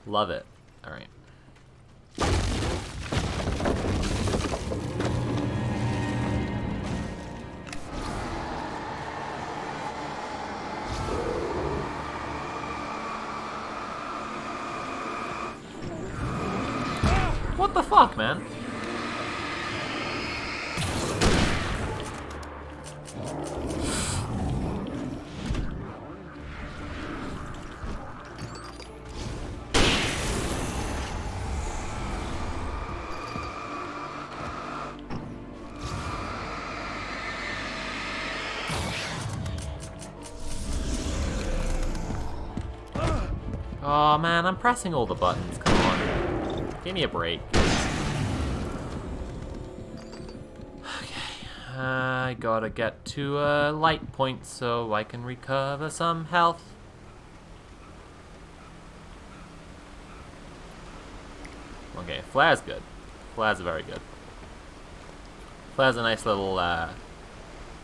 Love it. Alright. What the fuck, man? Oh man, I'm pressing all the buttons. Come on. Give me a break. Okay. I gotta get to a light point so I can recover some health. Okay, flare's good. Flare's very good. Flare's a nice little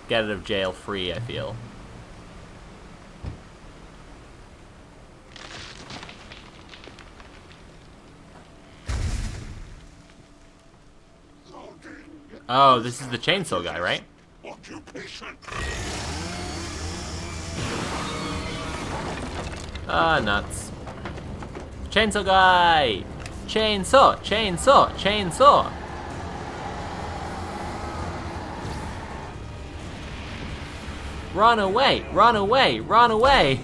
get out of jail free, I feel. Oh, this is the chainsaw guy, right? Ah, nuts. Chainsaw guy! Chainsaw! Chainsaw! Chainsaw! Run away! Run away! Run away!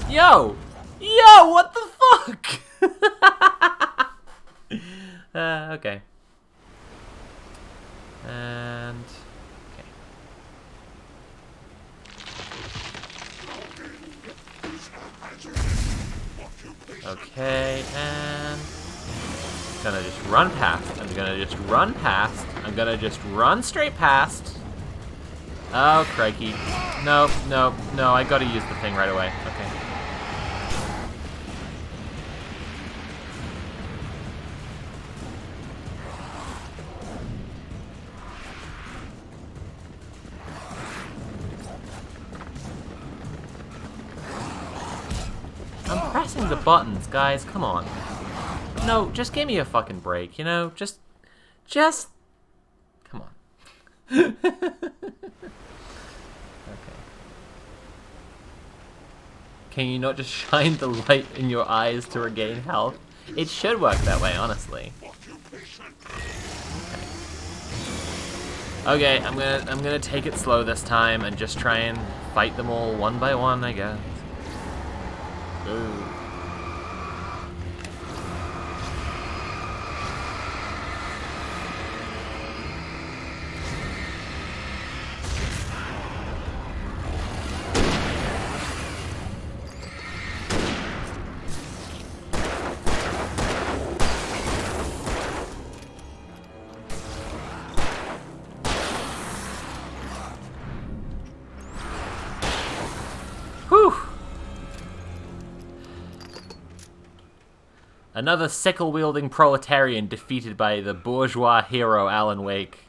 Yo! Yo! What the fuck? Okay. And... Okay, and... Gonna just run past. I'm gonna just run past. I'm gonna just run straight past. Oh, crikey. No, no, no, I gotta use the thing right away. Okay. I'm pressing the buttons, guys, come on. No, just give me a fucking break, you know? Just... Come on. Okay. Can you not just shine the light in your eyes to regain health? It should work that way, honestly. Okay, I'm gonna take it slow this time and just try and fight them all one by one, I guess. Ooh. Whew! Another sickle-wielding proletarian defeated by the bourgeois hero Alan Wake.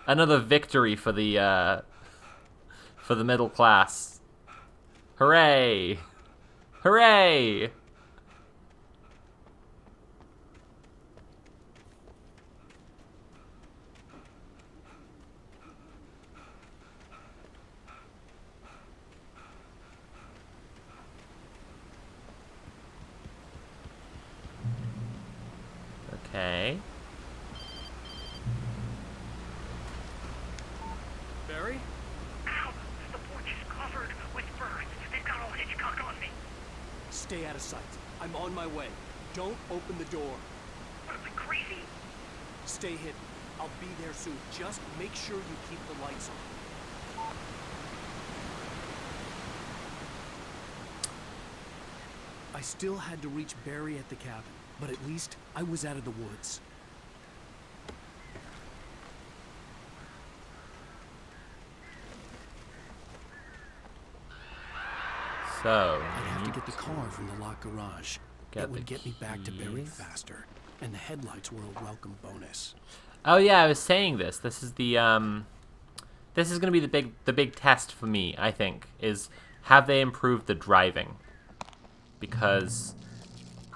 Another victory for the middle class. Hooray! Hooray! Okay. Barry? Ow! The porch is covered with birds. They've got all Hitchcock on me. Stay out of sight. I'm on my way. Don't open the door. What, am I crazy? Stay hidden. I'll be there soon. Just make sure you keep the lights on. I still had to reach Barry at the cabin, but at least I was out of the woods. So, I'd have to get the car from the locked garage. It would get me back to Barry faster, and the headlights were a welcome bonus. Oh yeah, I was saying this. This is the this is gonna be the big test for me. I think is have they improved the driving? Because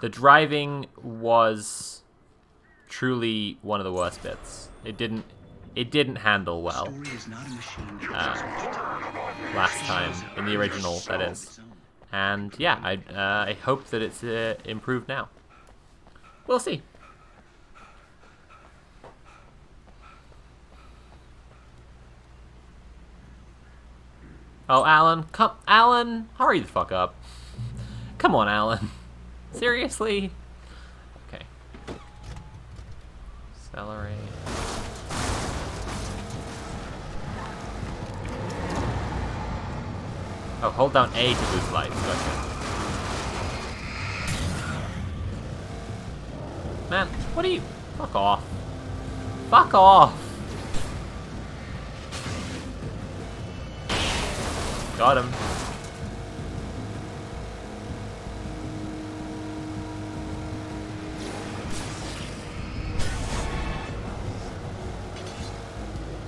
the driving was truly one of the worst bits. It didn't handle well last time in the original, that is. And yeah, I hope that it's improved now. We'll see. Oh, Alan, come, Alan, hurry the fuck up. Come on, Alan. Seriously? Okay. Accelerate. Oh, hold down A to boost life. Gotcha. Man, what are you? Fuck off. Fuck off. Got him.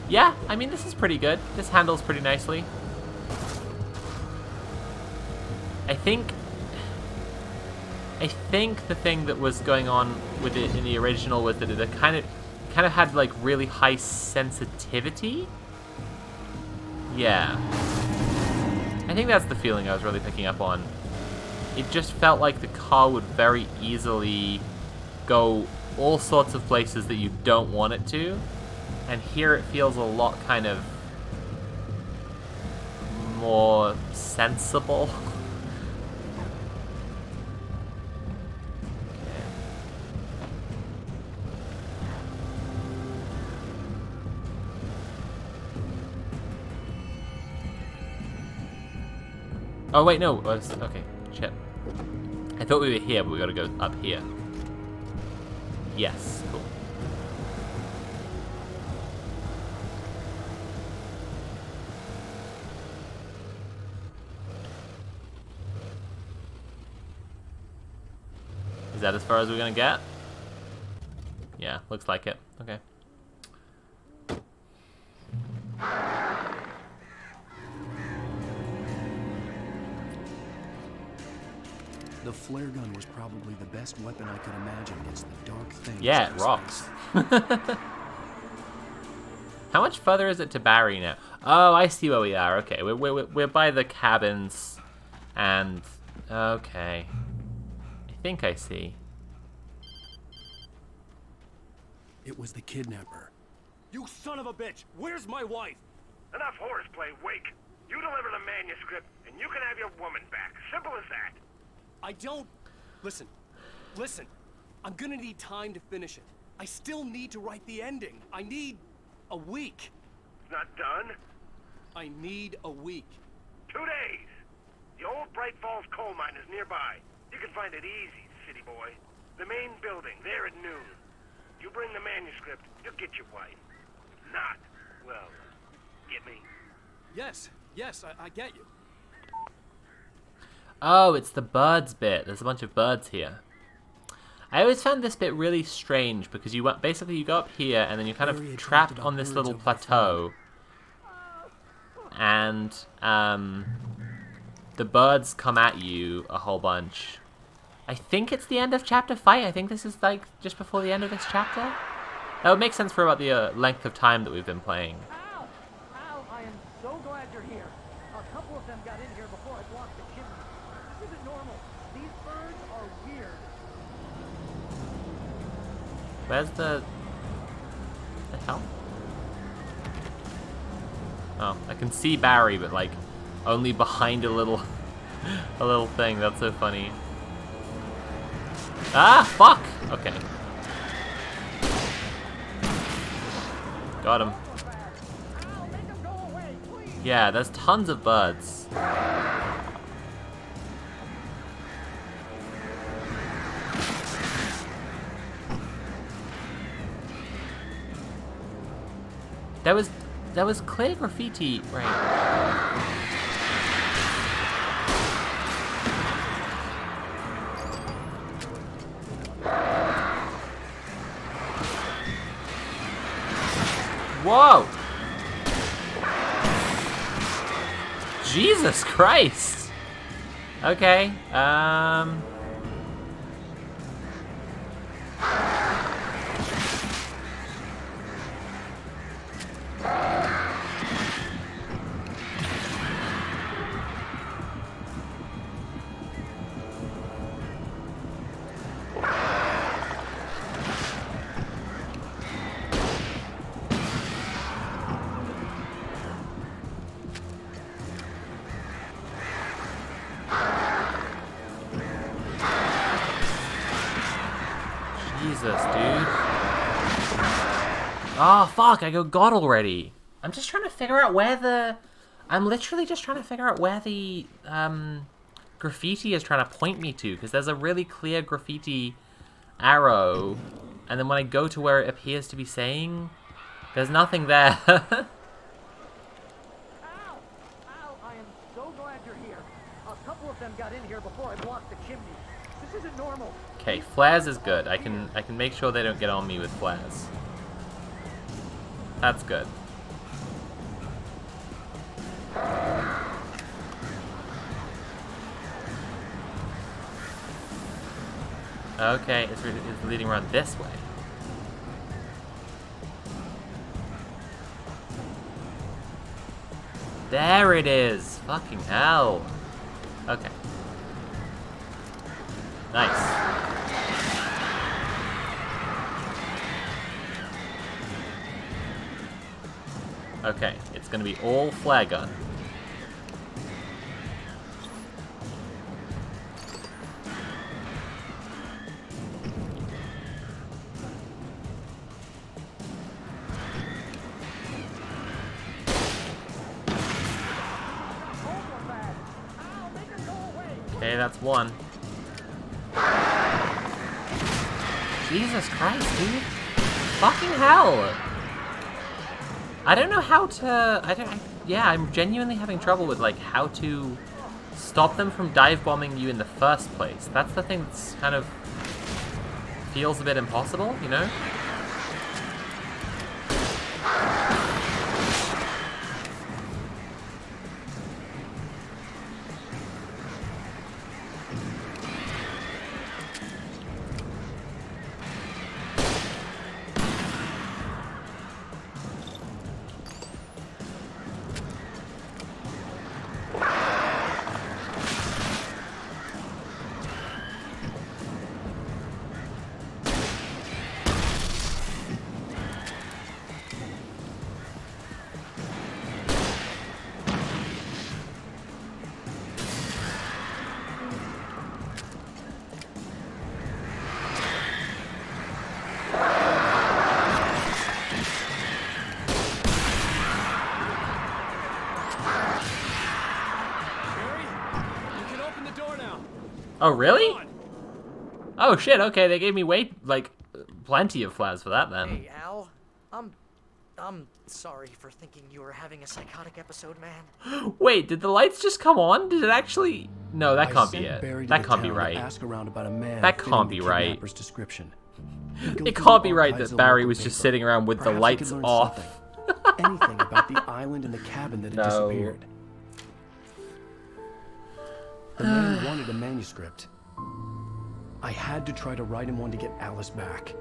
Yeah, I mean, this is pretty good. This handles pretty nicely. I think the thing that was going on with it in the original was that it kind of had like really high sensitivity. Yeah. I think that's the feeling I was really picking up on. It just felt like the car would very easily go all sorts of places that you don't want it to. And here it feels a lot kind of more sensible. Oh wait, no. Okay, shit. I thought we were here, but we gotta go up here. Yes, cool. Is that as far as we're gonna get? Yeah, looks like it. Okay. The flare gun was probably the best weapon I could imagine against the dark things. Yeah, it rocks. How much further is it to Barry now? Oh, I see where we are. Okay, we're by the cabins, and okay, I think I see. It was the kidnapper. You son of a bitch! Where's my wife? Enough horseplay, Wake. You deliver the manuscript, and you can have your woman back. Simple as that. I don't... Listen. I'm gonna need time to finish it. I still need to write the ending. I need a week. It's not done? I need a week. 2 days. The old Bright Falls coal mine is nearby. You can find it easy, city boy. The main building, there at noon. You bring the manuscript, you'll get your wife. If not, well, get me? Yes, I get you. Oh, it's the birds bit. There's a bunch of birds here. I always found this bit really strange because you basically you go up here and then you're kind of trapped on this little plateau, and the birds come at you a whole bunch. I think it's the end of chapter 5. I think this is like just before the end of this chapter. That would make sense for about the length of time that we've been playing. Ow! I am so glad you're here. A couple of them got in here before I blocked the chimney. This isn't normal. These birds are weird. Where's the hell? Oh, I can see Barry, but like only behind a little thing. That's so funny. Ah, fuck! Okay. Got him. Yeah, there's tons of birds. That was clear graffiti, right? Whoa! Jesus Christ! Okay, Jesus, dude. Oh, fuck, I got already. I'm just trying to figure out where the... I'm literally just trying to figure out where the graffiti is trying to point me to, because there's a really clear graffiti arrow, and then when I go to where it appears to be saying, there's nothing there. Al, I am so glad you're here. A couple of them got in here before I blocked the chimney. This isn't normal. Okay, flares is good. I can make sure they don't get on me with flares. That's good. Okay, it's leading around this way. There it is! Fucking hell! Okay. Nice. Okay, it's gonna be all flare gun. Okay, that's one. Jesus Christ, dude. Fucking hell! I don't know how to... yeah, I'm genuinely having trouble with, like, how to stop them from dive bombing you in the first place. That's the thing that's kind of... feels a bit impossible, you know? Oh, really? Oh, shit, okay, they gave me plenty of flares for that, then. Hey, Al. I'm sorry for thinking you were having a psychotic episode, man. Wait, did the lights just come on? Did it actually... No, that can't be it. That can't be right. That can't be right. It can't be right that Barry was just sitting around with the lights off. Anything about the island and the cabin that had disappeared. The man wanted a manuscript. I had to try to write him one to get Alice back.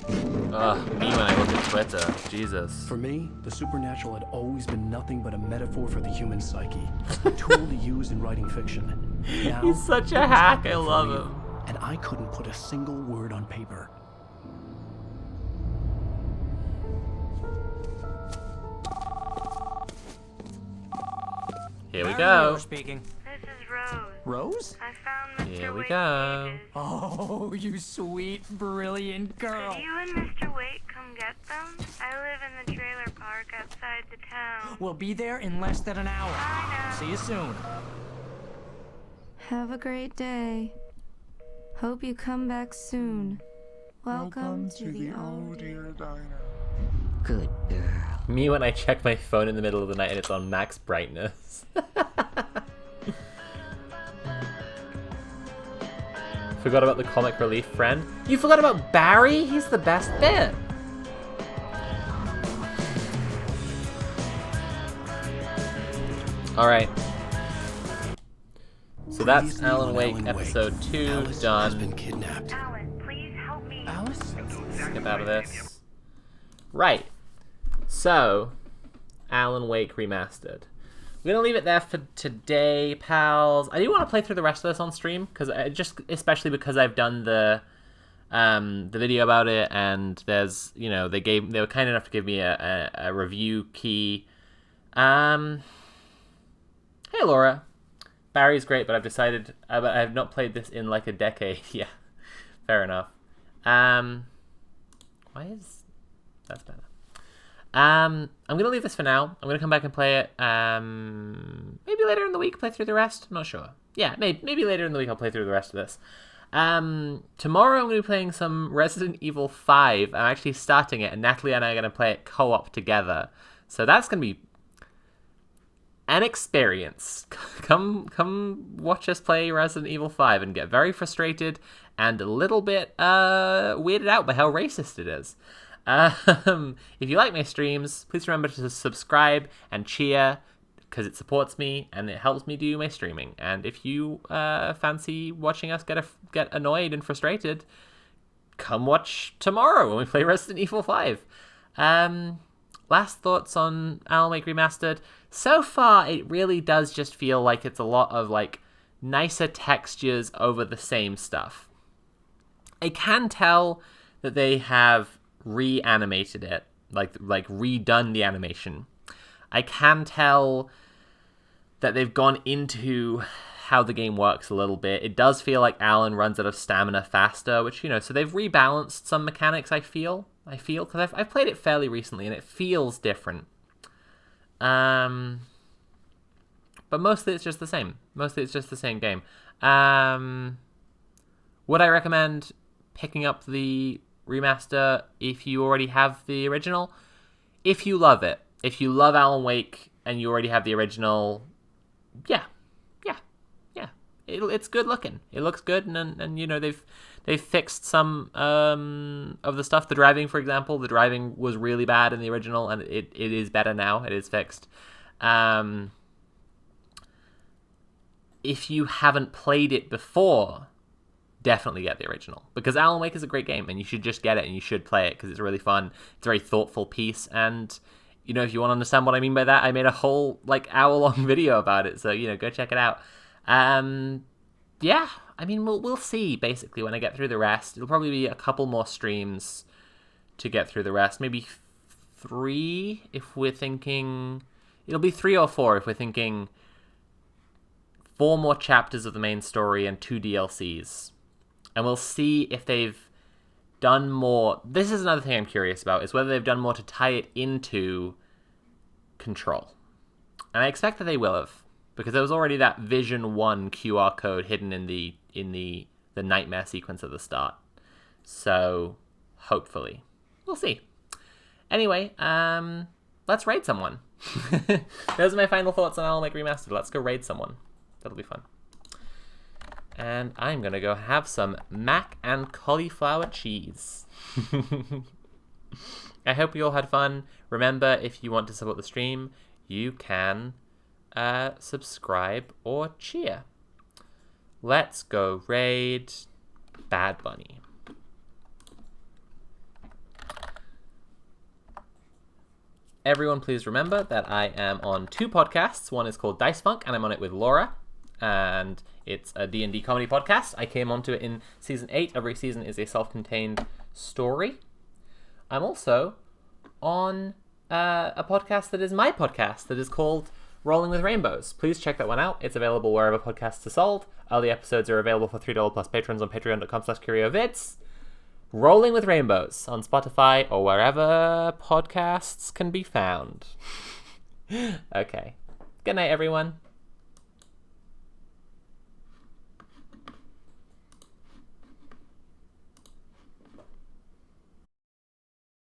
Me when I look at Twitter. Jesus. For me, the supernatural had always been nothing but a metaphor for the human psyche. A tool to use in writing fiction. Now, he's such a hack, I love him. And I couldn't put a single word on paper. Here we go. Speaking. This is Rose. Rose? I found Mr. Here we Wake's go. pages. Oh, you sweet, brilliant girl. Could you and Mr. Wake come get them? I live in the trailer park outside the town. We'll be there in less than an hour. I know. See you soon. Have a great day. Hope you come back soon. Welcome to the old dear diner. Good girl. Me when I check my phone in the middle of the night and it's on max brightness. Forgot about the comic relief friend. You forgot about Barry? He's the best bit. Alright. So that's Alan Wake episode 2 done. Has been kidnapped. Alan, please help me. Alice? Skip out of this. Right. So, Alan Wake Remastered. We're gonna leave it there for today, pals. I do want to play through the rest of this on stream because especially because I've done the video about it, and there's they were kind enough to give me a review key. Hey Laura, Barry's great, but I've decided, but I have not played this in like a decade. Yeah, fair enough. Why is that's better? I'm gonna leave this for now. I'm gonna come back and play it. Maybe later in the week, play through the rest. I'm not sure. Yeah, maybe later in the week I'll play through the rest of this. Tomorrow I'm gonna be playing some Resident Evil 5. I'm actually starting it, and Natalie and I are gonna play it co-op together. So that's gonna be an experience. Come watch us play Resident Evil 5 and get very frustrated and a little bit weirded out by how racist it is. If you like my streams, please remember to subscribe and cheer, because it supports me and it helps me do my streaming. And if you fancy watching us get annoyed and frustrated, come watch tomorrow when we play Resident Evil 5. Last thoughts on Alan Wake Remastered. So far, it really does just feel like it's a lot of like nicer textures over the same stuff. I can tell that they have reanimated it, like redone the animation. I can tell that they've gone into how the game works a little bit. It does feel like Alan runs out of stamina faster, which, you know, so they've rebalanced some mechanics, I feel, because I've played it fairly recently, and it feels different. But mostly it's just the same. Mostly it's just the same game. Would I recommend picking up the remaster if you already have the original? If you love it. If you love Alan Wake and you already have the original, yeah. It's good looking. It looks good, and you know, they've fixed some of the stuff. The driving, for example, the driving was really bad in the original, and it is better now. It is fixed. If you haven't played it before, definitely get the original, because Alan Wake is a great game, and you should just get it and you should play it because it's really fun. It's a very thoughtful piece, and you know, if you want to understand what I mean by that, I made a whole like hour-long video about it, so you know, go check it out. Yeah, I mean, we'll see, basically, when I get through the rest. It'll probably be a couple more streams to get through the rest. Maybe 3 if we're thinking... It'll be 3 or 4 if we're thinking 4 more chapters of the main story and 2 DLCs. And we'll see if they've done more... This is another thing I'm curious about, is whether they've done more to tie it into Control. And I expect that they will have, because there was already that Vision 1 QR code hidden in the nightmare sequence at the start. So, hopefully. We'll see. Anyway, let's raid someone. Those are my final thoughts on Alan Wake Remastered. Let's go raid someone. That'll be fun. And I'm gonna go have some mac and cauliflower cheese. I hope you all had fun. Remember, if you want to support the stream, you can subscribe or cheer. Let's go raid Bad Bunny. Everyone, please remember that I am on 2 podcasts. One is called Dice Funk, and I'm on it with Laura, and it's a D&D comedy podcast. I came onto it in Season 8. Every season is a self-contained story. I'm also on a podcast that is my podcast that is called Rolling with Rainbows. Please check that one out. It's available wherever podcasts are sold. Early episodes are available for $3 plus patrons on patreon.com/CurioVids. Rolling with Rainbows on Spotify or wherever podcasts can be found. Okay. Good night, everyone.